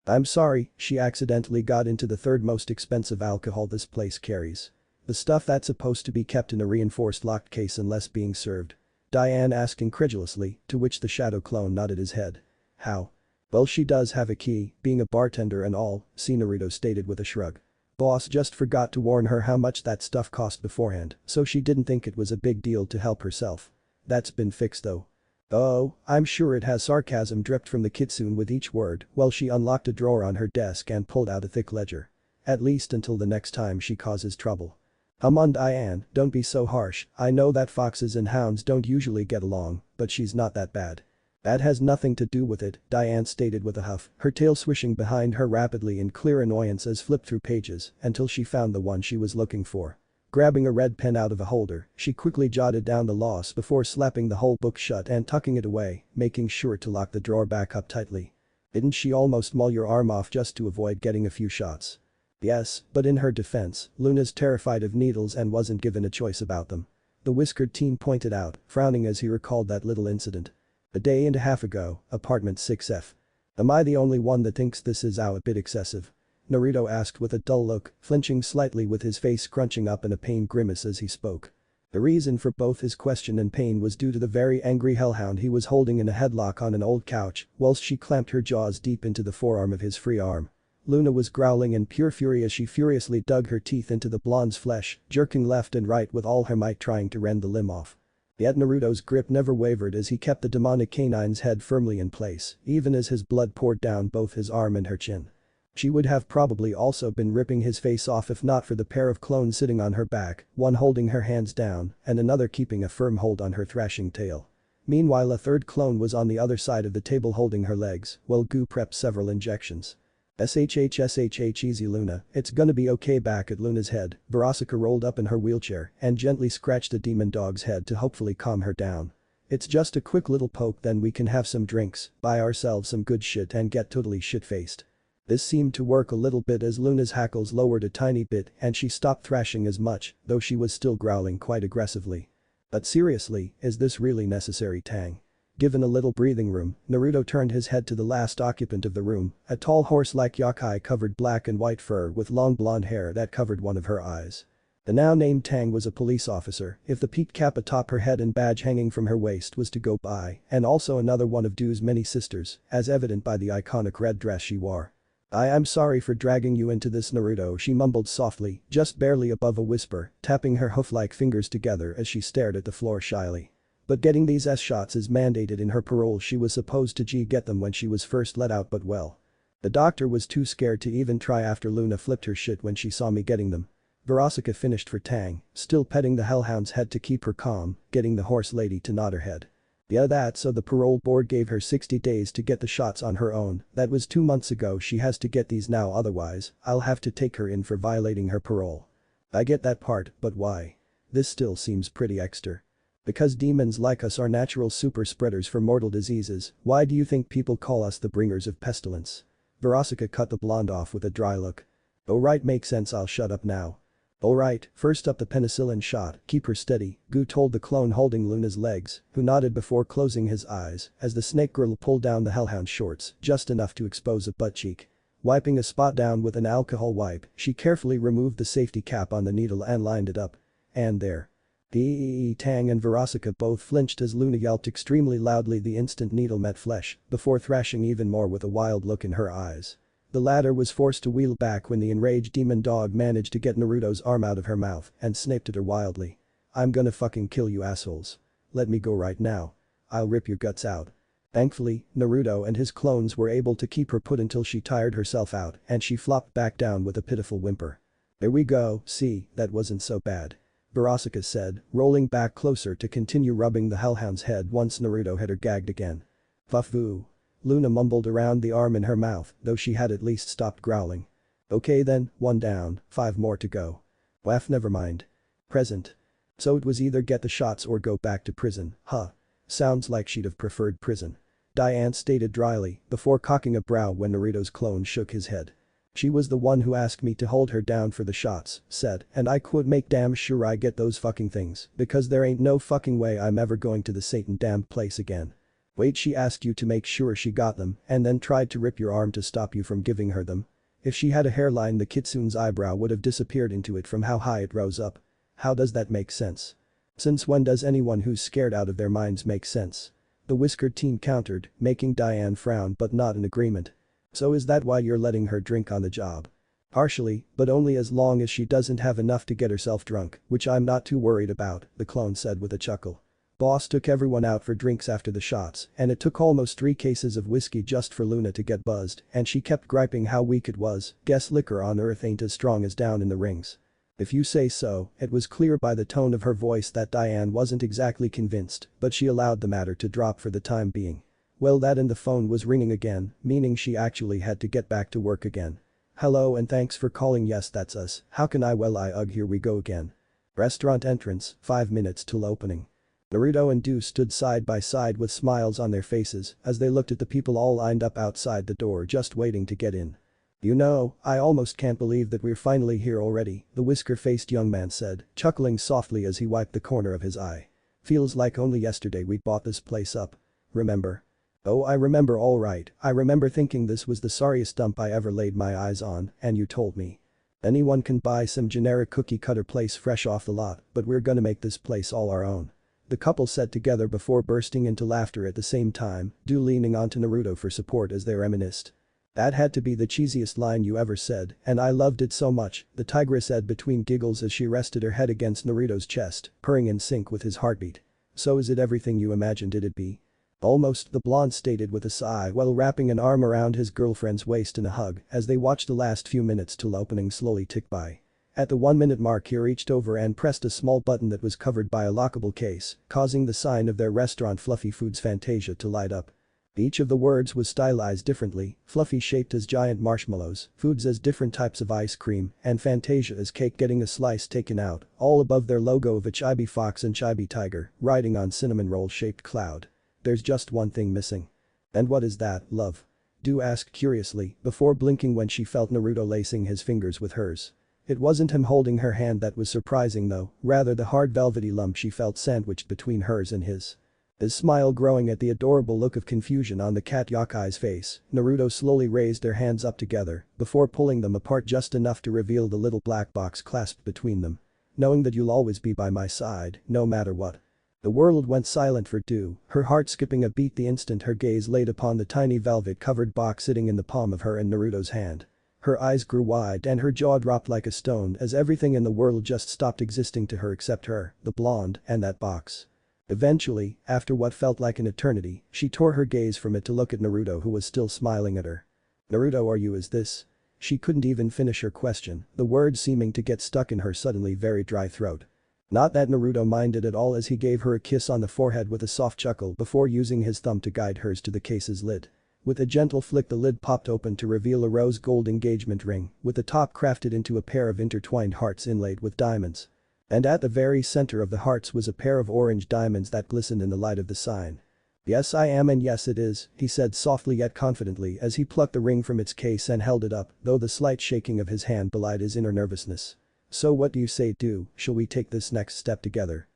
I'm sorry, she accidentally got into the third most expensive alcohol this place carries. The stuff that's supposed to be kept in a reinforced locked case unless being served." Diane asked incredulously, to which the shadow clone nodded his head. "How?" "Well, she does have a key, being a bartender and all," Naruto stated with a shrug. "Boss just forgot to warn her how much that stuff cost beforehand, so she didn't think it was a big deal to help herself. That's been fixed though." "Oh, I'm sure it has." Sarcasm dripped from the kitsune with each word while she unlocked a drawer on her desk and pulled out a thick ledger. "At least until the next time she causes trouble." "Come on, Diane, don't be so harsh. I know that foxes and hounds don't usually get along, but she's not that bad." "That has nothing to do with it," Diane stated with a huff, her tail swishing behind her rapidly in clear annoyance as flipped through pages until she found the one she was looking for. Grabbing a red pen out of a holder, she quickly jotted down the loss before slapping the whole book shut and tucking it away, making sure to lock the drawer back up tightly. "Didn't she almost maul your arm off just to avoid getting a few shots?" "Yes, but in her defense, Luna's terrified of needles and wasn't given a choice about them," the whiskered teen pointed out, frowning as he recalled that little incident. "A day and a half ago, apartment 6F. Am I the only one that thinks this is a bit excessive?" Naruto asked with a dull look, flinching slightly with his face scrunching up in a pained grimace as he spoke. The reason for both his question and pain was due to the very angry hellhound he was holding in a headlock on an old couch whilst she clamped her jaws deep into the forearm of his free arm. Luna was growling in pure fury as she furiously dug her teeth into the blonde's flesh, jerking left and right with all her might trying to rend the limb off. Yet Naruto's grip never wavered as he kept the demonic canine's head firmly in place, even as his blood poured down both his arm and her chin. She would have probably also been ripping his face off if not for the pair of clones sitting on her back, one holding her hands down and another keeping a firm hold on her thrashing tail. Meanwhile, a third clone was on the other side of the table holding her legs while Goo prepped several injections. SHH easy Luna, it's gonna be okay." Back at Luna's head, Barasaka rolled up in her wheelchair and gently scratched the demon dog's head to hopefully calm her down. It's just a quick little poke, then we can have some drinks, buy ourselves some good shit and get totally shit-faced. This seemed to work a little bit as Luna's hackles lowered a tiny bit and she stopped thrashing as much, though she was still growling quite aggressively. But seriously, is this really necessary, Tang? Given a little breathing room, Naruto turned his head to the last occupant of the room, a tall horse-like yokai covered black and white fur with long blonde hair that covered one of her eyes. The now named Tang was a police officer, if the peaked cap atop her head and badge hanging from her waist was to go by, and also another one of Do's many sisters, as evident by the iconic red dress she wore. I'm sorry for dragging you into this, Naruto, she mumbled softly, just barely above a whisper, tapping her hoof-like fingers together as she stared at the floor shyly. But getting these S-shots is mandated in her parole. She was supposed to get them when she was first let out, but well. The doctor was too scared to even try after Luna flipped her shit when she saw me getting them. Verosika finished for Tang, still petting the hellhound's head to keep her calm, getting the horse lady to nod her head. Yeah, that, so the parole board gave her 60 days to get the shots on her own. That was 2 months ago. She has to get these now, otherwise I'll have to take her in for violating her parole. I get that part, but why? This still seems pretty extra. Because demons like us are natural super spreaders for mortal diseases, why do you think people call us the bringers of pestilence? Verosika cut the blonde off with a dry look. Oh right, makes sense, I'll shut up now. Alright, first up the penicillin shot, keep her steady, Gu told the clone holding Luna's legs, who nodded before closing his eyes as the snake girl pulled down the hellhound shorts just enough to expose a butt cheek. Wiping a spot down with an alcohol wipe, she carefully removed the safety cap on the needle and lined it up. And there. Tang and Verosika both flinched as Luna yelped extremely loudly the instant needle met flesh, before thrashing even more with a wild look in her eyes. The latter was forced to wheel back when the enraged demon dog managed to get Naruto's arm out of her mouth and snaped at her wildly. I'm gonna fucking kill you assholes. Let me go right now. I'll rip your guts out. Thankfully, Naruto and his clones were able to keep her put until she tired herself out and she flopped back down with a pitiful whimper. There we go, see, that wasn't so bad. Verosika said, rolling back closer to continue rubbing the hellhound's head once Naruto had her gagged again. Fufu. Luna mumbled around the arm in her mouth, though she had at least stopped growling. Okay then, 1 down, 5 more to go. Waff, never mind. Present. So it was either get the shots or go back to prison, huh? Sounds like she'd have preferred prison. Diane stated dryly, before cocking a brow when Naruto's clone shook his head. She was the one who asked me to hold her down for the shots, said, and I could make damn sure I get those fucking things, because there ain't no fucking way I'm ever going to the Satan damned place again. Wait, she asked you to make sure she got them and then tried to rip your arm to stop you from giving her them? If she had a hairline, the kitsune's eyebrow would have disappeared into it from how high it rose up. How does that make sense? Since when does anyone who's scared out of their minds make sense? The whiskered teen countered, making Diane frown but not in agreement. So is that why you're letting her drink on the job? Partially, but only as long as she doesn't have enough to get herself drunk, which I'm not too worried about, the clone said with a chuckle. Boss took everyone out for drinks after the shots, and it took almost 3 cases of whiskey just for Luna to get buzzed, and she kept griping how weak it was. Guess liquor on earth ain't as strong as down in the rings. If you say so. It was clear by the tone of her voice that Diane wasn't exactly convinced, but she allowed the matter to drop for the time being. Well, that and the phone was ringing again, meaning she actually had to get back to work again. Hello and thanks for calling. Yes, that's us. How can I? Well, here we go again. Restaurant entrance, 5 minutes till opening. Naruto and Do stood side by side with smiles on their faces as they looked at the people all lined up outside the door just waiting to get in. You know, I almost can't believe that we're finally here already, the whisker-faced young man said, chuckling softly as he wiped the corner of his eye. Feels like only yesterday we bought this place up. Remember? Oh, I remember, all right. I remember thinking this was the sorriest dump I ever laid my eyes on, and you told me. Anyone can buy some generic cookie-cutter place fresh off the lot, but we're gonna make this place all our own. The couple said together before bursting into laughter at the same time, Do leaning onto Naruto for support as they reminisced. That had to be the cheesiest line you ever said, and I loved it so much, the tigress said between giggles as she rested her head against Naruto's chest, purring in sync with his heartbeat. So is it everything you imagined it'd be? Almost, the blonde stated with a sigh while wrapping an arm around his girlfriend's waist in a hug as they watched the last few minutes till opening slowly tick by. At the 1-minute mark he reached over and pressed a small button that was covered by a lockable case, causing the sign of their restaurant Fluffy Foods Fantasia to light up. Each of the words was stylized differently, fluffy shaped as giant marshmallows, foods as different types of ice cream, and Fantasia as cake getting a slice taken out, all above their logo of a chibi fox and chibi tiger, riding on cinnamon roll shaped cloud. There's just one thing missing. And what is that, love? Du asked curiously, before blinking when she felt Naruto lacing his fingers with hers. It wasn't him holding her hand that was surprising though, rather the hard velvety lump she felt sandwiched between hers and his. His smile growing at the adorable look of confusion on the cat Yakai's face, Naruto slowly raised their hands up together before pulling them apart just enough to reveal the little black box clasped between them. Knowing that you'll always be by my side, no matter what. The world went silent for Du, her heart skipping a beat the instant her gaze laid upon the tiny velvet-covered box sitting in the palm of her and Naruto's hand. Her eyes grew wide and her jaw dropped like a stone as everything in the world just stopped existing to her except her, the blonde, and that box. Eventually, after what felt like an eternity, she tore her gaze from it to look at Naruto who was still smiling at her. "Naruto, are you is this?" She couldn't even finish her question, the words seeming to get stuck in her suddenly very dry throat. Not that Naruto minded at all as he gave her a kiss on the forehead with a soft chuckle before using his thumb to guide hers to the case's lid. With a gentle flick the lid popped open to reveal a rose gold engagement ring, with the top crafted into a pair of intertwined hearts inlaid with diamonds. And at the very center of the hearts was a pair of orange diamonds that glistened in the light of the sign. "Yes I am and yes it is," he said softly yet confidently as he plucked the ring from its case and held it up, though the slight shaking of his hand belied his inner nervousness. "So what do you say, Du, shall we take this next step together?"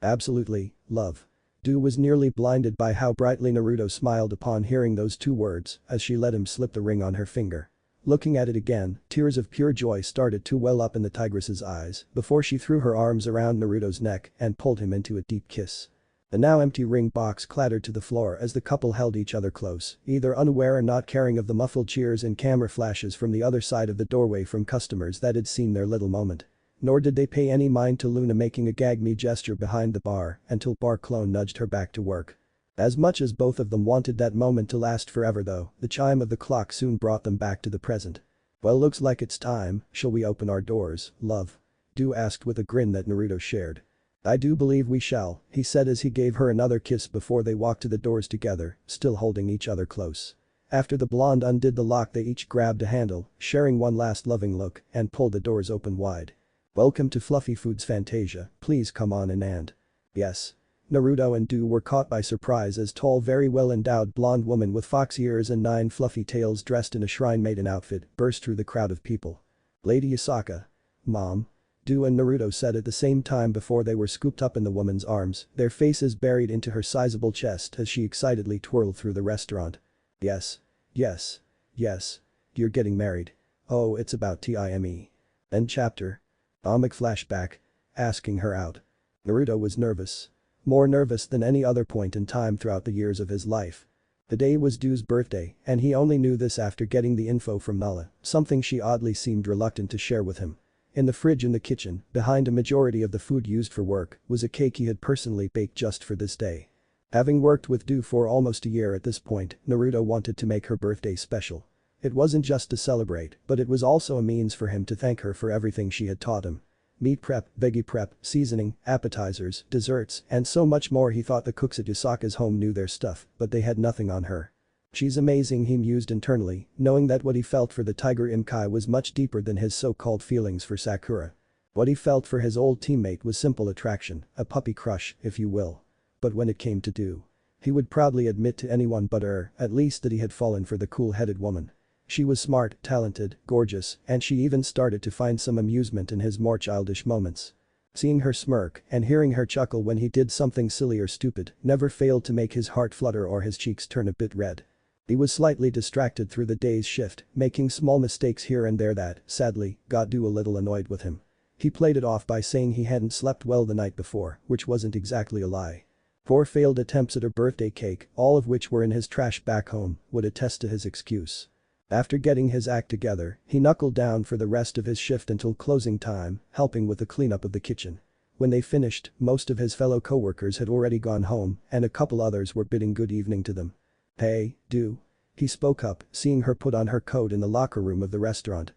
"Absolutely, love." Du was nearly blinded by how brightly Naruto smiled upon hearing those two words as she let him slip the ring on her finger. Looking at it again, tears of pure joy started to well up in the tigress's eyes before she threw her arms around Naruto's neck and pulled him into a deep kiss. The now empty ring box clattered to the floor as the couple held each other close, either unaware or not caring of the muffled cheers and camera flashes from the other side of the doorway from customers that had seen their little moment. Nor did they pay any mind to Luna making a gag me gesture behind the bar until Bar Clone nudged her back to work. As much as both of them wanted that moment to last forever though, the chime of the clock soon brought them back to the present. "Well, looks like it's time, shall we open our doors, love?" Du asked with a grin that Naruto shared. "I do believe we shall," he said as he gave her another kiss before they walked to the doors together, still holding each other close. After the blonde undid the lock they each grabbed a handle, sharing one last loving look, and pulled the doors open wide. "Welcome to Fluffy Foods Fantasia, please come on in and..." "Yes." Naruto and Du were caught by surprise as tall very well endowed blonde woman with fox ears and 9 fluffy tails dressed in a shrine maiden outfit burst through the crowd of people. "Lady Yasaka." "Mom." Du and Naruto said at the same time before they were scooped up in the woman's arms, their faces buried into her sizable chest as she excitedly twirled through the restaurant. "Yes. Yes. Yes. You're getting married. Oh, it's about time. End chapter. Flashback. Asking her out. Naruto was nervous. More nervous than any other point in time throughout the years of his life. The day was Du's birthday and he only knew this after getting the info from Nala, something she oddly seemed reluctant to share with him. In the fridge in the kitchen, behind a majority of the food used for work, was a cake he had personally baked just for this day. Having worked with Du for almost a year at this point, Naruto wanted to make her birthday special. It wasn't just to celebrate, but it was also a means for him to thank her for everything she had taught him. Meat prep, veggie prep, seasoning, appetizers, desserts, and so much more. He thought the cooks at Yasaka's home knew their stuff, but they had nothing on her. "She's amazing," he mused internally, knowing that what he felt for the Tiger Imkai was much deeper than his so-called feelings for Sakura. What he felt for his old teammate was simple attraction, a puppy crush, if you will. But when it came to Du, he would proudly admit to anyone but her, at least, that he had fallen for the cool-headed woman. She was smart, talented, gorgeous, and she even started to find some amusement in his more childish moments. Seeing her smirk and hearing her chuckle when he did something silly or stupid never failed to make his heart flutter or his cheeks turn a bit red. He was slightly distracted through the day's shift, making small mistakes here and there that, sadly, got Du a little annoyed with him. He played it off by saying he hadn't slept well the night before, which wasn't exactly a lie. 4 failed attempts at her birthday cake, all of which were in his trash back home, would attest to his excuse. After getting his act together, he knuckled down for the rest of his shift until closing time, helping with the cleanup of the kitchen. When they finished, most of his fellow coworkers had already gone home and a couple others were bidding good evening to them. "Hey, Du." He spoke up, seeing her put on her coat in the locker room of the restaurant.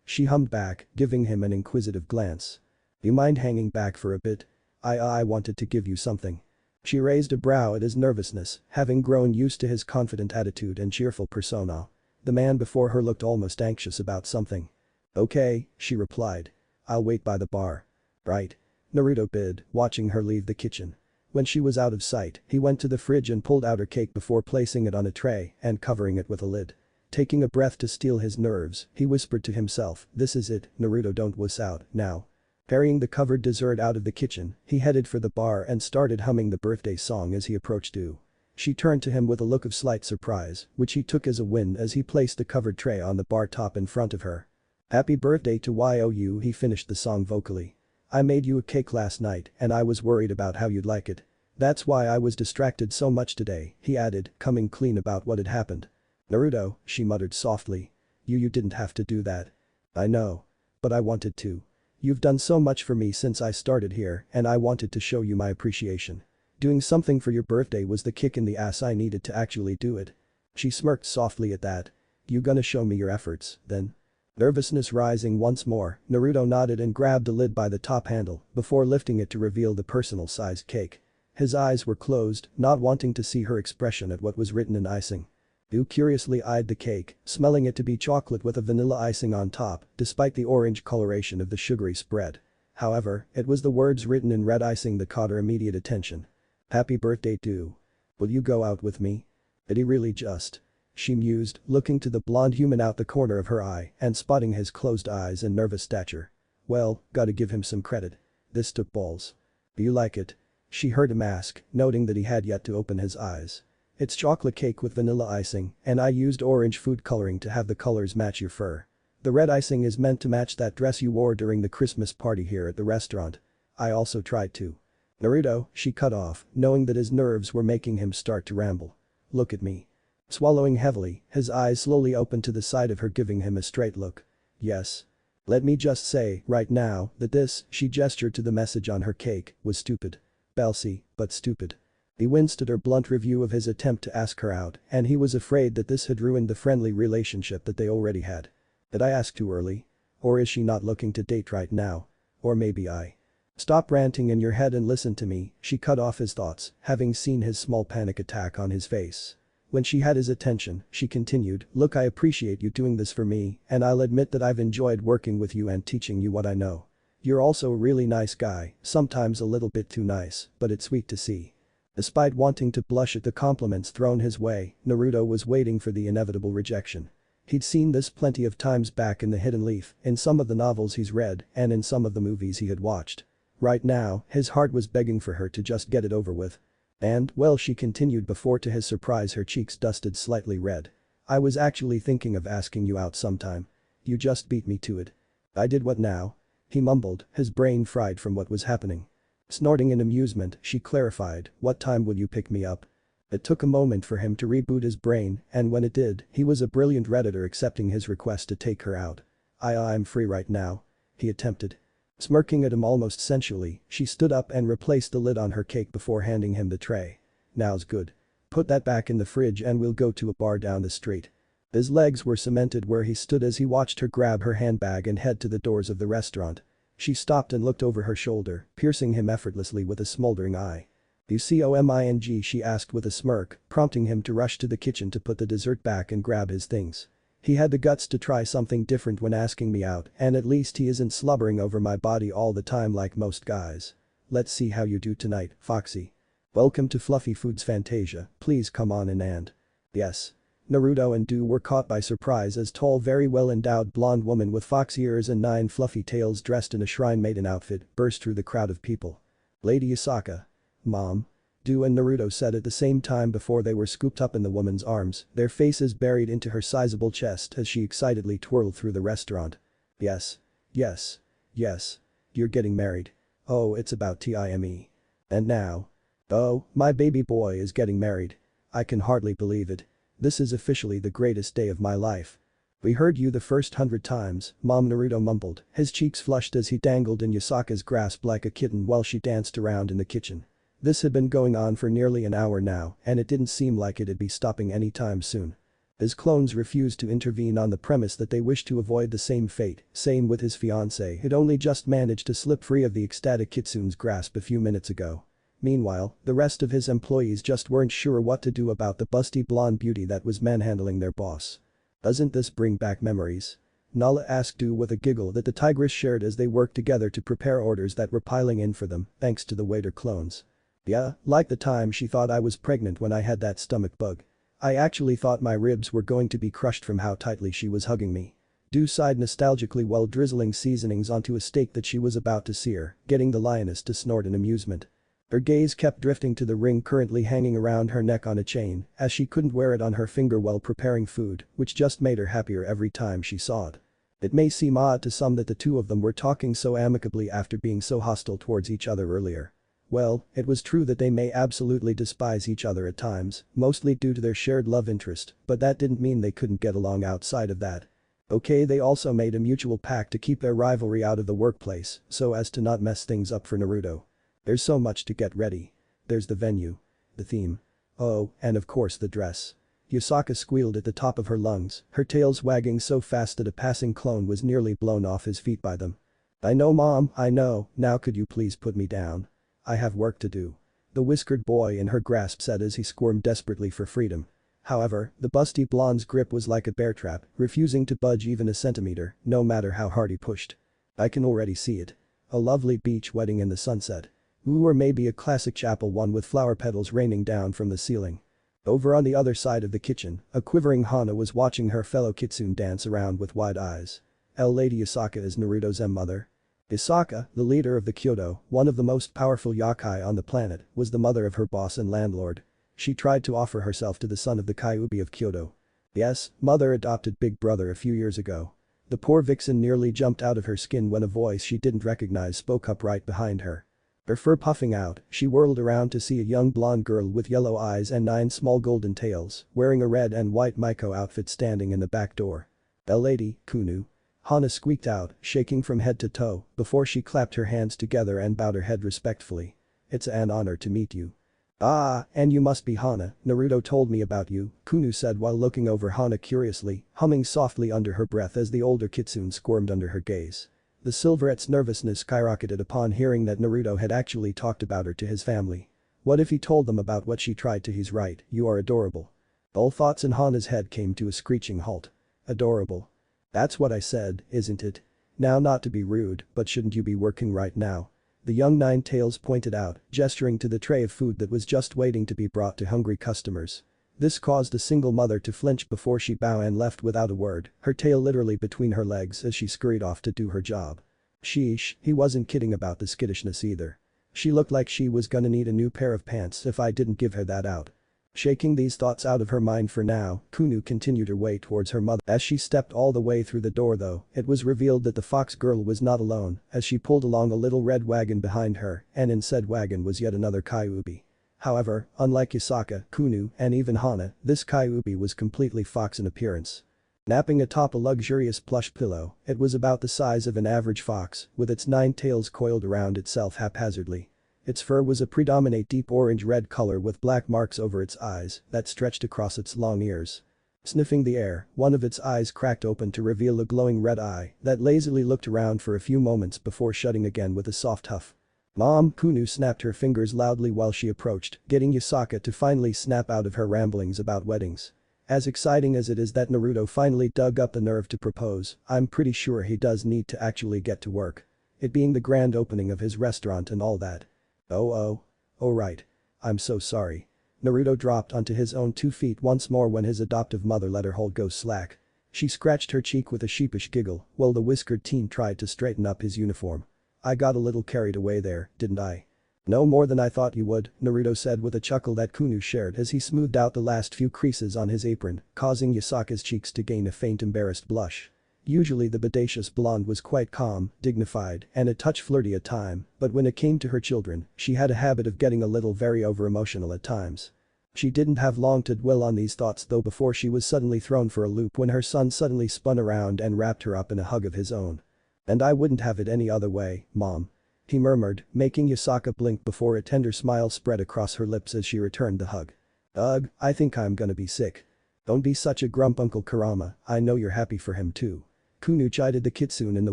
She hummed back, giving him an inquisitive glance. "You mind hanging back for a bit? I wanted to give you something." She raised a brow at his nervousness, having grown used to his confident attitude and cheerful persona. The man before her looked almost anxious about something. "Okay," she replied. "I'll wait by the bar." "Right." Naruto bid, watching her leave the kitchen. When she was out of sight, he went to the fridge and pulled out her cake before placing it on a tray and covering it with a lid. Taking a breath to steel his nerves, he whispered to himself, "This is it, Naruto, don't wuss out, now." Carrying the covered dessert out of the kitchen, he headed for the bar and started humming the birthday song as he approached Du. She turned to him with a look of slight surprise, which he took as a win as he placed the covered tray on the bar top in front of her. "Happy birthday to you," he finished the song vocally. "I made you a cake last night and I was worried about how you'd like it. That's why I was distracted so much today," he added, coming clean about what had happened. "Naruto," she muttered softly. You didn't have to do that." "I know. But I wanted to. You've done so much for me since I started here and I wanted to show you my appreciation. Doing something for your birthday was the kick in the ass I needed to actually do it." She smirked softly at that. "You gonna show me your efforts, then?" Nervousness rising once more, Naruto nodded and grabbed a lid by the top handle before lifting it to reveal the personal-sized cake. His eyes were closed, not wanting to see her expression at what was written in icing. Du curiously eyed the cake, smelling it to be chocolate with a vanilla icing on top, despite the orange coloration of the sugary spread. However, it was the words written in red icing that caught her immediate attention. "Happy birthday, Du. Will you go out with me?" "Did he really just?" she mused, looking to the blonde human out the corner of her eye and spotting his closed eyes and nervous stature. "Well, gotta give him some credit. This took balls." "Do you like it?" she heard him ask, noting that he had yet to open his eyes. "It's chocolate cake with vanilla icing and I used orange food coloring to have the colors match your fur. The red icing is meant to match that dress you wore during the Christmas party here at the restaurant. I also tried to." "Naruto," she cut off, knowing that his nerves were making him start to ramble. "Look at me." Swallowing heavily, his eyes slowly opened to the side of her, giving him a straight look. "Yes. Let me just say, right now, that this," she gestured to the message on her cake, "was stupid. Belsy, but stupid." He winced at her blunt review of his attempt to ask her out and he was afraid that this had ruined the friendly relationship that they already had. "Did I ask too early? Or is she not looking to date right now? Or maybe I..." "Stop ranting in your head and listen to me," she cut off his thoughts, having seen his small panic attack on his face. When she had his attention, she continued, "Look, I appreciate you doing this for me and I'll admit that I've enjoyed working with you and teaching you what I know. You're also a really nice guy, sometimes a little bit too nice, but it's sweet to see." Despite wanting to blush at the compliments thrown his way, Naruto was waiting for the inevitable rejection. He'd seen this plenty of times back in the Hidden Leaf, in some of the novels he's read, and in some of the movies he had watched. Right now, his heart was begging for her to just get it over with. "And, well," she continued before to his surprise her cheeks dusted slightly red. "I was actually thinking of asking you out sometime. You just beat me to it." "I did what now?" he mumbled, his brain fried from what was happening. Snorting in amusement, she clarified, "What time will you pick me up?" It took a moment for him to reboot his brain and when it did, he was a brilliant redditor accepting his request to take her out. I'm free right now," he attempted. Smirking at him almost sensually, she stood up and replaced the lid on her cake before handing him the tray. "Now's good. Put that back in the fridge and we'll go to a bar down the street." His legs were cemented where he stood as he watched her grab her handbag and head to the doors of the restaurant. She stopped and looked over her shoulder, piercing him effortlessly with a smoldering eye. "You coming?" she asked with a smirk, prompting him to rush to the kitchen to put the dessert back and grab his things. "He had the guts to try something different when asking me out and at least he isn't slobbering over my body all the time like most guys. Let's see how you do tonight, Foxy. Welcome to Fluffy Foods Fantasia, please come on in and..." "Yes." Naruto and Du were caught by surprise as tall, very well-endowed blonde woman with fox ears and 9 fluffy tails dressed in a shrine maiden outfit burst through the crowd of people. "Lady Asaka." "Mom." Du and Naruto said at the same time before they were scooped up in the woman's arms, their faces buried into her sizable chest as she excitedly twirled through the restaurant. "Yes. Yes. Yes. You're getting married. Oh, it's about time. And now. Oh, my baby boy is getting married. I can hardly believe it. This is officially the greatest day of my life." "We heard you the first 100 times, Mom," Naruto mumbled, his cheeks flushed as he dangled in Yasaka's grasp like a kitten while she danced around in the kitchen. This had been going on for nearly an hour now and it didn't seem like it'd be stopping anytime soon. His clones refused to intervene on the premise that they wished to avoid the same fate, same with his fiancée who'd only just managed to slip free of the ecstatic kitsune's grasp a few minutes ago. Meanwhile, the rest of his employees just weren't sure what to do about the busty blonde beauty that was manhandling their boss. Doesn't this bring back memories? Nala asked Du with a giggle that the tigress shared as they worked together to prepare orders that were piling in for them, thanks to the waiter clones. Yeah, like the time she thought I was pregnant when I had that stomach bug. I actually thought my ribs were going to be crushed from how tightly she was hugging me. Du sighed nostalgically while drizzling seasonings onto a steak that she was about to sear, getting the lioness to snort in amusement. Her gaze kept drifting to the ring currently hanging around her neck on a chain, as she couldn't wear it on her finger while preparing food, which just made her happier every time she saw it. It may seem odd to some that the two of them were talking so amicably after being so hostile towards each other earlier. Well, it was true that they may absolutely despise each other at times, mostly due to their shared love interest, but that didn't mean they couldn't get along outside of that. Okay, they also made a mutual pact to keep their rivalry out of the workplace, so as to not mess things up for Naruto. There's so much to get ready. There's the venue. The theme. Oh, and of course the dress. Yusaka squealed at the top of her lungs, her tails wagging so fast that a passing clone was nearly blown off his feet by them. I know mom, I know, now could you please put me down? I have work to do. The whiskered boy in her grasp said as he squirmed desperately for freedom. However, the busty blonde's grip was like a bear trap, refusing to budge even a centimeter, no matter how hard he pushed. I can already see it. A lovely beach wedding in the sunset. Ooh, or maybe a classic chapel one with flower petals raining down from the ceiling. Over on the other side of the kitchen, a quivering Hana was watching her fellow kitsune dance around with wide eyes. Lady Yusaka is Naruto's mother. Yusaka, the leader of the Kyoto, one of the most powerful yokai on the planet, was the mother of her boss and landlord. She tried to offer herself to the son of the Kyuubi of Kyoto. Yes, mother adopted big brother a few years ago. The poor vixen nearly jumped out of her skin when a voice she didn't recognize spoke up right behind her. Her fur puffing out, she whirled around to see a young blonde girl with yellow eyes and 9 small golden tails, wearing a red and white Maiko outfit standing in the back door. Lady, Kunu. Hana squeaked out, shaking from head to toe, before she clapped her hands together and bowed her head respectfully. It's an honor to meet you. Ah, and you must be Hana, Naruto told me about you, Kunu said while looking over Hana curiously, humming softly under her breath as the older kitsune squirmed under her gaze. The silverette's nervousness skyrocketed upon hearing that Naruto had actually talked about her to his family. What if he told them about what she tried to? He's right, you are adorable. All thoughts in Hana's head came to a screeching halt. Adorable. That's what I said, isn't it? Now not to be rude, but shouldn't you be working right now? The young Nine Tails pointed out, gesturing to the tray of food that was just waiting to be brought to hungry customers. This caused a single mother to flinch before she bowed and left without a word, her tail literally between her legs as she scurried off to do her job. Sheesh, he wasn't kidding about the skittishness either. She looked like she was gonna need a new pair of pants if I didn't give her that out. Shaking these thoughts out of her mind for now, Kunu continued her way towards her mother. As she stepped all the way through the door though, it was revealed that the fox girl was not alone as she pulled along a little red wagon behind her, and in said wagon was yet another Kyuubi. However, unlike Yusaka, Kunu, and even Hana, this Kyuubi was completely fox in appearance. Napping atop a luxurious plush pillow, it was about the size of an average fox, with its 9 tails coiled around itself haphazardly. Its fur was a predominant deep orange-red color with black marks over its eyes that stretched across its long ears. Sniffing the air, one of its eyes cracked open to reveal a glowing red eye that lazily looked around for a few moments before shutting again with a soft huff. Mom, Kunu snapped her fingers loudly while she approached, getting Yusaka to finally snap out of her ramblings about weddings. As exciting as it is that Naruto finally dug up the nerve to propose, I'm pretty sure he does need to actually get to work. It being the grand opening of his restaurant and all that. Oh right. I'm so sorry. Naruto dropped onto his own 2 feet once more when his adoptive mother let her hold go slack. She scratched her cheek with a sheepish giggle while the whiskered teen tried to straighten up his uniform. I got a little carried away there, didn't I? No more than I thought you would, Naruto said with a chuckle that Kunu shared as he smoothed out the last few creases on his apron, causing Yusaka's cheeks to gain a faint embarrassed blush. Usually the bodacious blonde was quite calm, dignified, and a touch flirty at time, but when it came to her children, she had a habit of getting a little very over-emotional at times. She didn't have long to dwell on these thoughts though before she was suddenly thrown for a loop when her son suddenly spun around and wrapped her up in a hug of his own. And I wouldn't have it any other way, Mom. He murmured, making Yusaka blink before a tender smile spread across her lips as she returned the hug. Ugh, I think I'm gonna be sick. Don't be such a grump Uncle Kurama, I know you're happy for him too. Kunu chided the kitsune in the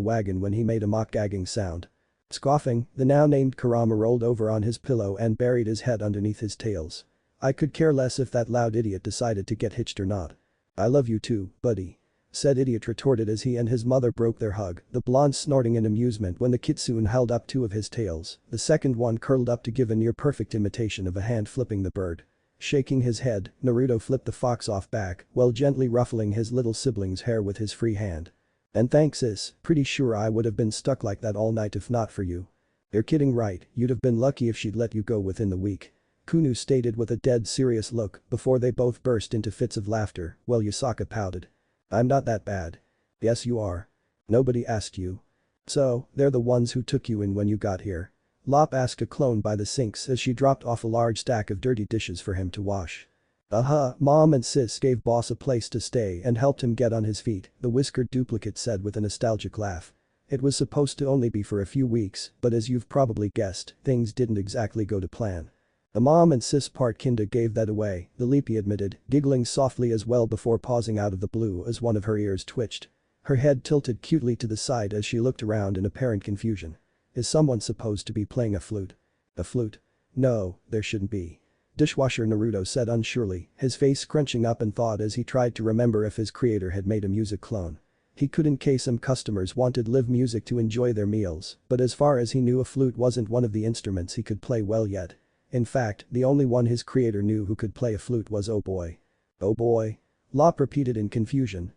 wagon when he made a mock gagging sound. Scoffing, the now named Kurama rolled over on his pillow and buried his head underneath his tails. I could care less if that loud idiot decided to get hitched or not. I love you too, buddy. Said idiot retorted as he and his mother broke their hug, the blonde snorting in amusement when the kitsune held up two of his tails, the second one curled up to give a near-perfect imitation of a hand flipping the bird. Shaking his head, Naruto flipped the fox off back while gently ruffling his little sibling's hair with his free hand. And thanks sis, pretty sure I would have been stuck like that all night if not for you. You're kidding right, you'd have been lucky if she'd let you go within the week. Kunu stated with a dead serious look before they both burst into fits of laughter while Yusaka pouted. I'm not that bad. Yes you are. Nobody asked you. So, they're the ones who took you in when you got here? Lop asked a clone by the sinks as she dropped off a large stack of dirty dishes for him to wash. Mom and sis gave boss a place to stay and helped him get on his feet, the whiskered duplicate said with a nostalgic laugh. It was supposed to only be for a few weeks, but as you've probably guessed, things didn't exactly go to plan. The mom and sis part kinda gave that away, the leapy admitted, giggling softly as well before pausing out of the blue as one of her ears twitched. Her head tilted cutely to the side as she looked around in apparent confusion. Is someone supposed to be playing a flute? A flute? No, there shouldn't be. Dishwasher Naruto said unsurely, his face scrunching up in thought as he tried to remember if his creator had made a music clone. He could in case some customers wanted live music to enjoy their meals, but as far as he knew a flute wasn't one of the instruments he could play well yet. In fact, the only one his creator knew who could play a flute was oh boy. Oh boy. Lop repeated in confusion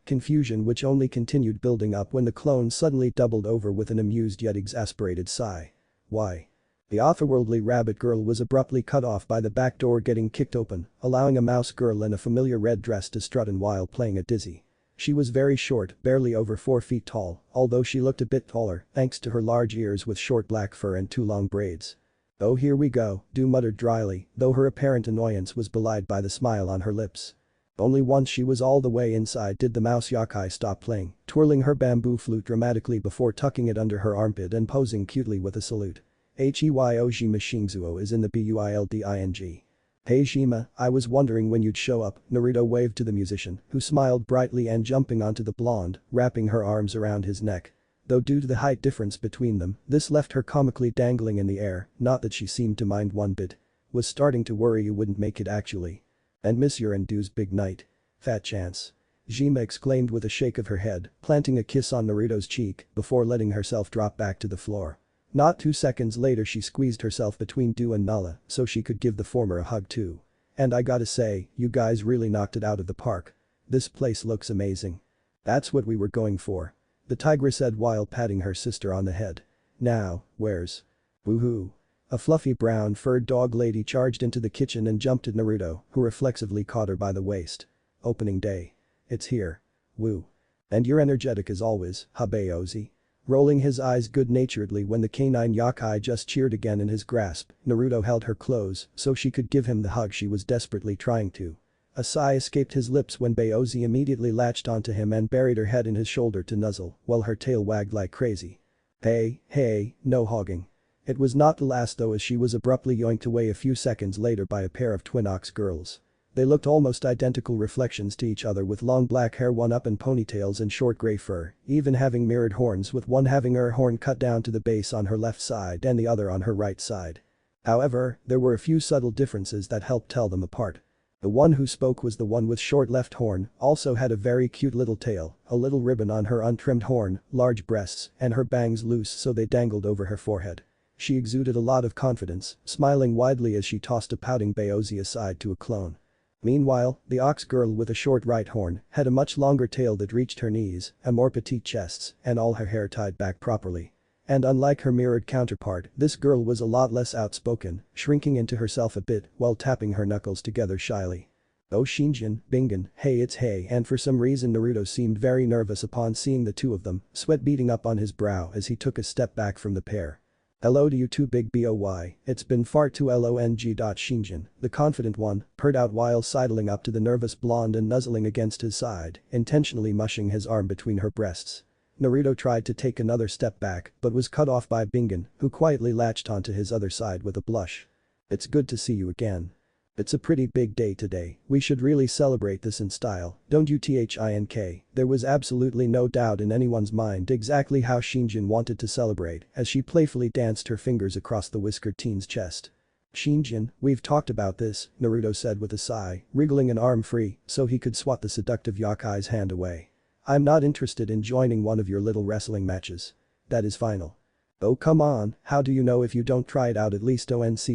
which only continued building up when the clone suddenly doubled over with an amused yet exasperated sigh. Why? The otherworldly rabbit girl was abruptly cut off by the back door getting kicked open, allowing a mouse girl in a familiar red dress to strut in while playing a dizzy. She was very short, barely over 4 feet tall, although she looked a bit taller thanks to her large ears with short black fur and 2 long braids. Oh here we go, Du muttered dryly, though her apparent annoyance was belied by the smile on her lips. Only once she was all the way inside did the mouse yakai stop playing, twirling her bamboo flute dramatically before tucking it under her armpit and posing cutely with a salute. Heyoujima Shingzuo is in the building. Hey Jima, I was wondering when you'd show up, Naruto waved to the musician, who smiled brightly and jumping onto the blonde, wrapping her arms around his neck. Though due to the height difference between them, this left her comically dangling in the air, not that she seemed to mind one bit. Was starting to worry you wouldn't make it actually. And miss your and Du's big night. Fat chance. Jima exclaimed with a shake of her head, planting a kiss on Naruto's cheek before letting herself drop back to the floor. Not 2 seconds later she squeezed herself between Du and Nala so she could give the former a hug too. And I gotta say, you guys really knocked it out of the park. This place looks amazing. That's what we were going for. The tigress said while patting her sister on the head. Now, where's? Woohoo. A fluffy brown furred dog lady charged into the kitchen and jumped at Naruto, who reflexively caught her by the waist. Opening day. It's here. Woo. And you're energetic as always, Habeozi. Rolling his eyes good-naturedly when the canine yakai just cheered again in his grasp, Naruto held her close so she could give him the hug she was desperately trying to. A sigh escaped his lips when Baozi immediately latched onto him and buried her head in his shoulder to nuzzle while her tail wagged like crazy. Hey, no hogging. It was not the last though as she was abruptly yoinked away a few seconds later by a pair of twin ox girls. They looked almost identical reflections to each other with long black hair, one up in ponytails and short grey fur, even having mirrored horns with one having her horn cut down to the base on her left side and the other on her right side. However, there were a few subtle differences that helped tell them apart. The one who spoke was the one with short left horn, also had a very cute little tail, a little ribbon on her untrimmed horn, large breasts, and her bangs loose so they dangled over her forehead. She exuded a lot of confidence, smiling widely as she tossed a pouting Baozi aside to a clone. Meanwhile, the ox girl with a short right horn had a much longer tail that reached her knees, and more petite chests, and all her hair tied back properly. And unlike her mirrored counterpart, this girl was a lot less outspoken, shrinking into herself a bit while tapping her knuckles together shyly. Oh Shinjin, Bingen, hey it's hey, and for some reason Naruto seemed very nervous upon seeing the two of them, sweat beading up on his brow as he took a step back from the pair. Hello to you too big boy, it's been far too long. Shinjin, the confident one, purred out while sidling up to the nervous blonde and nuzzling against his side, intentionally mushing his arm between her breasts. Naruto tried to take another step back but was cut off by Bingen, who quietly latched onto his other side with a blush. It's good to see you again. It's a pretty big day today, we should really celebrate this in style, don't you think? There was absolutely no doubt in anyone's mind exactly how Shinjin wanted to celebrate as she playfully danced her fingers across the whiskered teen's chest. Shinjin, we've talked about this, Naruto said with a sigh, wriggling an arm free so he could swat the seductive yakai's hand away. I'm not interested in joining one of your little wrestling matches. That is final. Oh come on, how do you know if you don't try it out at least once?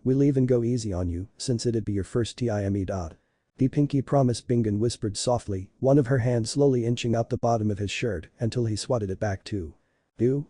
We'll even go easy on you, since it'd be your first time. The pinky promised, Bingen whispered softly, one of her hands slowly inching up the bottom of his shirt until he swatted it back too.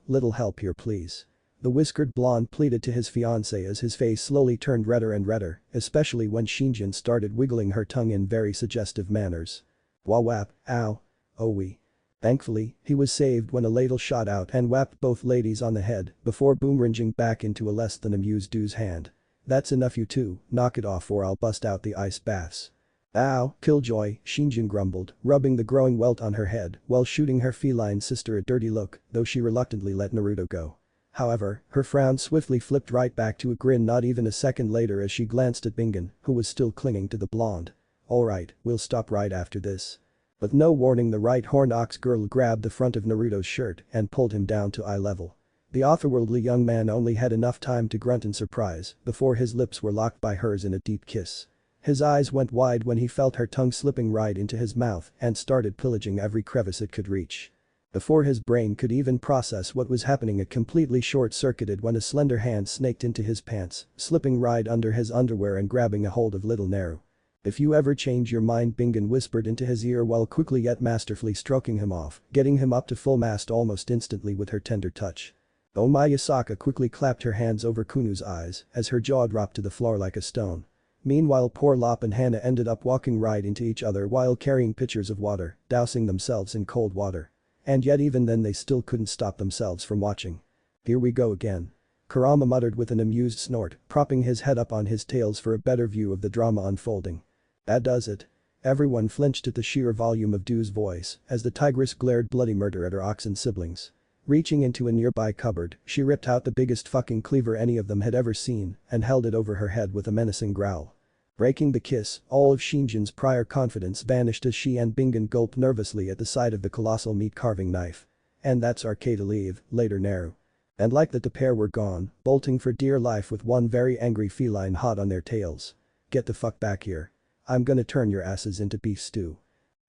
Little help here please. The whiskered blonde pleaded to his fiancée as his face slowly turned redder and redder, especially when Shinjin started wiggling her tongue in very suggestive manners. Wah-wap, ow. Oh wee. Thankfully, he was saved when a ladle shot out and whapped both ladies on the head before boomeranging back into a less than amused dude's hand. That's enough you two, knock it off or I'll bust out the ice baths. Ow, killjoy, Shinjin grumbled, rubbing the growing welt on her head while shooting her feline sister a dirty look, though she reluctantly let Naruto go. However, her frown swiftly flipped right back to a grin not even a second later as she glanced at Bingen, who was still clinging to the blonde. Alright, we'll stop right after this. With no warning the right horn ox girl grabbed the front of Naruto's shirt and pulled him down to eye level. The otherworldly young man only had enough time to grunt in surprise before his lips were locked by hers in a deep kiss. His eyes went wide when he felt her tongue slipping right into his mouth and started pillaging every crevice it could reach. Before his brain could even process what was happening, it completely short-circuited when a slender hand snaked into his pants, slipping right under his underwear and grabbing a hold of little Naru. If you ever change your mind, Bingen whispered into his ear while quickly yet masterfully stroking him off, getting him up to full mast almost instantly with her tender touch. Oh my, Yasaka quickly clapped her hands over Kunu's eyes as her jaw dropped to the floor like a stone. Meanwhile poor Lop and Hannah ended up walking right into each other while carrying pitchers of water, dousing themselves in cold water. And yet even then they still couldn't stop themselves from watching. Here we go again. Kurama muttered with an amused snort, propping his head up on his tails for a better view of the drama unfolding. That does it. Everyone flinched at the sheer volume of Du's voice as the tigress glared bloody murder at her oxen siblings. Reaching into a nearby cupboard, she ripped out the biggest fucking cleaver any of them had ever seen and held it over her head with a menacing growl. Breaking the kiss, all of Shinjin's prior confidence vanished as she and Bingen gulped nervously at the sight of the colossal meat-carving knife. And that's arcade leave, later Naru. And like that the pair were gone, bolting for dear life with one very angry feline hot on their tails. Get the fuck back here. I'm gonna turn your asses into beef stew.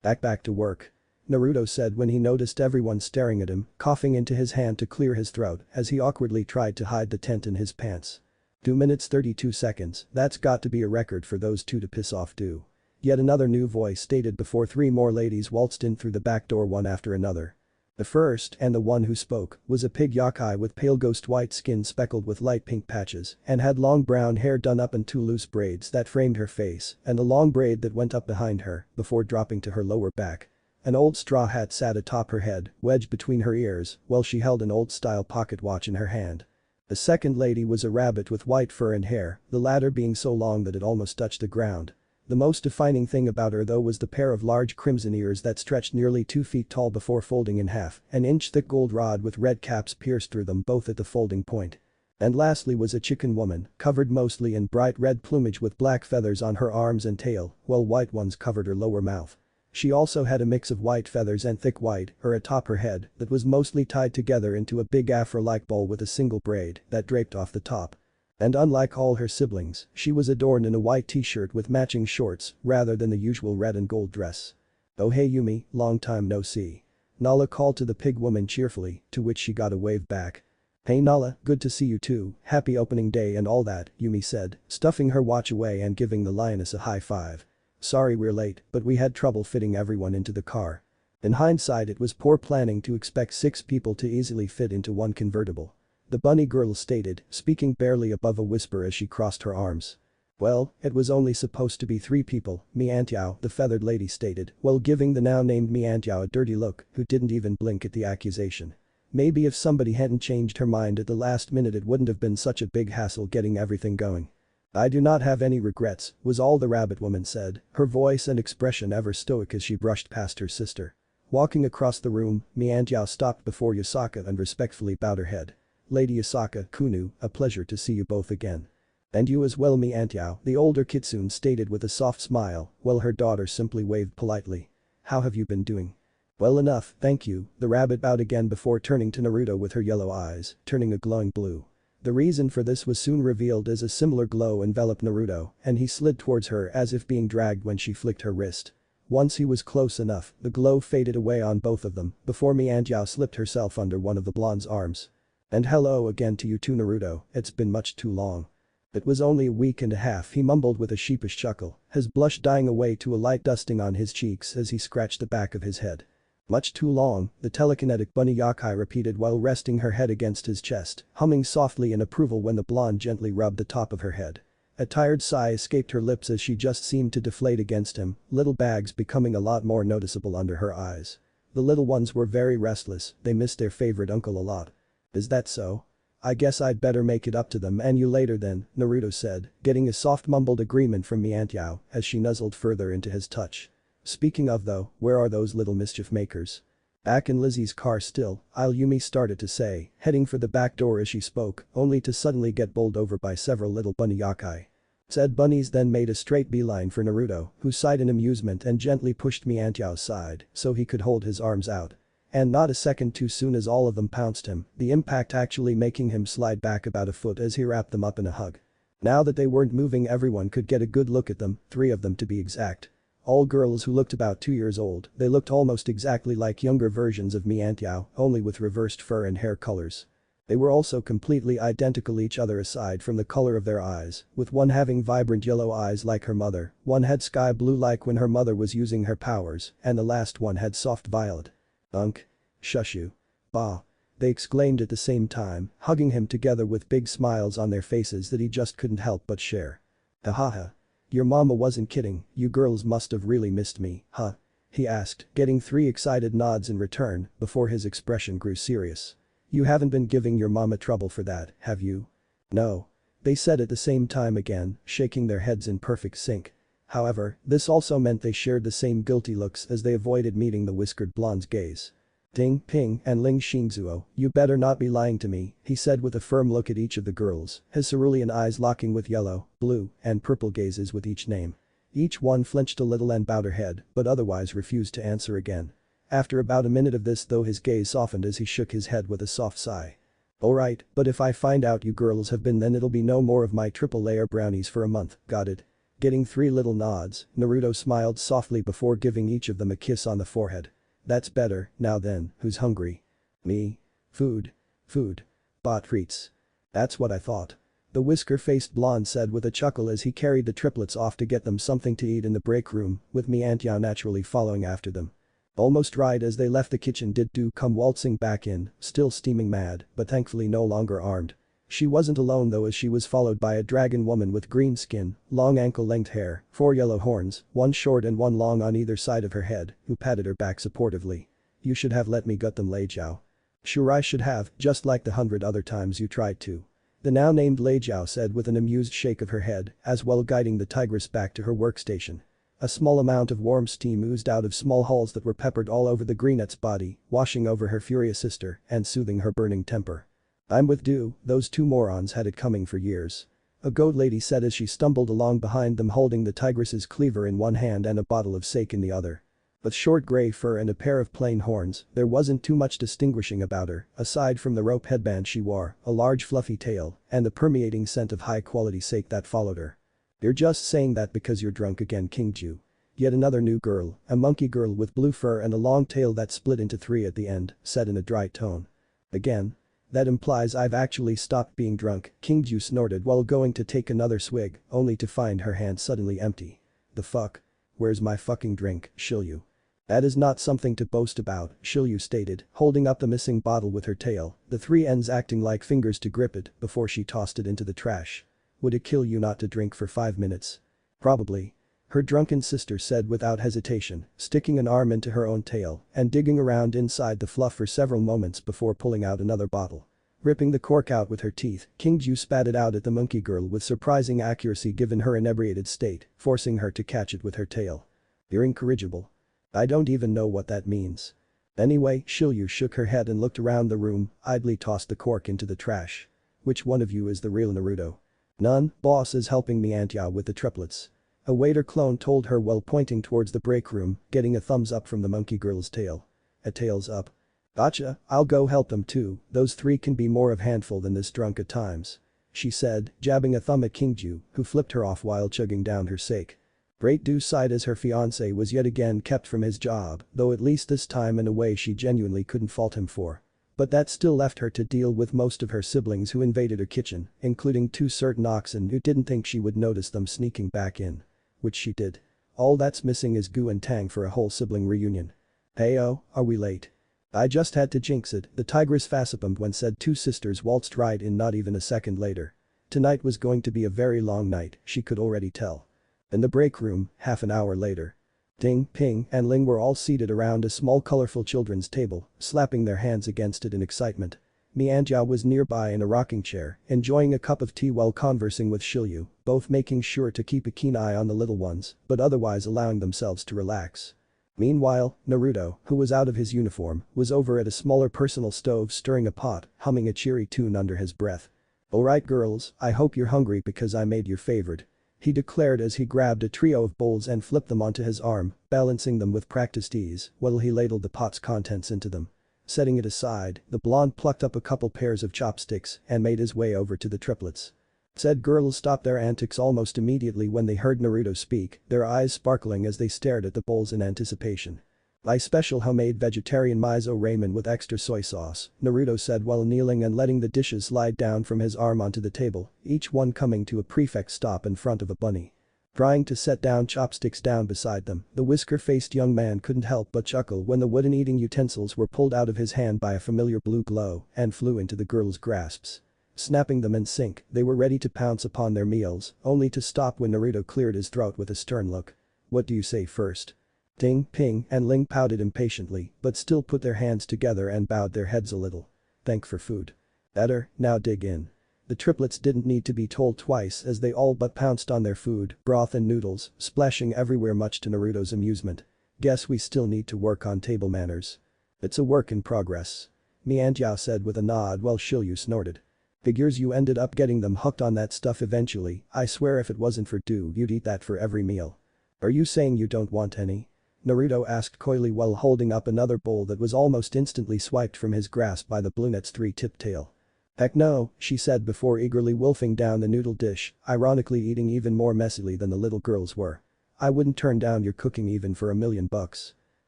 Back to work. Naruto said when he noticed everyone staring at him, coughing into his hand to clear his throat as he awkwardly tried to hide the tent in his pants. 2 minutes 32 seconds, that's got to be a record for those two to piss off Du. Yet another new voice stated before 3 more ladies waltzed in through the back door one after another. The first, and the one who spoke, was a pig yakai with pale ghost white skin speckled with light pink patches and had long brown hair done up in 2 loose braids that framed her face and a long braid that went up behind her before dropping to her lower back. An old straw hat sat atop her head, wedged between her ears, while she held an old-style pocket watch in her hand. The second lady was a rabbit with white fur and hair, the latter being so long that it almost touched the ground. The most defining thing about her though was the pair of large crimson ears that stretched nearly 2 feet tall before folding in half, an inch-thick gold rod with red caps pierced through them both at the folding point. And lastly was a chicken woman, covered mostly in bright red plumage with black feathers on her arms and tail, while white ones covered her lower mouth. She also had a mix of white feathers and thick white hair atop her head that was mostly tied together into a big afro-like bowl with a single braid that draped off the top. And unlike all her siblings, she was adorned in a white t-shirt with matching shorts rather than the usual red and gold dress. Oh hey Yumi, long time no see. Nala called to the pig woman cheerfully, to which she got a wave back. Hey Nala, good to see you too, happy opening day and all that, Yumi said, stuffing her watch away and giving the lioness a high five. Sorry we're late, but we had trouble fitting everyone into the car. In hindsight it was poor planning to expect 6 people to easily fit into one convertible. The bunny girl stated, speaking barely above a whisper as she crossed her arms. Well, it was only supposed to be 3 people, me Antiao, the feathered lady stated, while giving the now named me Antiao a dirty look, who didn't even blink at the accusation. Maybe if somebody hadn't changed her mind at the last minute it wouldn't have been such a big hassle getting everything going. I do not have any regrets, was all the rabbit woman said, her voice and expression ever stoic as she brushed past her sister. Walking across the room, me Antiao stopped before Yasaka and respectfully bowed her head. Lady Yasaka, Kunu, a pleasure to see you both again. And you as well, mi Antiao, the older kitsune stated with a soft smile, while her daughter simply waved politely. How have you been doing? Well enough, thank you, the rabbit bowed again before turning to Naruto with her yellow eyes, turning a glowing blue. The reason for this was soon revealed as a similar glow enveloped Naruto, and he slid towards her as if being dragged when she flicked her wrist. Once he was close enough, the glow faded away on both of them before Mi Anjiao slipped herself under one of the blonde's arms. And hello again to you too, Naruto, it's been much too long. It was only a week and a half, he mumbled with a sheepish chuckle, his blush dying away to a light dusting on his cheeks as he scratched the back of his head. Much too long, the telekinetic bunny Yakai repeated while resting her head against his chest, humming softly in approval when the blonde gently rubbed the top of her head. A tired sigh escaped her lips as she just seemed to deflate against him, little bags becoming a lot more noticeable under her eyes. The little ones were very restless, they missed their favorite uncle a lot. Is that so? I guess I'd better make it up to them and you later then, Naruto said, getting a soft mumbled agreement from Mi Antiao as she nuzzled further into his touch. Speaking of though, where are those little mischief makers? Back in Lizzie's car still, Yumi started to say, heading for the back door as she spoke, only to suddenly get bowled over by several little bunny yakai. Said bunnies then made a straight beeline for Naruto, who sighed in amusement and gently pushed Mi Antiao's side so he could hold his arms out. And not a second too soon as all of them pounced him, the impact actually making him slide back about a foot as he wrapped them up in a hug. Now that they weren't moving, everyone could get a good look at them, 3 of them to be exact. All girls who looked about 2 years old, they looked almost exactly like younger versions of Mi Antiao, only with reversed fur and hair colors. They were also completely identical each other aside from the color of their eyes, with one having vibrant yellow eyes like her mother, one had sky blue like when her mother was using her powers, and the last one had soft violet. Unk. Shush you. Bah. They exclaimed at the same time, hugging him together with big smiles on their faces that he just couldn't help but share. Hahaha. Your mama wasn't kidding, you girls must have really missed me, huh? He asked, getting 3 excited nods in return before his expression grew serious. You haven't been giving your mama trouble for that, have you? No. They said at the same time again, shaking their heads in perfect sync. However, this also meant they shared the same guilty looks as they avoided meeting the whiskered blonde's gaze. Ding, Ping, and Ling Xingzuo, you better not be lying to me, he said with a firm look at each of the girls, his cerulean eyes locking with yellow, blue, and purple gazes with each name. Each one flinched a little and bowed her head, but otherwise refused to answer again. After about a minute of this though his gaze softened as he shook his head with a soft sigh. Alright, but if I find out you girls have been then it'll be no more of my triple layer brownies for a month, got it? Getting 3 little nods, Naruto smiled softly before giving each of them a kiss on the forehead. That's better, now then, who's hungry? Me? Food. Food. Bought treats. That's what I thought. The whisker-faced blonde said with a chuckle as he carried the triplets off to get them something to eat in the break room, with Mi Antiao naturally following after them. Almost right as they left the kitchen did Do come waltzing back in, still steaming mad, but thankfully no longer armed. She wasn't alone though as she was followed by a dragon woman with green skin, long ankle-length hair, 4 yellow horns, 1 short and 1 long on either side of her head, who patted her back supportively. You should have let me gut them, Lei Jiao. Sure I should have, just like the 100 other times you tried to. The now named Lei Jiao said with an amused shake of her head, as well guiding the tigress back to her workstation. A small amount of warm steam oozed out of small holes that were peppered all over the greenette's body, washing over her furious sister and soothing her burning temper. I'm with Du, those 2 morons had it coming for years. A goat lady said as she stumbled along behind them holding the tigress's cleaver in one hand and a bottle of sake in the other. With short grey fur and a pair of plain horns, there wasn't too much distinguishing about her, aside from the rope headband she wore, a large fluffy tail, and the permeating scent of high-quality sake that followed her. You're just saying that because you're drunk again, King Ju. Yet another new girl, a monkey girl with blue fur and a long tail that split into 3 at the end, said in a dry tone. Again? That implies I've actually stopped being drunk, King Ju snorted while going to take another swig, only to find her hand suddenly empty. The fuck? Where's my fucking drink, Shiryu? That is not something to boast about, Shiryu stated, holding up the missing bottle with her tail, the 3 ends acting like fingers to grip it before she tossed it into the trash. Would it kill you not to drink for 5 minutes? Probably. Her drunken sister said without hesitation, sticking an arm into her own tail and digging around inside the fluff for several moments before pulling out another bottle. Ripping the cork out with her teeth, King Ju spat it out at the monkey girl with surprising accuracy given her inebriated state, forcing her to catch it with her tail. You're incorrigible. I don't even know what that means. Anyway, Shiryu shook her head and looked around the room, idly tossed the cork into the trash. Which one of you is the real Naruto? None, boss is helping me Antya with the triplets. A waiter clone told her while pointing towards the break room, getting a thumbs up from the monkey girl's tail. A tails up. Gotcha, I'll go help them too, those three can be more of handful than this drunk at times. She said, jabbing a thumb at Kingju, who flipped her off while chugging down her sake. Great Do sighed as her fiancé was yet again kept from his job, though at least this time in a way she genuinely couldn't fault him for. But that still left her to deal with most of her siblings who invaded her kitchen, including two certain oxen who didn't think she would notice them sneaking back in. Which she did. All that's missing is Gu and Tang for a whole sibling reunion. Heyo, are we late? I just had to jinx it, the tigress facepalmed when said two sisters waltzed right in not even a second later. Tonight was going to be a very long night, she could already tell. In the break room, half an hour later. Ding, Ping and Ling were all seated around a small colorful children's table, slapping their hands against it in excitement. Mianjia was nearby in a rocking chair, enjoying a cup of tea while conversing with Shilyu, both making sure to keep a keen eye on the little ones, but otherwise allowing themselves to relax. Meanwhile, Naruto, who was out of his uniform, was over at a smaller personal stove stirring a pot, humming a cheery tune under his breath. Alright girls, I hope you're hungry because I made your favorite. He declared as he grabbed a trio of bowls and flipped them onto his arm, balancing them with practiced ease while he ladled the pot's contents into them. Setting it aside, the blonde plucked up a couple pairs of chopsticks and made his way over to the triplets. Said girls stopped their antics almost immediately when they heard Naruto speak, their eyes sparkling as they stared at the bowls in anticipation. "My special homemade vegetarian miso ramen with extra soy sauce," Naruto said while kneeling and letting the dishes slide down from his arm onto the table, each one coming to a prefect stop in front of a bunny. Trying to set down chopsticks down beside them, the whisker-faced young man couldn't help but chuckle when the wooden eating utensils were pulled out of his hand by a familiar blue glow and flew into the girls' grasps. Snapping them in sync, they were ready to pounce upon their meals, only to stop when Naruto cleared his throat with a stern look. "What do you say first?" Ding, Ping and Ling pouted impatiently, but still put their hands together and bowed their heads a little. "Thank for food." "Better, now dig in." The triplets didn't need to be told twice as they all but pounced on their food, broth and noodles, splashing everywhere much to Naruto's amusement. "Guess we still need to work on table manners." "It's a work in progress." Mianjiao said with a nod while Shilyu snorted. "Figures you ended up getting them hooked on that stuff eventually, I swear if it wasn't for Do you'd eat that for every meal." "Are you saying you don't want any?" Naruto asked coyly while holding up another bowl that was almost instantly swiped from his grasp by the brunette's three-tipped tail. "Heck no," she said before eagerly wolfing down the noodle dish, ironically eating even more messily than the little girls were. "I wouldn't turn down your cooking even for $1,000,000.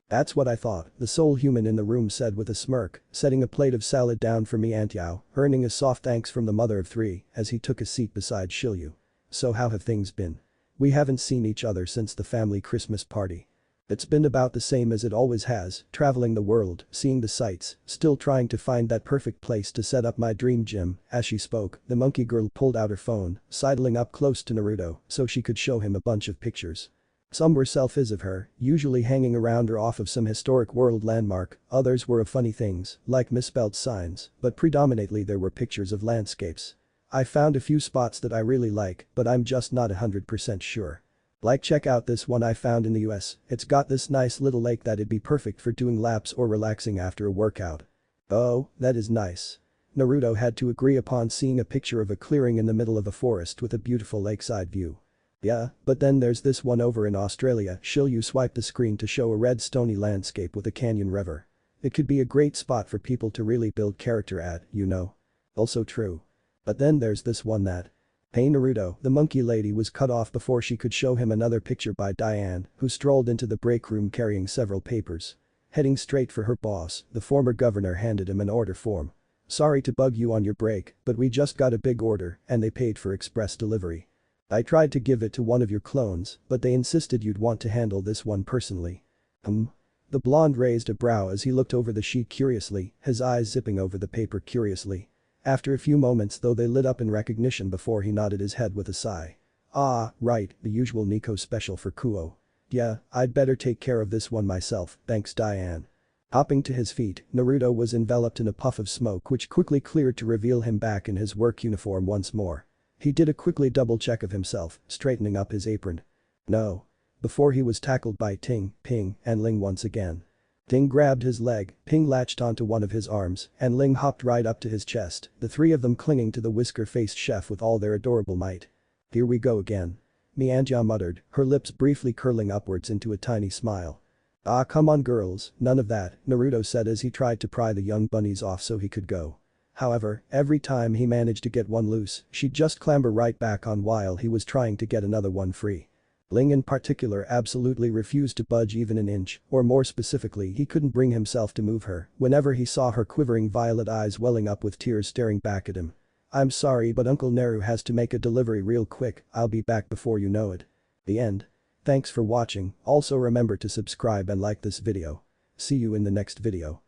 "That's what I thought," the sole human in the room said with a smirk, setting a plate of salad down for Miantiao, earning a soft thanks from the mother of three as he took a seat beside Shilyu. "So how have things been? We haven't seen each other since the family Christmas party." "It's been about the same as it always has, traveling the world, seeing the sights, still trying to find that perfect place to set up my dream gym." As she spoke, the monkey girl pulled out her phone, sidling up close to Naruto so she could show him a bunch of pictures. Some were selfies of her, usually hanging around or off of some historic world landmark, others were of funny things, like misspelled signs, but predominantly there were pictures of landscapes. "I found a few spots that I really like, but I'm just not 100% sure. Like check out this one I found in the US, it's got this nice little lake that'd be perfect for doing laps or relaxing after a workout." "Oh, that is nice." Naruto had to agree upon seeing a picture of a clearing in the middle of a forest with a beautiful lakeside view. "Yeah, but then there's this one over in Australia." Shilyu swiped the screen to show a red stony landscape with a canyon river. "It could be a great spot for people to really build character at, you know." "Also true. But then there's this one that..." "Hey Naruto," the monkey lady was cut off before she could show him another picture by Diane, who strolled into the break room carrying several papers. Heading straight for her boss, the former governor handed him an order form. "Sorry to bug you on your break, but we just got a big order and they paid for express delivery. I tried to give it to one of your clones, but they insisted you'd want to handle this one personally." The blonde raised a brow as he looked over the sheet curiously, his eyes zipping over the paper curiously. After a few moments though they lit up in recognition before he nodded his head with a sigh. "Ah, right, the usual Nico special for Kuo. Yeah, I'd better take care of this one myself, thanks Diane." Hopping to his feet, Naruto was enveloped in a puff of smoke which quickly cleared to reveal him back in his work uniform once more. He did a quickly double check of himself, straightening up his apron. No. Before he was tackled by Ting, Ping and Ling once again. Ding grabbed his leg, Ping latched onto one of his arms, and Ling hopped right up to his chest, the three of them clinging to the whisker-faced chef with all their adorable might. "Here we go again." Mianjia muttered, her lips briefly curling upwards into a tiny smile. "Ah, come on girls, none of that," Naruto said as he tried to pry the young bunnies off so he could go. However, every time he managed to get one loose, she'd just clamber right back on while he was trying to get another one free. Ling in particular absolutely refused to budge even an inch, or more specifically he couldn't bring himself to move her whenever he saw her quivering violet eyes welling up with tears staring back at him. "I'm sorry but Uncle Neru has to make a delivery real quick, I'll be back before you know it." The end. Thanks for watching, also remember to subscribe and like this video. See you in the next video.